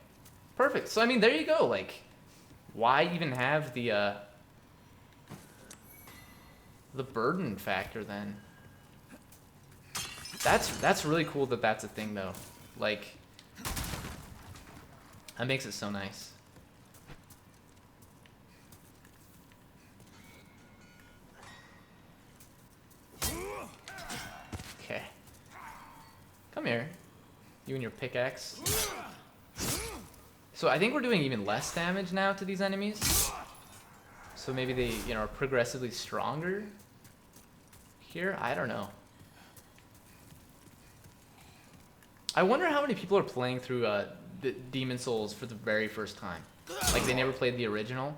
Perfect. So I mean, there you go. Like, why even have the burden factor then? That's really cool that that's a thing though. Like, that makes it so nice. Okay. Come here. You and your pickaxe. So I think we're doing even less damage now to these enemies. So maybe they, are progressively stronger here. I don't know. I wonder how many people are playing through the Demon Souls for the very first time. Like they never played the original.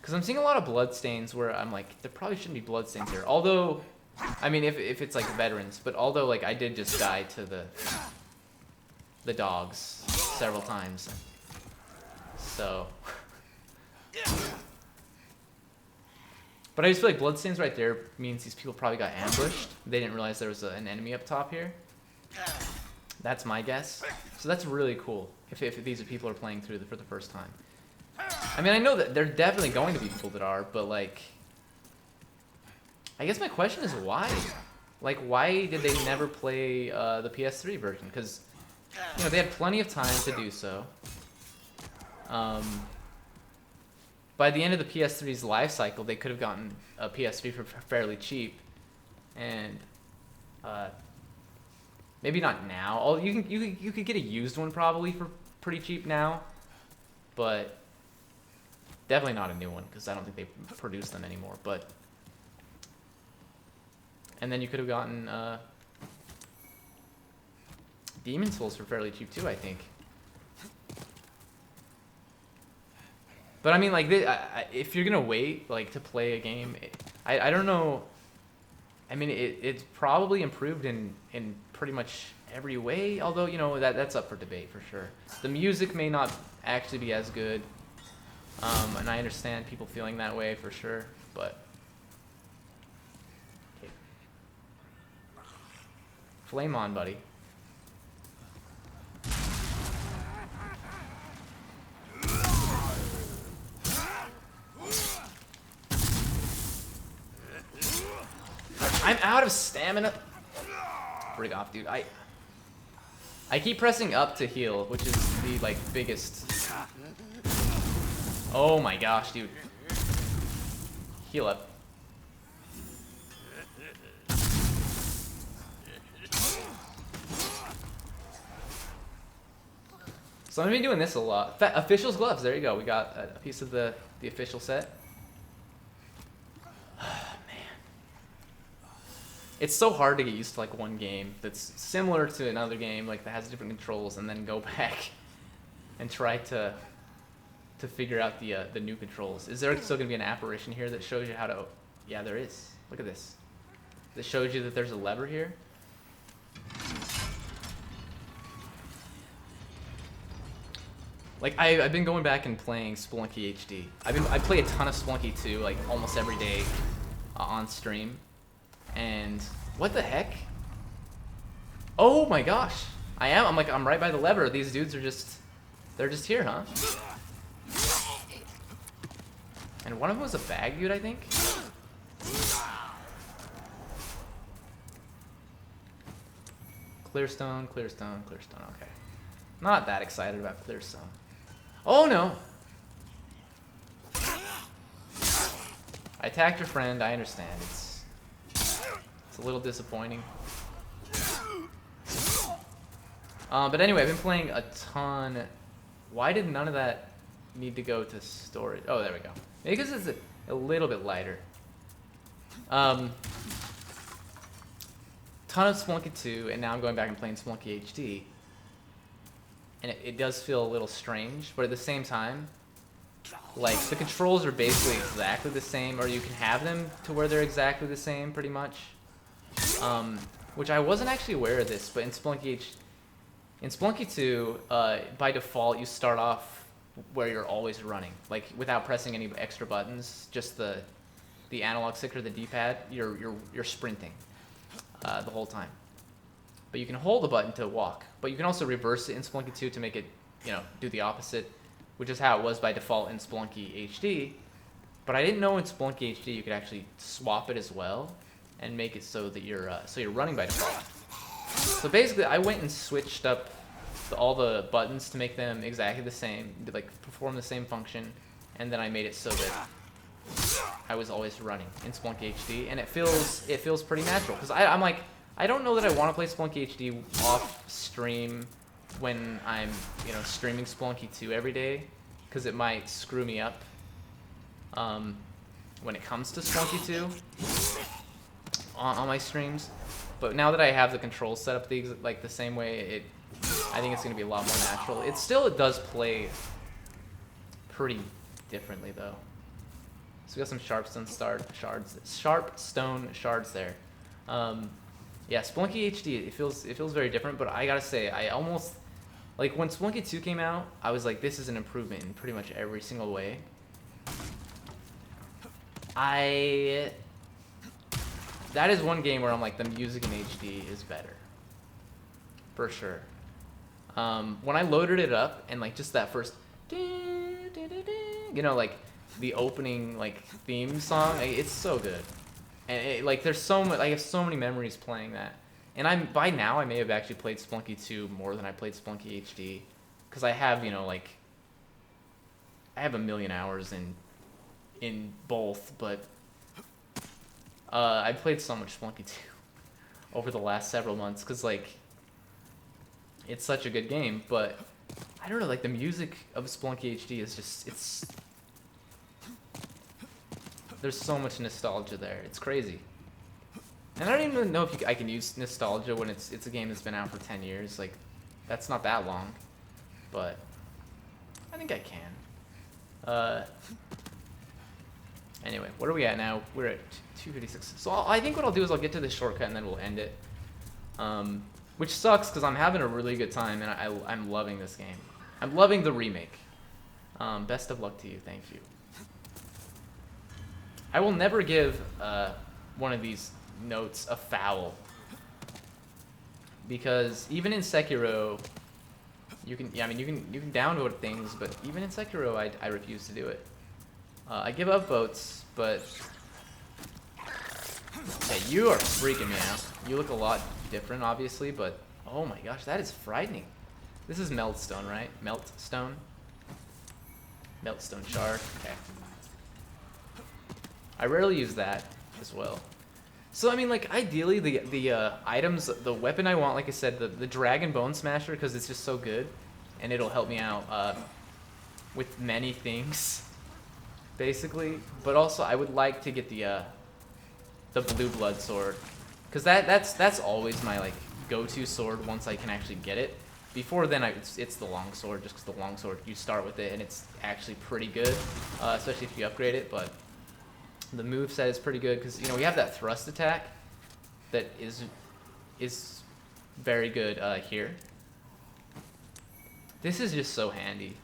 Because I'm seeing a lot of bloodstains where I'm like, there probably shouldn't be bloodstains here. Although, I mean, if it's like veterans, but although like I did just die to the dogs several times. So. But I just feel like bloodstains right there means these people probably got ambushed. They didn't realize there was an enemy up top here. That's my guess. So that's really cool if these people are playing through for the first time. I mean, I know that there are definitely going to be people that are, but like, I guess my question is why? Like, why did they never play the PS3 version? Because, they had plenty of time to do so. By the end of the PS3's life cycle, they could have gotten a PS3 for fairly cheap, and maybe not now. Oh, you could get a used one probably for pretty cheap now, but definitely not a new one because I don't think they produce them anymore. But and then you could have gotten Demon Souls for fairly cheap too, I think. But I mean, like, if you're gonna wait, like, to play a game, I don't know. I mean, it's probably improved in pretty much every way. Although, you know, that's up for debate for sure. The music may not actually be as good, and I understand people feeling that way for sure. But okay. Flame on, buddy. I'm out of stamina. Frig off, dude. I keep pressing up to heal, which is the, like, biggest. Oh my gosh, dude. Heal up. So I'm gonna be doing this a lot. Official's gloves. There you go. We got a piece of the official set. It's so hard to get used to, like, one game that's similar to another game, like, that has different controls, and then go back and try to figure out the new controls. Is there still gonna be an apparition here that shows you how to? Yeah, there is. Look at this. That shows you that there's a lever here. Like, I've been going back and playing Spelunky HD. I play a ton of Spelunky 2, like, almost every day on stream. And what the heck? Oh my gosh. I'm right by the lever. These dudes are they're just here, huh? And one of them was a bag dude, I think. Clearstone, clearstone, clearstone. Okay. Not that excited about clearstone. Oh no. I attacked your friend. I understand. It's a little disappointing. But anyway, I've been playing a ton. Why did none of that need to go to storage? Oh, there we go. Maybe because it's a little bit lighter. Ton of Spelunky 2, and now I'm going back and playing Spelunky HD. And it does feel a little strange, but at the same time, like, the controls are basically exactly the same, or you can have them to where they're exactly the same, pretty much. Which I wasn't actually aware of this, but in Spelunky 2, by default, you start off where you're always running, like, without pressing any extra buttons, just the analog stick or the D-pad. You're sprinting the whole time. But you can hold the button to walk, but you can also reverse it in Spelunky 2 to make it, you know, do the opposite, which is how it was by default in Spelunky HD. But I didn't know in Spelunky HD you could actually swap it as well and make it so that you're running by default. So basically, I went and switched up all the buttons to make them exactly the same, to, like, perform the same function, and then I made it so that I was always running in Spelunky HD, and it feels pretty natural. Because I'm like, I don't know that I want to play Spelunky HD off stream when I'm, you know, streaming Spelunky 2 every day, because it might screw me up when it comes to Spelunky 2 on my streams. But now that I have the controls set up the same way, I think it's going to be a lot more natural. It does play pretty differently though. So we got some sharpstone shards there. Yeah, Spelunky HD, it feels very different, but I gotta say, I almost, like, when Spelunky 2 came out, I was like, this is an improvement in pretty much every single way. That is one game where I'm like, the music in HD is better. For sure. When I loaded it up, and, like, just that first, you know, like, the opening, like, theme song, it's so good. And like, there's so much, I have so many memories playing that. And by now I may have actually played Spelunky 2 more than I played Spelunky HD, because I have, you know, like, I have a million hours in both, but I've played so much Spelunky 2 over the last several months because like it's such a good game. But I don't know, like the music of Spelunky HD is just there's so much nostalgia there. It's crazy. And I don't even know if I can use nostalgia when it's a game that's been out for 10 years. Like, that's not that long. But I think I can. Anyway, what are we at now? We're at 256. So I think what I'll do is I'll get to this shortcut and then we'll end it. Which sucks because I'm having a really good time and I'm loving this game. I'm loving the remake. Best of luck to you. Thank you. I will never give one of these notes a foul because even in Sekiro you can you can downvote things, but even in Sekiro I refuse to do it. I give up votes, but yeah, you are freaking me out. You look a lot different obviously, but oh my gosh, that is frightening. This is Meltstone, right? Meltstone Shark. Okay, I rarely use that as well. So I mean, like ideally, the items, the weapon I want, like I said, the Dragon Bone Smasher, because it's just so good, and it'll help me out with many things, basically. But also, I would like to get the Blue Blood Sword, because that's always my like go-to sword once I can actually get it. Before then, it's the long sword, just because the long sword you start with it and it's actually pretty good, especially if you upgrade it, but. The moveset is pretty good because, you know, we have that thrust attack that is very good here. This is just so handy,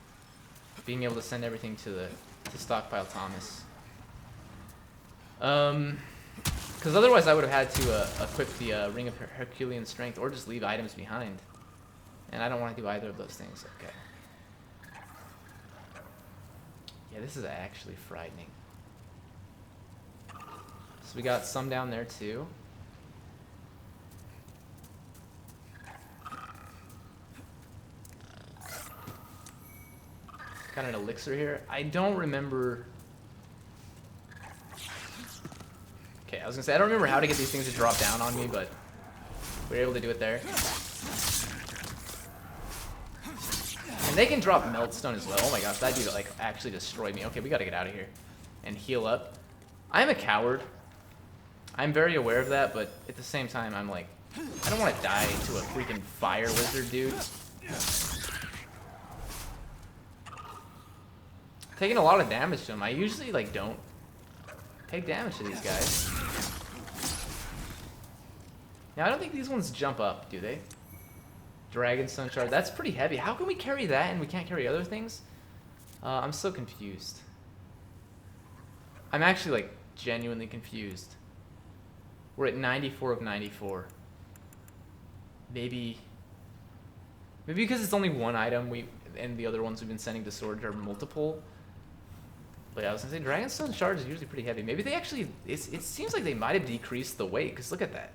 being able to send everything to Stockpile Thomas. Because otherwise I would have had to equip the Ring of Herculean Strength or just leave items behind. And I don't want to do either of those things. Okay. Yeah, this is actually frightening. So we got some down there too. Got an elixir here. I don't remember. Okay, I was gonna say I don't remember how to get these things to drop down on me, but we were able to do it there. And they can drop Meltstone as well. Oh my gosh, that dude like actually destroyed me. Okay, we gotta get out of here and heal up. I'm a coward. I'm very aware of that, but at the same time, I'm like, I don't want to die to a freaking fire wizard, dude. Taking a lot of damage to him. I usually like don't take damage to these guys. Now, I don't think these ones jump up, do they? Dragonstone Shard. That's pretty heavy. How can we carry that and we can't carry other things? I'm so confused. I'm actually like genuinely confused. We're at 94 of 94. Maybe because it's only one item, and the other ones we've been sending to storage are multiple. But I was gonna say Dragonstone Shard is usually pretty heavy. Maybe they actually, it seems like they might have decreased the weight, because look at that.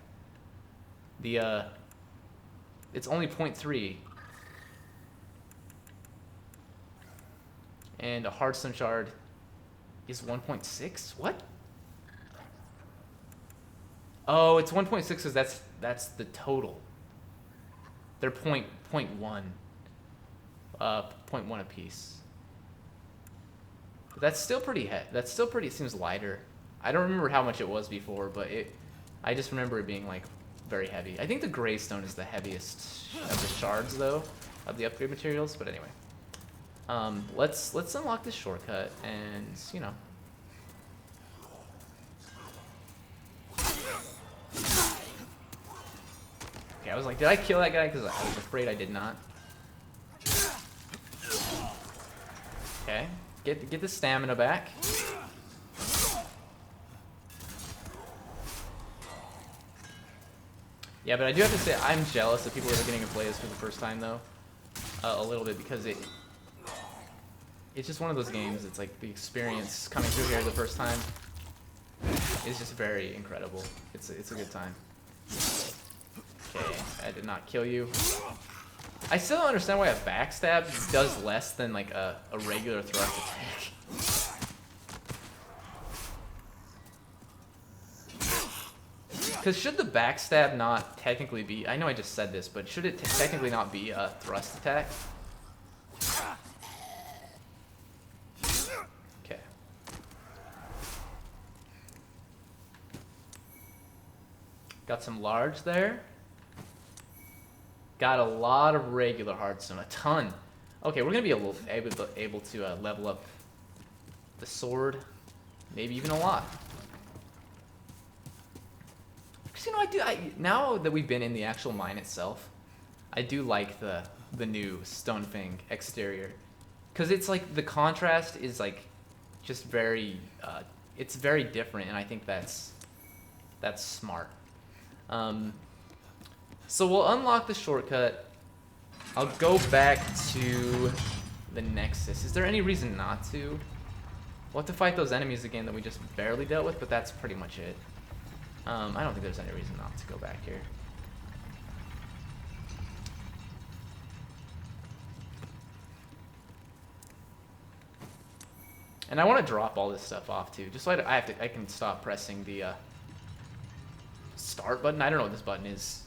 It's only 0.3. And a Hardstone Shard is 1.6? What? Oh, it's 1.6 because that's the total. They're 0.1. 0.1 apiece. But that's still pretty it seems lighter. I don't remember how much it was before, but I just remember it being like very heavy. I think the Greystone is the heaviest of the shards though, of the upgrade materials, but anyway. Let's unlock this shortcut and, you know. Okay, I was like, did I kill that guy? Because I was afraid I did not. Okay, get the stamina back. Yeah, but I do have to say, I'm jealous of people that are getting to play this for the first time, though. A little bit, because it's just one of those games. It's like the experience coming through here the first time is just very incredible. It's a good time. Okay, I did not kill you. I still don't understand why a backstab does less than like a regular thrust attack. Because should the backstab not technically be... I know I just said this, but should it technically not be a thrust attack? Okay. Got some large there. Got a lot of regular hardstone. A ton. Okay, we're going to be able to level up the sword. Maybe even a lot. You know, now that we've been in the actual mine itself, I do like the new Stonefang exterior, because it's like the contrast is like just very it's very different, and I think that's smart. So we'll unlock the shortcut. I'll go back to the Nexus. Is there any reason not to? We'll have to fight those enemies again that we just barely dealt with, but that's pretty much it. I don't think there's any reason not to go back here. And I want to drop all this stuff off too, just so I can stop pressing the start button. I don't know what this button is.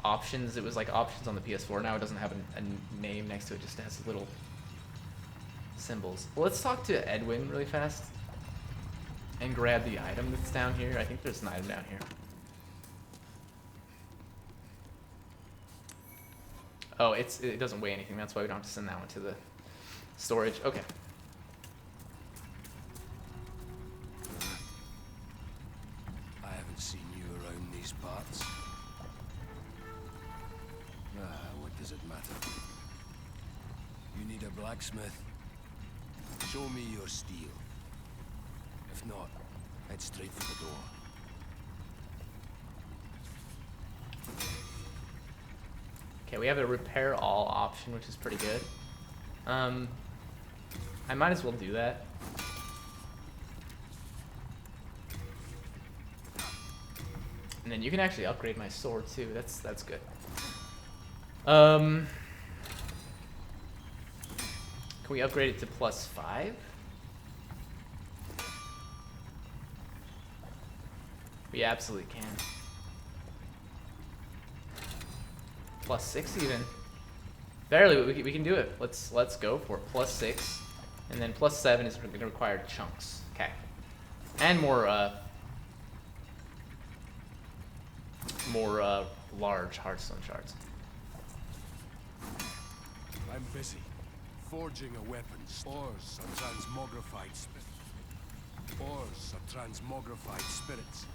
Options. It was like options on the PS4. Now it doesn't have a name next to it. Just has little symbols. Well, let's talk to Edwin really fast. And grab the item that's down here. I think there's an item down here. Oh, it doesn't weigh anything. That's why we don't have to send that one to the storage. Okay. I haven't seen you around these parts. What does it matter? You need a blacksmith? Show me your steel. If not, head straight for the door. Okay, we have a repair all option, which is pretty good. I might as well do that. And then you can actually upgrade my sword too. That's good. Can we upgrade it to +5? We absolutely can. +6 even. Barely, but we can do it. Let's go for it. +6, and then +7 is going to require chunks. Okay, and more large hardstone shards. I'm busy forging a weapon. Ores are transmogrified spirits.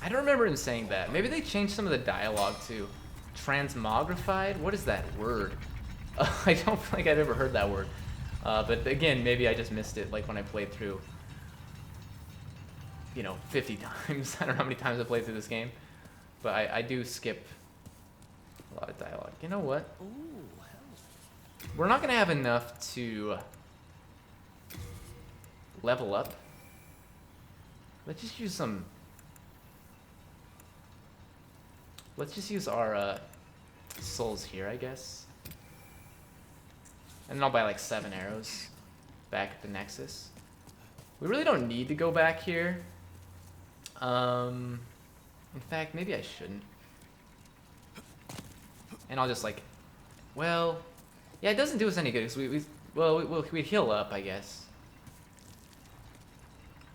I don't remember him saying that. Maybe they changed some of the dialogue to transmogrified. What is that word? I don't feel like I've ever heard that word. But again, maybe I just missed it, like when I played through, 50 times. I don't know how many times I played through this game, but I do skip a lot of dialogue. You know what? We're not gonna have enough to level up. Let's just use some. Let's just use our souls here, I guess. And then I'll buy like 7 arrows back at the Nexus. We really don't need to go back here. In fact, maybe I shouldn't. And I'll just like, well, yeah, it doesn't do us any good because we'd heal up, I guess.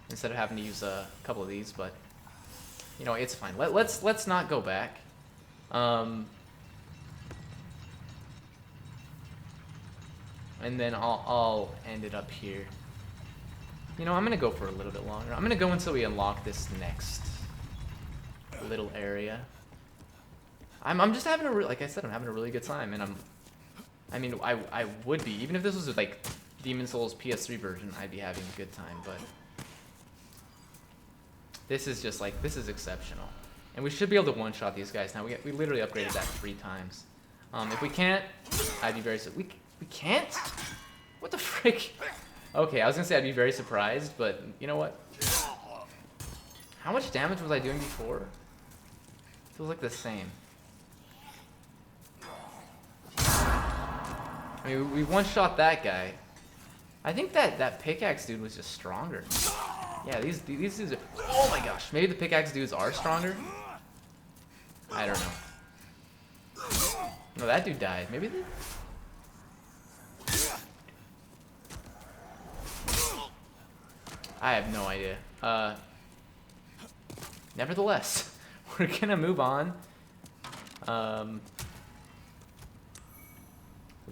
Instead of having to use a couple of these, but it's fine. Let's not go back. And then I'll end it up here. I'm gonna go for a little bit longer. I'm gonna go until we unlock this next little area. I'm just having like I said, I'm having a really good time, and I would be, even if this was like Demon Souls PS3 version, I'd be having a good time, but this is just like, this is exceptional. And we should be able to one-shot these guys now. We literally upgraded that 3 times. If we can't, I'd be very, we can't? What the frick? Okay, I was gonna say I'd be very surprised, but you know what? How much damage was I doing before? Feels like the same. I mean, we one-shot that guy. I think that pickaxe dude was just stronger. Yeah, these dudes are... Oh my gosh, maybe the pickaxe dudes are stronger? I don't know. No, that dude died. Maybe they... I have no idea. Nevertheless, we're gonna move on.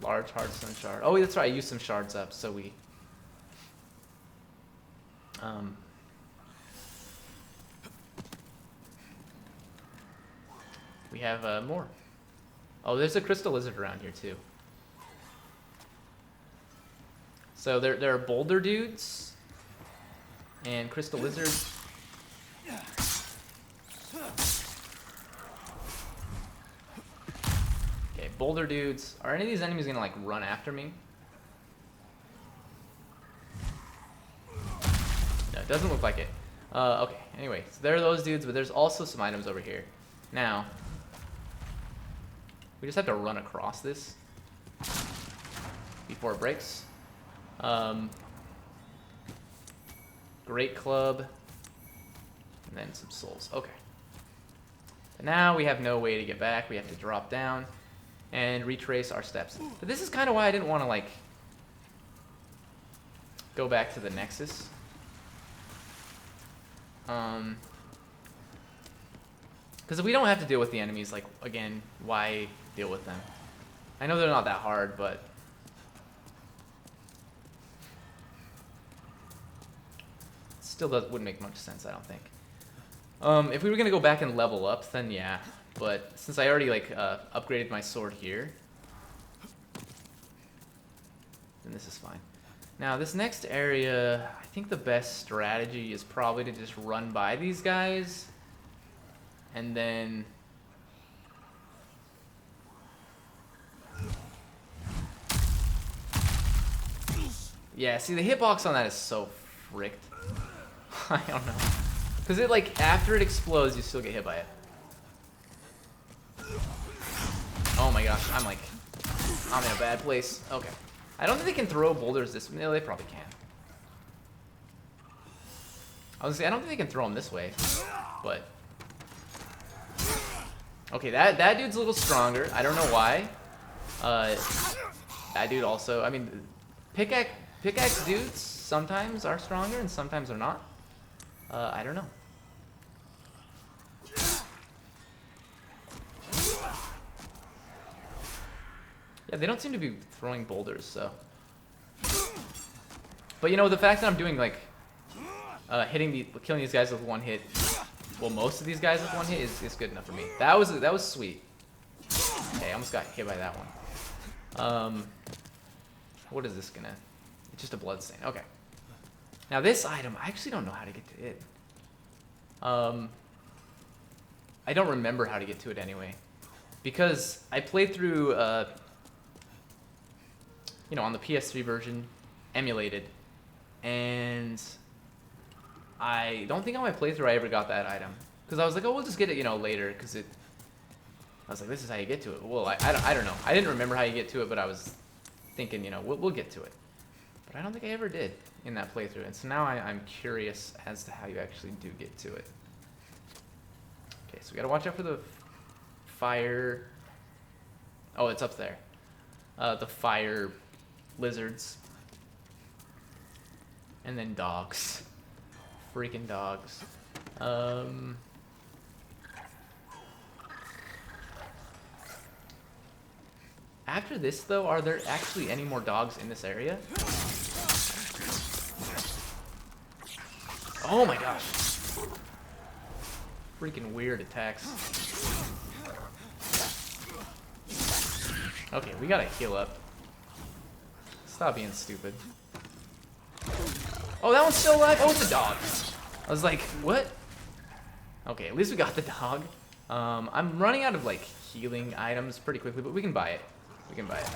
Large hardstone shard. Oh, that's right. I used some shards up, so we. We have more. Oh, there's a crystal lizard around here too. So there are boulder dudes and crystal lizards. Okay, boulder dudes. Are any of these enemies gonna like run after me? No, it doesn't look like it. Okay, anyway, so there are those dudes, but there's also some items over here. Now, we just have to run across this before it breaks. Great club, and then some souls. Okay. And now we have no way to get back. We have to drop down and retrace our steps. But this is kind of why I didn't want to like go back to the Nexus. Because if we don't have to deal with the enemies, like, again, why deal with them? I know they're not that hard, but... Still wouldn't make much sense, I don't think. If we were going to go back and level up, then yeah. But since I already, like, upgraded my sword here, then this is fine. Now, this next area, I think the best strategy is probably to just run by these guys. And then... Yeah, see, the hitbox on that is so fricked. I don't know. Because it, like, after it explodes, you still get hit by it. Oh my gosh, I'm in a bad place. Okay. I don't think they can throw boulders this way. No, they probably can. I was gonna say, I don't think they can throw them this way. But... Okay, that dude's a little stronger. I don't know why. That dude also... I mean, pickaxe dudes sometimes are stronger and sometimes are not. I don't know. Yeah, they don't seem to be throwing boulders, so. But you know, the fact that I'm doing like killing these guys with one hit, well, most of these guys with one hit is good enough for me. That was sweet. Okay, I almost got hit by that one. What is this gonna? It's just a blood stain. Okay. Now this item, I actually don't know how to get to it. I don't remember how to get to it anyway, because I played through, you know, on the PS3 version, emulated, and I don't think on my playthrough I ever got that item, because I was like, oh, we'll just get it, you know, later, because it. I was like, this is how you get to it. Well, I don't know. I didn't remember how you get to it, but I was thinking, you know, we'll get to it. But I don't think I ever did in that playthrough, and so now I'm curious as to how you actually do get to it. Okay, so we gotta watch out for the fire. Oh, it's up there. The fire lizards. And then dogs. Freaking dogs. After this, though, are there actually any more dogs in this area? Oh my gosh. Freaking weird attacks. Okay, we gotta heal up. Stop being stupid. Oh, that one's still alive? Oh, it's a dog. I was like, what? Okay, at least we got the dog. I'm running out of, like, healing items pretty quickly, but we can buy it. We can buy it.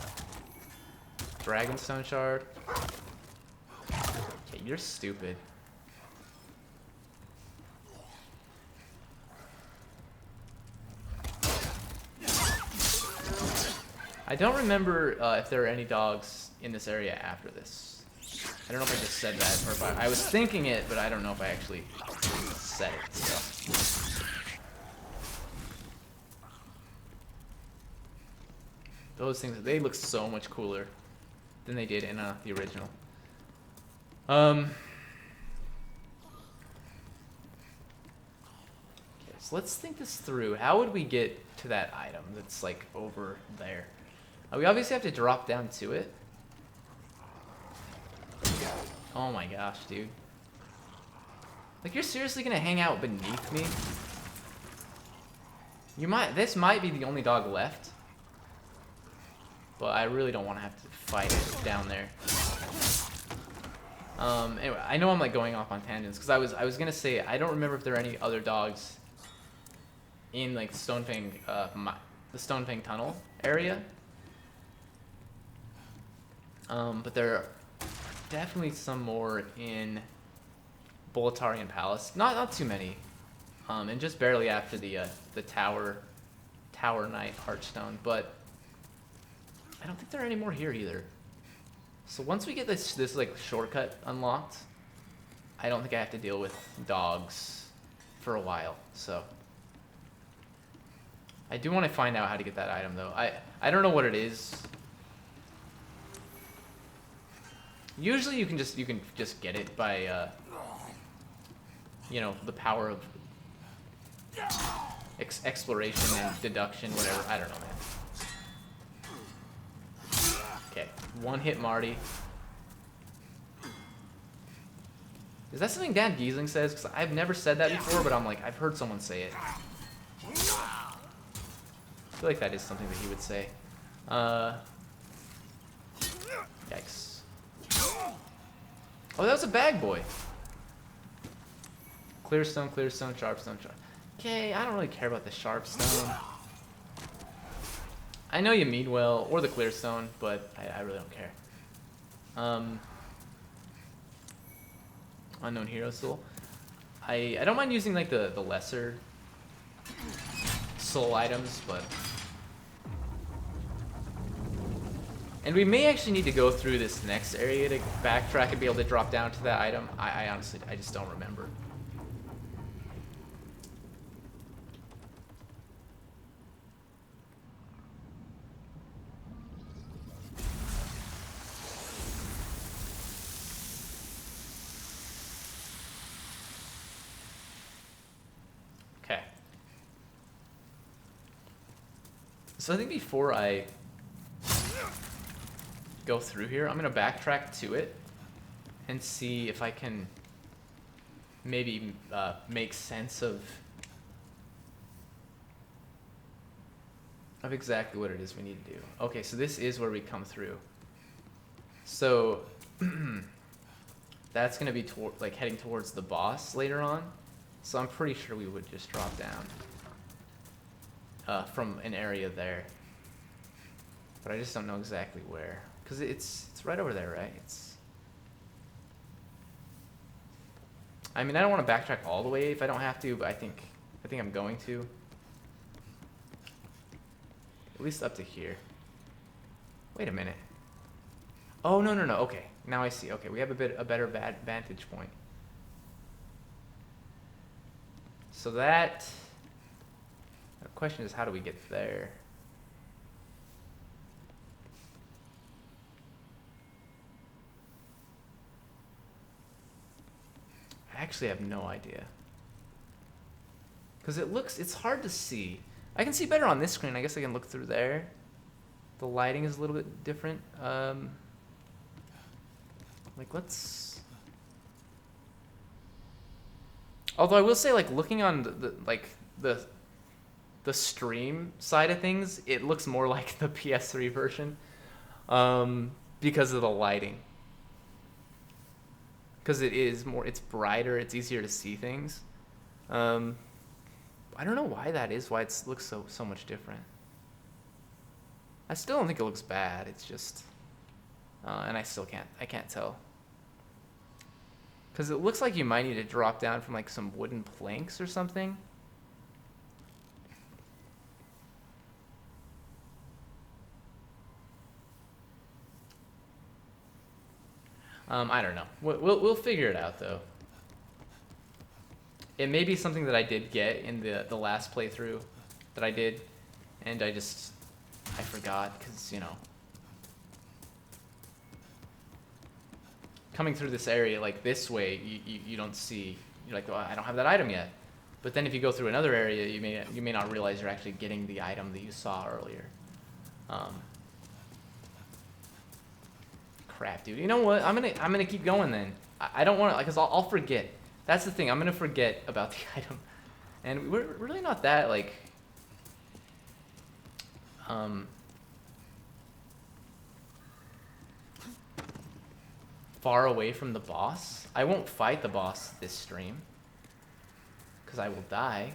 Dragonstone shard. Okay, you're stupid. I don't remember if there are any dogs in this area after this. I don't know if I just said that, or if I was thinking it, but I don't know if I actually said it. So. Those things, they look so much cooler than they did in the original. Okay, so let's think this through. How would we get to that item that's like over there? We obviously have to drop down to it. Oh my gosh, dude. Like, you're seriously gonna hang out beneath me? This might be the only dog left. But I really don't want to have to fight it down there. Anyway, I know I'm like going off on tangents because I was gonna say I don't remember if there are any other dogs in like the Stonefang tunnel area. But there are definitely some more in Boletarian Palace. Not too many, and just barely after the Tower Knight Hearthstone, but. I don't think there are any more here either. So once we get this like shortcut unlocked, I don't think I have to deal with dogs for a while. So I do want to find out how to get that item though. I don't know what it is. Usually you can just get it by you know, the power of exploration and deduction, whatever. I don't know, man. Okay, one hit Marty. Is that something Dan Giesling says? Because I've never said that before, but I'm like, I've heard someone say it. I feel like that is something that he would say. Yikes. Oh, that was a bag boy. Clear stone, sharp stone, sharp. Okay, I don't really care about the sharp stone. I know you mean well, or the clear stone, but I really don't care. Unknown hero soul. I don't mind using like the lesser soul items, but and we may actually need to go through this next area to backtrack and be able to drop down to that item. I honestly just don't remember. So I think before I go through here, I'm going to backtrack to it and see if I can maybe make sense of exactly what it is we need to do. Okay, so this is where we come through. So that's going to be like heading towards the boss later on. So I'm pretty sure we would just drop down. From an area there, but I just don't know exactly where, because it's right over there, right? I mean, I don't want to backtrack all the way if I don't have to, but I think I'm going to, at least up to here. Wait a minute. Oh no. Okay, now I see. Okay, we have a better vantage point. So that. The question is, how do we get there? I actually have no idea. Because it's hard to see. I can see better on this screen. I guess I can look through there. The lighting is a little bit different. Like, let's... Although I will say, like, looking on the stream side of things, it looks more like the PS3 version because of the lighting. Because it's brighter, it's easier to see things. I don't know why that is, why it looks so much different. I still don't think it looks bad, it's just, and I can't tell. Because it looks like you might need to drop down from like some wooden planks or something. I don't know. We'll figure it out though. It may be something that I did get in the last playthrough that I did, and I forgot because, you know, coming through this area like this way, you don't see, you're like, well, I don't have that item yet. But then if you go through another area, you may not realize you're actually getting the item that you saw earlier. Crap, dude. You know what? I'm gonna keep going then. I don't want to, because I'll forget. That's the thing. I'm gonna forget about the item, and we're really not that like far away from the boss. I won't fight the boss this stream because I will die.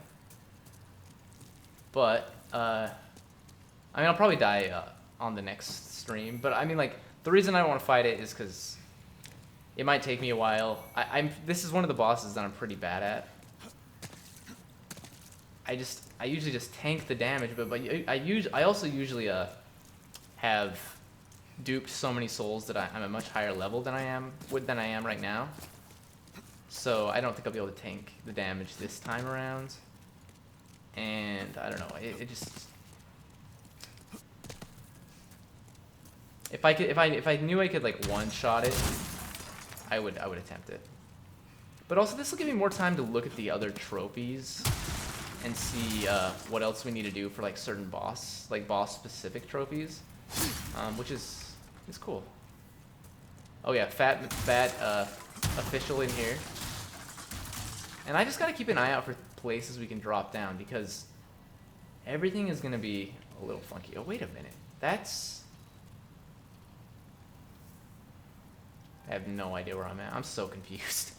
But I mean, I'll probably die on the next stream. But I mean, like, the reason I don't want to fight it is because it might take me a while. This is one of the bosses that I'm pretty bad at. I usually just tank the damage, but I also usually have duped so many souls that I'm a much higher level than I am right now. So I don't think I'll be able to tank the damage this time around. And I don't know. It just, if I knew I could like one-shot it, I would attempt it. But also, this will give me more time to look at the other trophies and see what else we need to do for like certain boss-specific trophies, which is cool. Oh yeah, fat official in here. And I just gotta keep an eye out for places we can drop down because everything is gonna be a little funky. Oh wait a minute, I have no idea where I'm at. I'm so confused.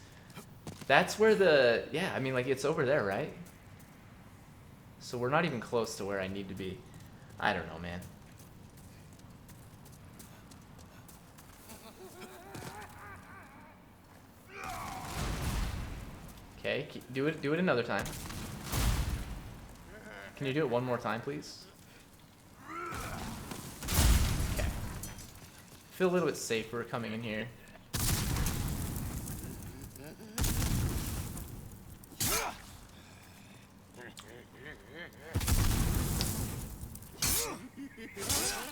That's where yeah, I mean, like, it's over there, right? So we're not even close to where I need to be. I don't know, man. Okay, do it another time. Can you do it one more time, please? Okay. Feel a little bit safer coming in here.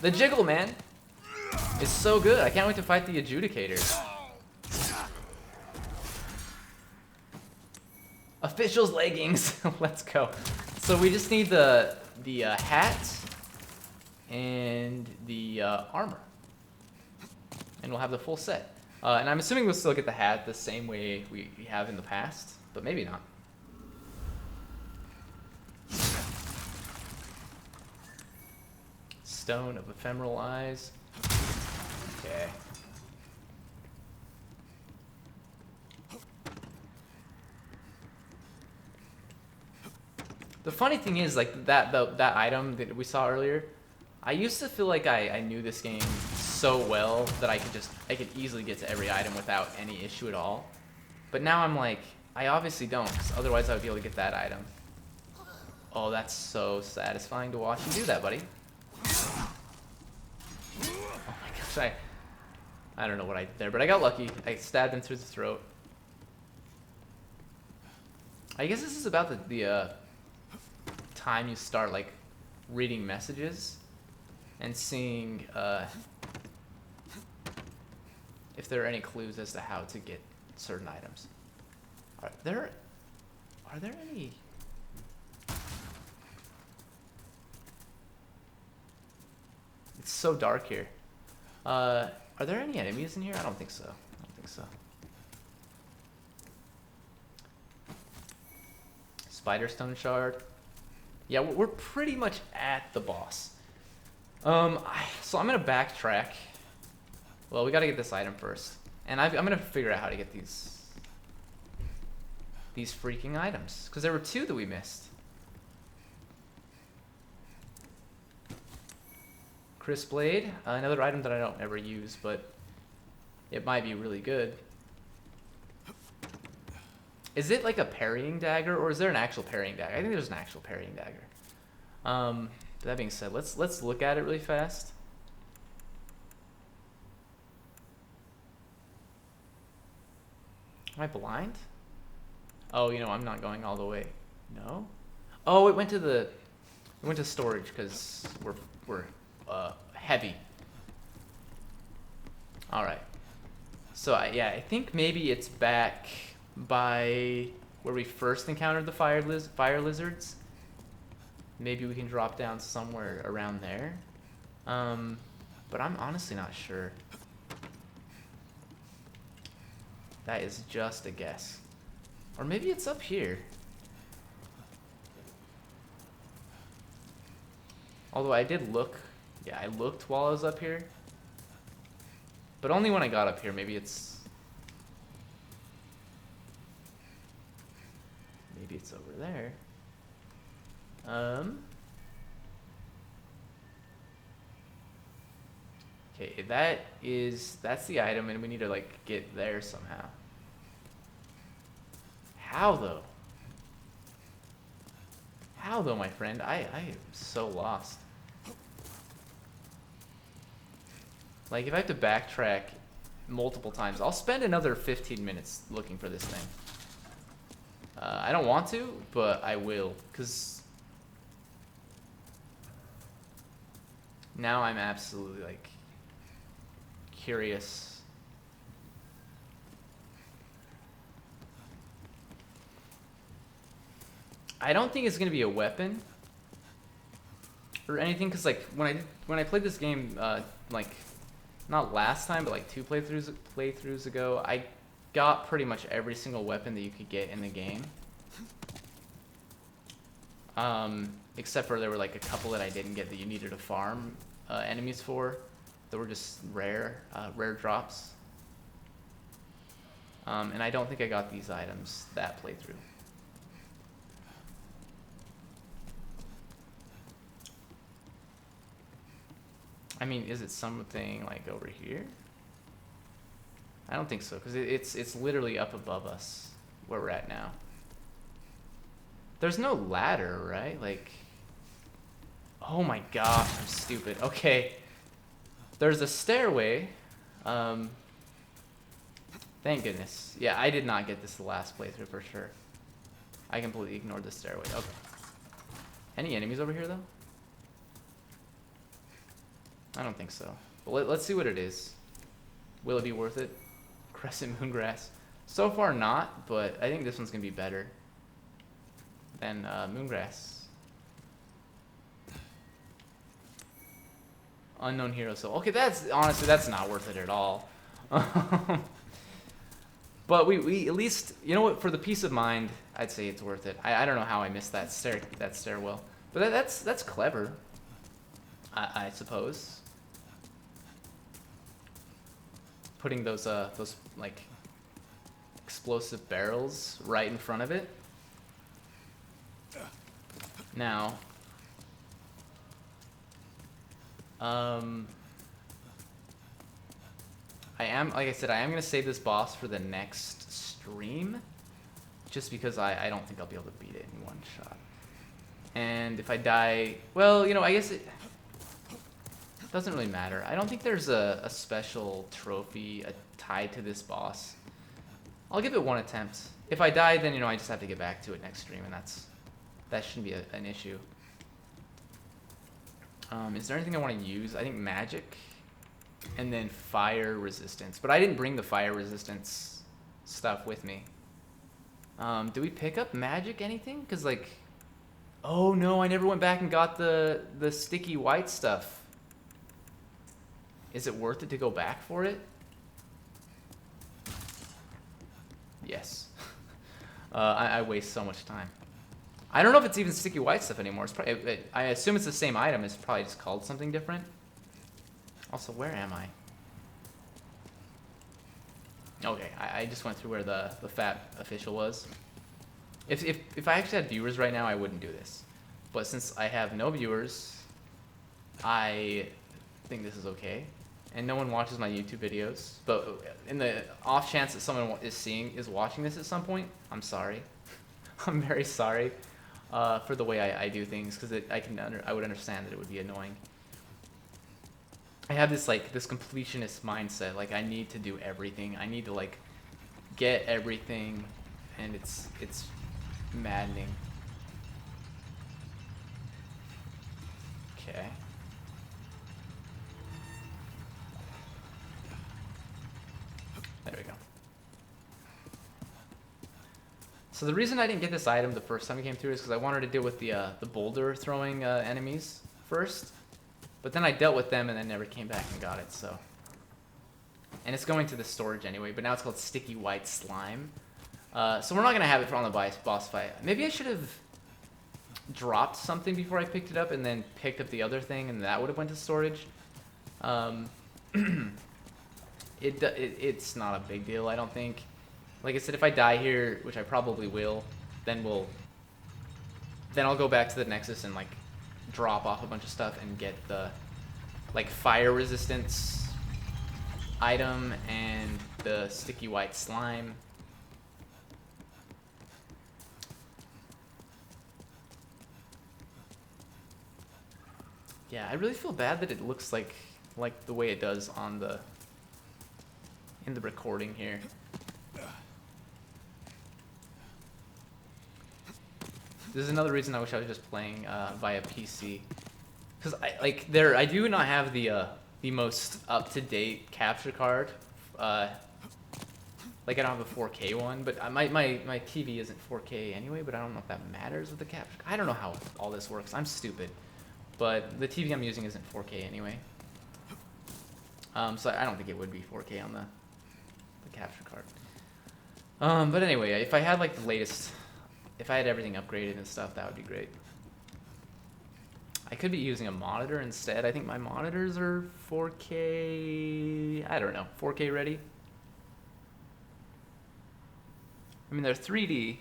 The jiggle, man, is so good. I can't wait to fight the adjudicator. Official's leggings. Let's go. So we just need the hat and the armor, and we'll have the full set. And I'm assuming we'll still get the hat the same way we have in the past, but maybe not. Stone of ephemeral eyes. Okay. The funny thing is, like, that item that we saw earlier, I used to feel like I knew this game so well that I could easily get to every item without any issue at all. But now I'm like, I obviously don't, because otherwise I would be able to get that item. Oh, that's so satisfying to watch you do that, buddy. Oh my gosh, I don't know what I did there, but I got lucky. I stabbed him through the throat. I guess this is about the time you start, like, reading messages and seeing if there are any clues as to how to get certain items. Are there any? It's so dark here. Are there any enemies in here? I don't think so. Spider stone shard. Yeah, we're pretty much at the boss. So I'm gonna backtrack. Well, we gotta get this item first, and I'm gonna figure out how to get these freaking items, because there were two that we missed. Crisp blade, another item that I don't ever use, but it might be really good. Is it like a parrying dagger, or is there an actual parrying dagger? I think there's an actual parrying dagger. That being said, let's look at it really fast. Am I blind? Oh, you know, I'm not going all the way. No? Oh, it went to storage because we're heavy. All right. So yeah, I think maybe it's back by where we first encountered the fire lizards. Maybe we can drop down somewhere around there. But I'm honestly not sure. That is just a guess. Or maybe it's up here. Although I did look. Yeah, I looked while I was up here. But only when I got up here. Maybe it's over there. Okay, that's the item, and we need to like get there somehow. How though? How though, my friend? I am so lost. Like, if I have to backtrack multiple times, I'll spend another 15 minutes looking for this thing. I don't want to, but I will, because now I'm absolutely, like, curious. I don't think it's going to be a weapon or anything, because, like, when I played this game, like, not last time, but like 2 playthroughs ago, I got pretty much every single weapon that you could get in the game. Except for there were like a couple that I didn't get that you needed to farm enemies for. That were just rare drops. And I don't think I got these items that playthrough. I mean, is it something like over here? I don't think so, because it's literally up above us where we're at now. There's no ladder, right? Like, oh my gosh, I'm stupid. Okay, there's a stairway. Thank goodness. Yeah, I did not get this the last playthrough for sure. I completely ignored the stairway. Okay. Any enemies over here though? I don't think so. But let's see what it is. Will it be worth it? Crescent Moongrass. So far not, but I think this one's going to be better than Moongrass. Unknown Hero Soul. Okay, honestly, that's not worth it at all. But we at least, you know what, for the peace of mind, I'd say it's worth it. I don't know how I missed that stairwell. But that's clever, I suppose. Putting those like explosive barrels right in front of it. Now, like I said, I am gonna save this boss for the next stream, just because I don't think I'll be able to beat it in one shot. And if I die, well, you know, I guess it doesn't really matter. I don't think there's a special trophy tied to this boss. I'll give it one attempt. If I die, then, you know, I just have to get back to it next stream, and that shouldn't be an issue. Is there anything I want to use? I think magic, and then fire resistance. But I didn't bring the fire resistance stuff with me. Do we pick up magic anything? Because, like, oh no, I never went back and got the sticky white stuff. Is it worth it to go back for it? Yes. I waste so much time. I don't know if it's even sticky white stuff anymore. It's probably, I assume it's the same item. It's probably just called something different. Also, where am I? Okay, I just went through where the fat official was. If I actually had viewers right now, I wouldn't do this. But since I have no viewers, I think this is okay. And no one watches my YouTube videos. But in the off chance that someone is watching this at some point, I'm sorry. I'm very sorry for the way I do things, because I would understand that it would be annoying. I have this completionist mindset. Like, I need to do everything. I need to like get everything, and it's maddening. Okay. There we go. So the reason I didn't get this item the first time we came through is because I wanted to deal with the boulder throwing enemies first, but then I dealt with them and then never came back and got it. So, and it's going to the storage anyway. But now it's called sticky white slime. So we're not gonna have it on the boss fight. Maybe I should have dropped something before I picked it up and then picked up the other thing, and that would have went to storage. It's not a big deal, I don't think. Like I said, if I die here, which I probably will, then I'll go back to the Nexus and like drop off a bunch of stuff and get the like fire resistance item and the sticky white slime. Yeah, I really feel bad that it looks like the way it does on in the recording here. This is another reason I wish I was just playing via PC, because I do not have the most up-to-date capture card. Like I don't have a 4K one, but my TV isn't 4K anyway. But I don't know if that matters with the capture. I don't know how all this works. I'm stupid, but the TV I'm using isn't 4K anyway. So I don't think it would be 4K on the capture card. But anyway, if I had like the latest. If I had everything upgraded and stuff, that would be great. I could be using a monitor instead. I think my monitors are 4K... I don't know. 4K ready? I mean, they're 3D.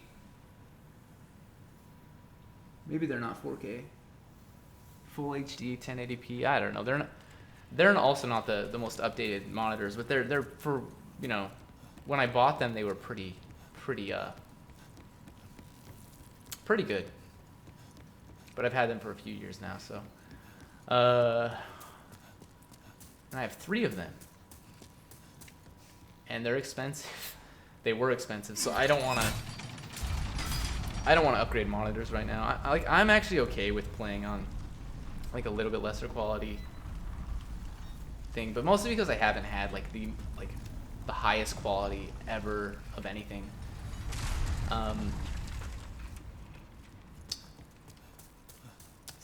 Maybe they're not 4K. Full HD, 1080p. I don't know. They're also not the most updated monitors, but they're for, you know, when I bought them, they were pretty good, but I've had them for a few years now, so and I have 3 of them, and they're expensive. They were expensive, so I don't want to upgrade monitors right now. I'm actually okay with playing on like a little bit lesser quality thing, but mostly because I haven't had like the highest quality ever of anything.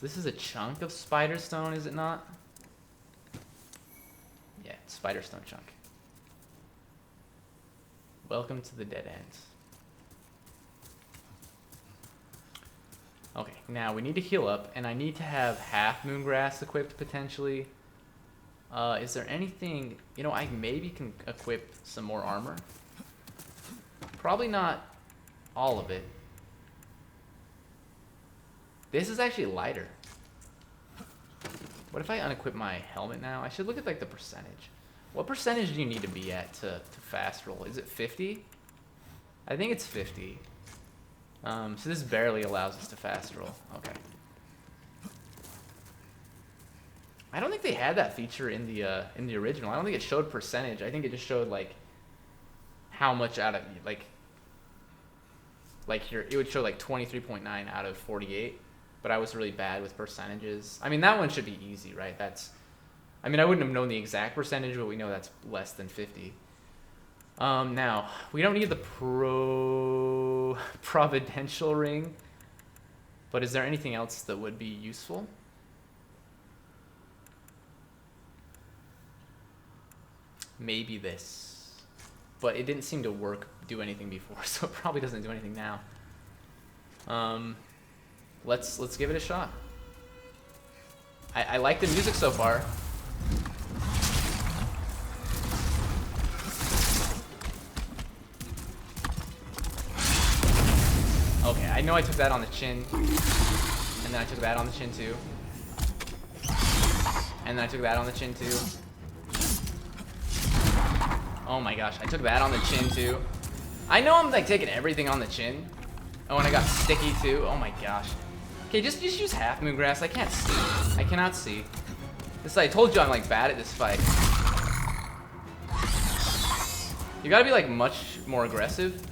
This is a chunk of spider stone, is it not? Yeah, spider stone chunk. Welcome to the dead ends. Okay, now we need to heal up, and I need to have half moongrass equipped potentially. Is there anything, you know, I maybe can equip some more armor. Probably not all of it. This is actually lighter. What if I unequip my helmet now? I should look at like the percentage. What percentage do you need to be at to fast roll? Is it 50? I think it's 50. So this barely allows us to fast roll. Okay. I don't think they had that feature in the original. I don't think it showed percentage. I think it just showed like how much out of like here it would show like 23.9 out of 48. But I was really bad with percentages. I mean, that one should be easy, right? I mean, I wouldn't have known the exact percentage, but we know that's less than 50. Now, we don't need the providential ring, but is there anything else that would be useful? Maybe this, but it didn't seem to do anything before, so it probably doesn't do anything now. Let's give it a shot. I like the music so far. Okay, I know I took that on the chin, and then I took that on the chin too, and then I took that on the chin too. Oh my gosh, I took that on the chin too. I know I'm like taking everything on the chin. Oh, and I got sticky too. Oh my gosh. Okay, just use half moongrass. I can't see. I cannot see. I told you I'm like bad at this fight. You gotta be like much more aggressive.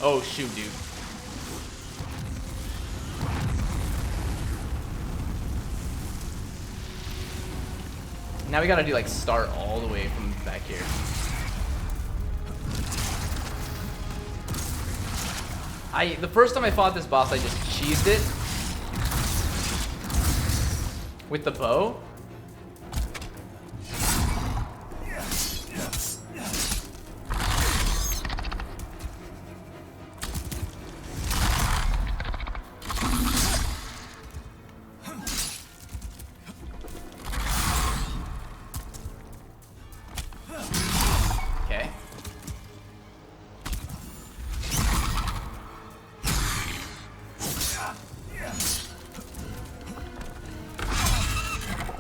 Oh shoot, dude. Now we gotta do like start all the way from back here. The first time I fought this boss, I just cheesed it with the bow. Okay.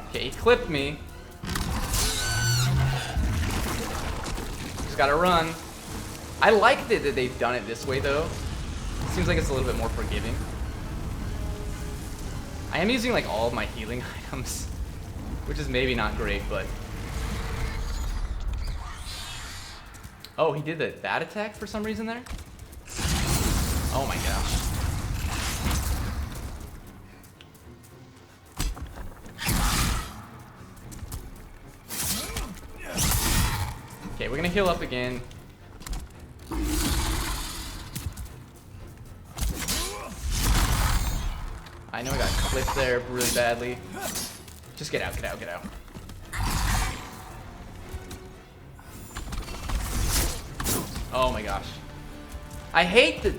Okay, he clipped me. Just gotta run. I like that they've done it this way though. It seems like it's a little bit more forgiving. I am using like all of my healing items, which is maybe not great, but... Oh, he did that attack for some reason there? Oh my gosh. Okay, we're gonna heal up again. I know I got clipped there really badly. Just get out, get out, get out. Oh my gosh. I hate the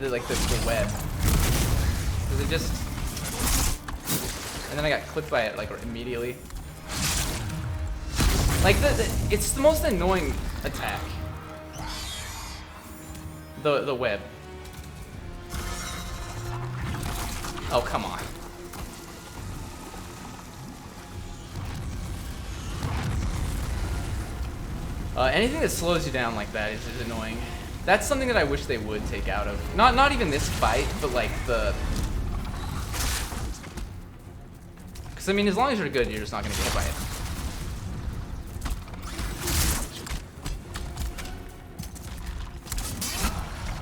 web. Cause it just... And then I got clipped by it like immediately. Like it's the most annoying attack. The web. Oh, come on. Anything that slows you down like that is annoying. That's something that I wish they would take out of. Not even this fight, but like the... Because I mean, as long as you're good, you're just not going to get hit by it.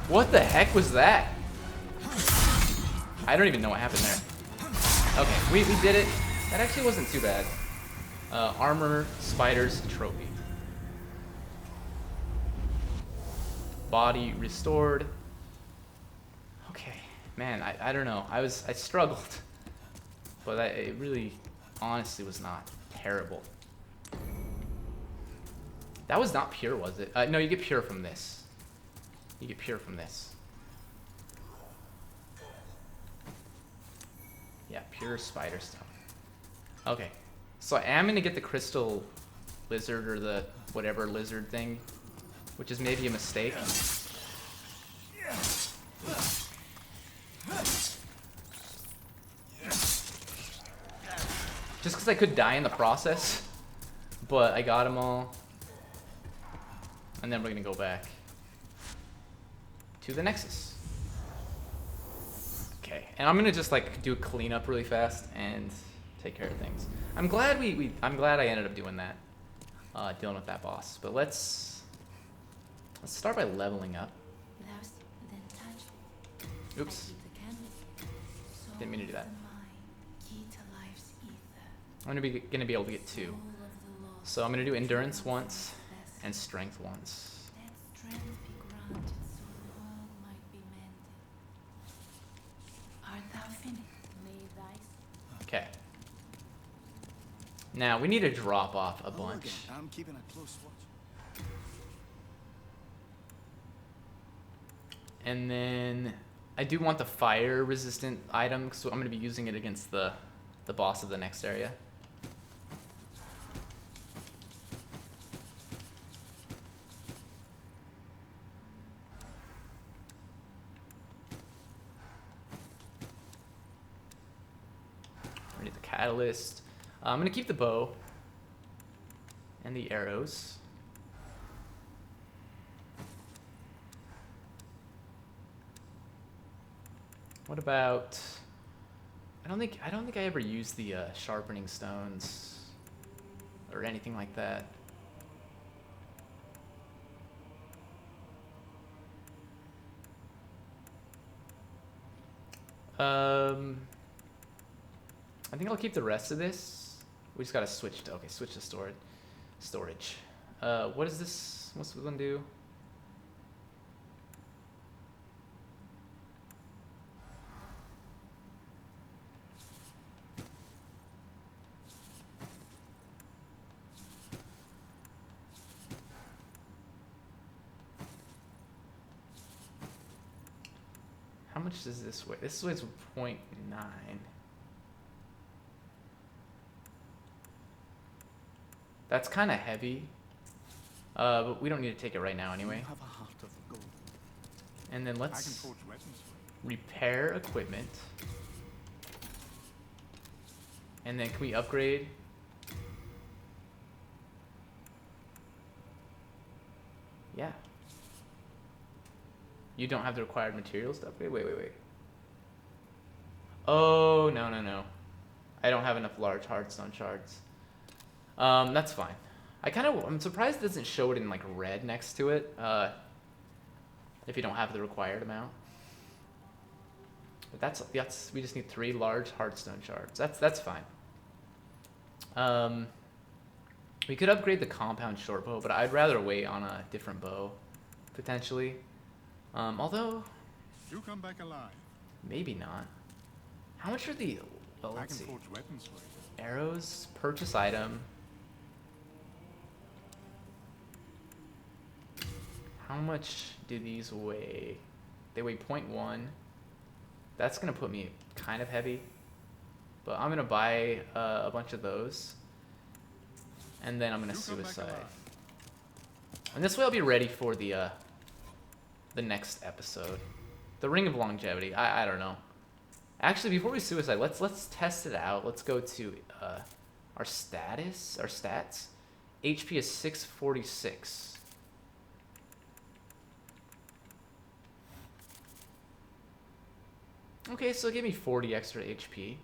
What the heck was that? I don't even know what happened there. Okay, we did it. That actually wasn't too bad. Armor, spiders, trophy. Body restored. Okay, man, I don't know. I struggled, but it really, honestly, was not terrible. That was not pure, was it? No, you get pure from this. You get pure from this. Yeah, pure spider stuff. Okay, so I am gonna get the crystal lizard or the whatever lizard thing, which is maybe a mistake. Just because I could die in the process, but I got them all. And then we're gonna go back to the Nexus. Okay, and I'm gonna just like do a cleanup really fast and take care of things. I'm glad I'm glad I ended up doing that, dealing with that boss. But let's start by leveling up. Oops. Didn't mean to do that. I'm gonna be able to get 2. So I'm gonna do endurance once and strength once. Okay. Now we need to drop off a bunch. I'm keeping a close watch. And then I do want the fire resistant item, so I'm going to be using it against the boss of the next area. I need the catalyst. I'm going to keep the bow and the arrows. What about... I don't think I ever used the sharpening stones or anything like that. I think I'll keep the rest of this. We just gotta switch to, okay, switch to storage. What is this? What's this one do? How much does this weigh? This weighs 0.9. That's kind of heavy, but we don't need to take it right now anyway. You have a heart of gold. And then I can let's forge weapons for you. repair equipment. And then can we upgrade? Yeah. You don't have the required materials to upgrade? Wait. Oh, no. I don't have enough large hardstone shards. That's fine. I'm surprised it doesn't show it in like red next to it, if you don't have the required amount. But that's we just need 3 large hardstone shards. That's fine. We could upgrade the compound short bow, but I'd rather wait on a different bow, potentially. Although, You come back alive. maybe not. How much are the, well, I let's can see. forge weapons for you. Arrows, purchase item. How much do these weigh? They weigh 0.1. That's gonna put me kind of heavy, but I'm gonna buy a bunch of those, and then I'm gonna You come back suicide. alive. And this way I'll be ready for the next episode, the Ring of Longevity. I don't know. Actually, before we suicide, let's test it out. Let's go to our stats. HP is 646. Okay, so give me 40 extra HP.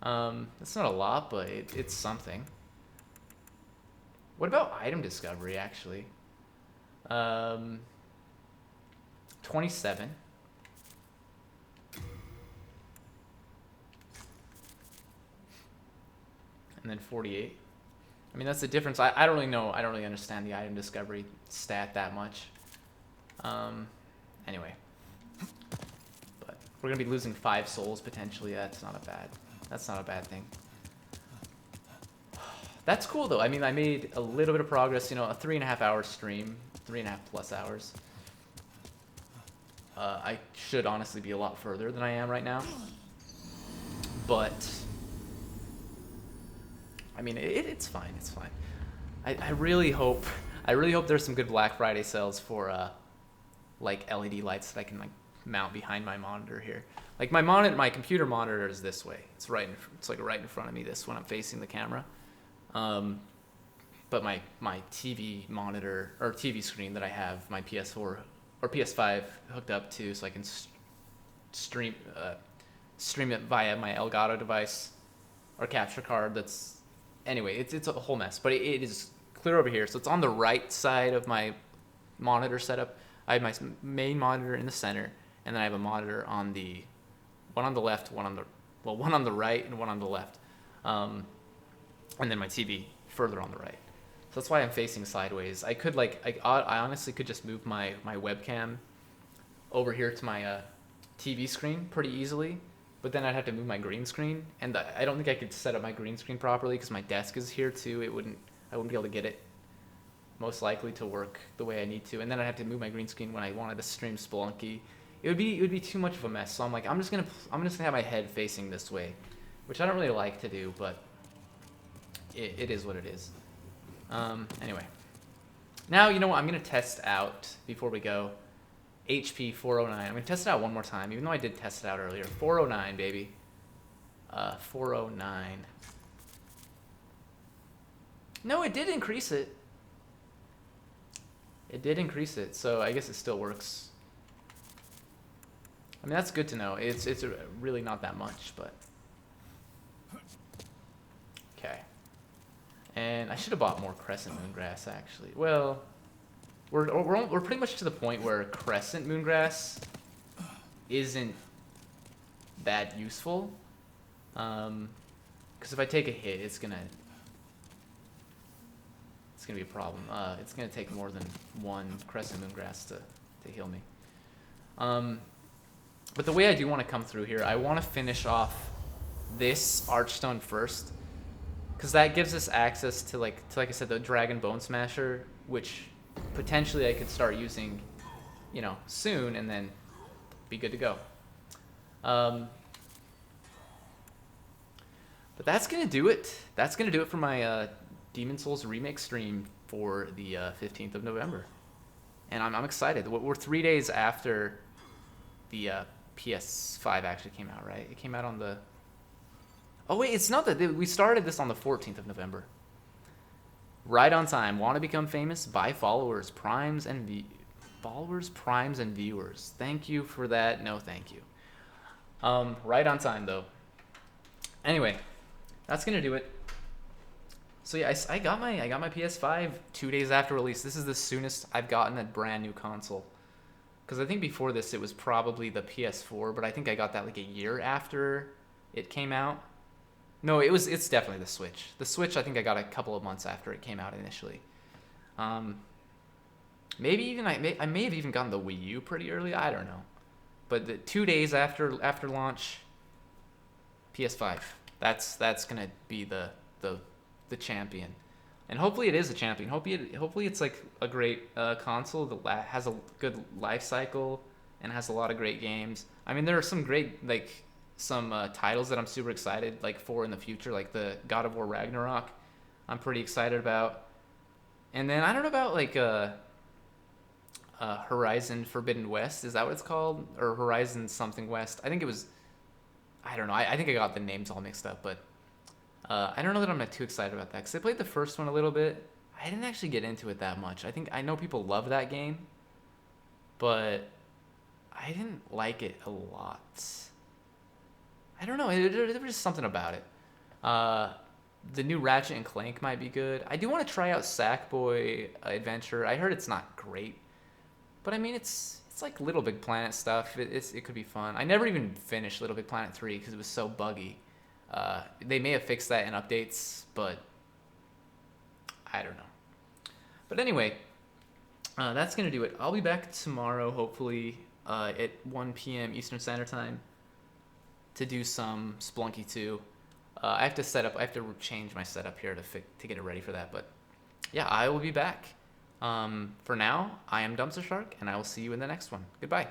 That's not a lot, but it's something. What about item discovery, actually? 27. And then 48. I mean, that's the difference. I don't really know. I don't really understand the item discovery stat that much. Anyway. But we're going to be losing 5 souls potentially. That's not a bad thing. That's cool, though. I mean, I made a little bit of progress. You know, a 3.5 hour stream. 3.5 plus hours. I should honestly be a lot further than I am right now. But I mean, it's fine. It's fine. I really hope there's some good Black Friday sales for like LED lights that I can like mount behind my monitor here. Like my computer monitor is this way. It's like right in front of me. This when I'm facing the camera. But my TV monitor or TV screen that I have my PS4 or PS5 hooked up to, so I can stream it via my Elgato device or capture card. That's anyway. It's a whole mess, but it is clear over here. So it's on the right side of my monitor setup. I have my main monitor in the center, and then I have a monitor on the one on the left, one on the right, and one on the left, and then my TV further on the right. So that's why I'm facing sideways. I could I honestly could just move my webcam over here to my TV screen pretty easily, but then I'd have to move my green screen, and I don't think I could set up my green screen properly because my desk is here too. I wouldn't be able to get it most likely to work the way I need to, and then I'd have to move my green screen when I wanted to stream Spelunky. It would be too much of a mess. So I'm like, I'm just gonna have my head facing this way, which I don't really like to do, but it is what it is. Anyway, now you know what I'm gonna test out before we go. HP 409. I'm gonna test it out one more time, even though I did test it out earlier. 409, baby. 409. No, it did increase it. It did increase it, so I guess it still works. I mean, that's good to know. It's really not that much, but okay. And I should have bought more Crescent Moongrass, actually. Well, we're pretty much to the point where Crescent Moongrass isn't that useful. Because if I take a hit, it's gonna be a problem. It's gonna take more than one Crescent Moongrass to heal me. But the way I do want to come through here, I want to finish off this Archstone first, because that gives us access to like I said, the Dragon Bone Smasher, which potentially I could start using, you know, soon, and then be good to go. But that's gonna do it. That's gonna do it for my Demon Souls remake stream for the 15th of November, and I'm excited. We're 3 days after the PS5 actually came out, right? It came out on the... Oh wait, it's not that we started this on the 14th of November. Right on time. Want to become famous? Buy followers, primes, and viewers. Thank you for that. No, thank you. Right on time though. Anyway, that's gonna do it. So yeah, I got my PS5 2 days after release. This is the soonest I've gotten a brand new console. Because I think before this it was probably the PS4, but I think I got that like a year after it came out. No, it's definitely the Switch. The Switch I think I got a couple of months after it came out initially. Maybe even I may have even gotten the Wii U pretty early. I don't know. But the 2 days after launch, PS5. That's gonna be the champion, and hopefully it is a champion. Hopefully it's like a great console that has a good life cycle and has a lot of great games. I mean, there are some great titles that I'm super excited for in the future, like the God of War Ragnarok. I'm pretty excited about, and then I don't know about Horizon Forbidden West. Is that what it's called, or Horizon something West? I think it was. I don't know. I think I got the names all mixed up, but I don't know that I'm not too excited about that, because I played the first one a little bit. I didn't actually get into it that much. I know people love that game, but I didn't like it a lot. I don't know. There was just something about it. The new Ratchet and Clank might be good. I do want to try out Sackboy Adventure. I heard it's not great, but I mean it's like Little Big Planet stuff. It could be fun. I never even finished Little Big Planet 3 because it was so buggy. They may have fixed that in updates, but I don't know. But anyway, that's going to do it. I'll be back tomorrow, hopefully, at 1 p.m. Eastern Standard Time to do some Splunky 2. I have to change my setup here to get it ready for that. But yeah, I will be back. For now, I am DumpsterShark, and I will see you in the next one. Goodbye.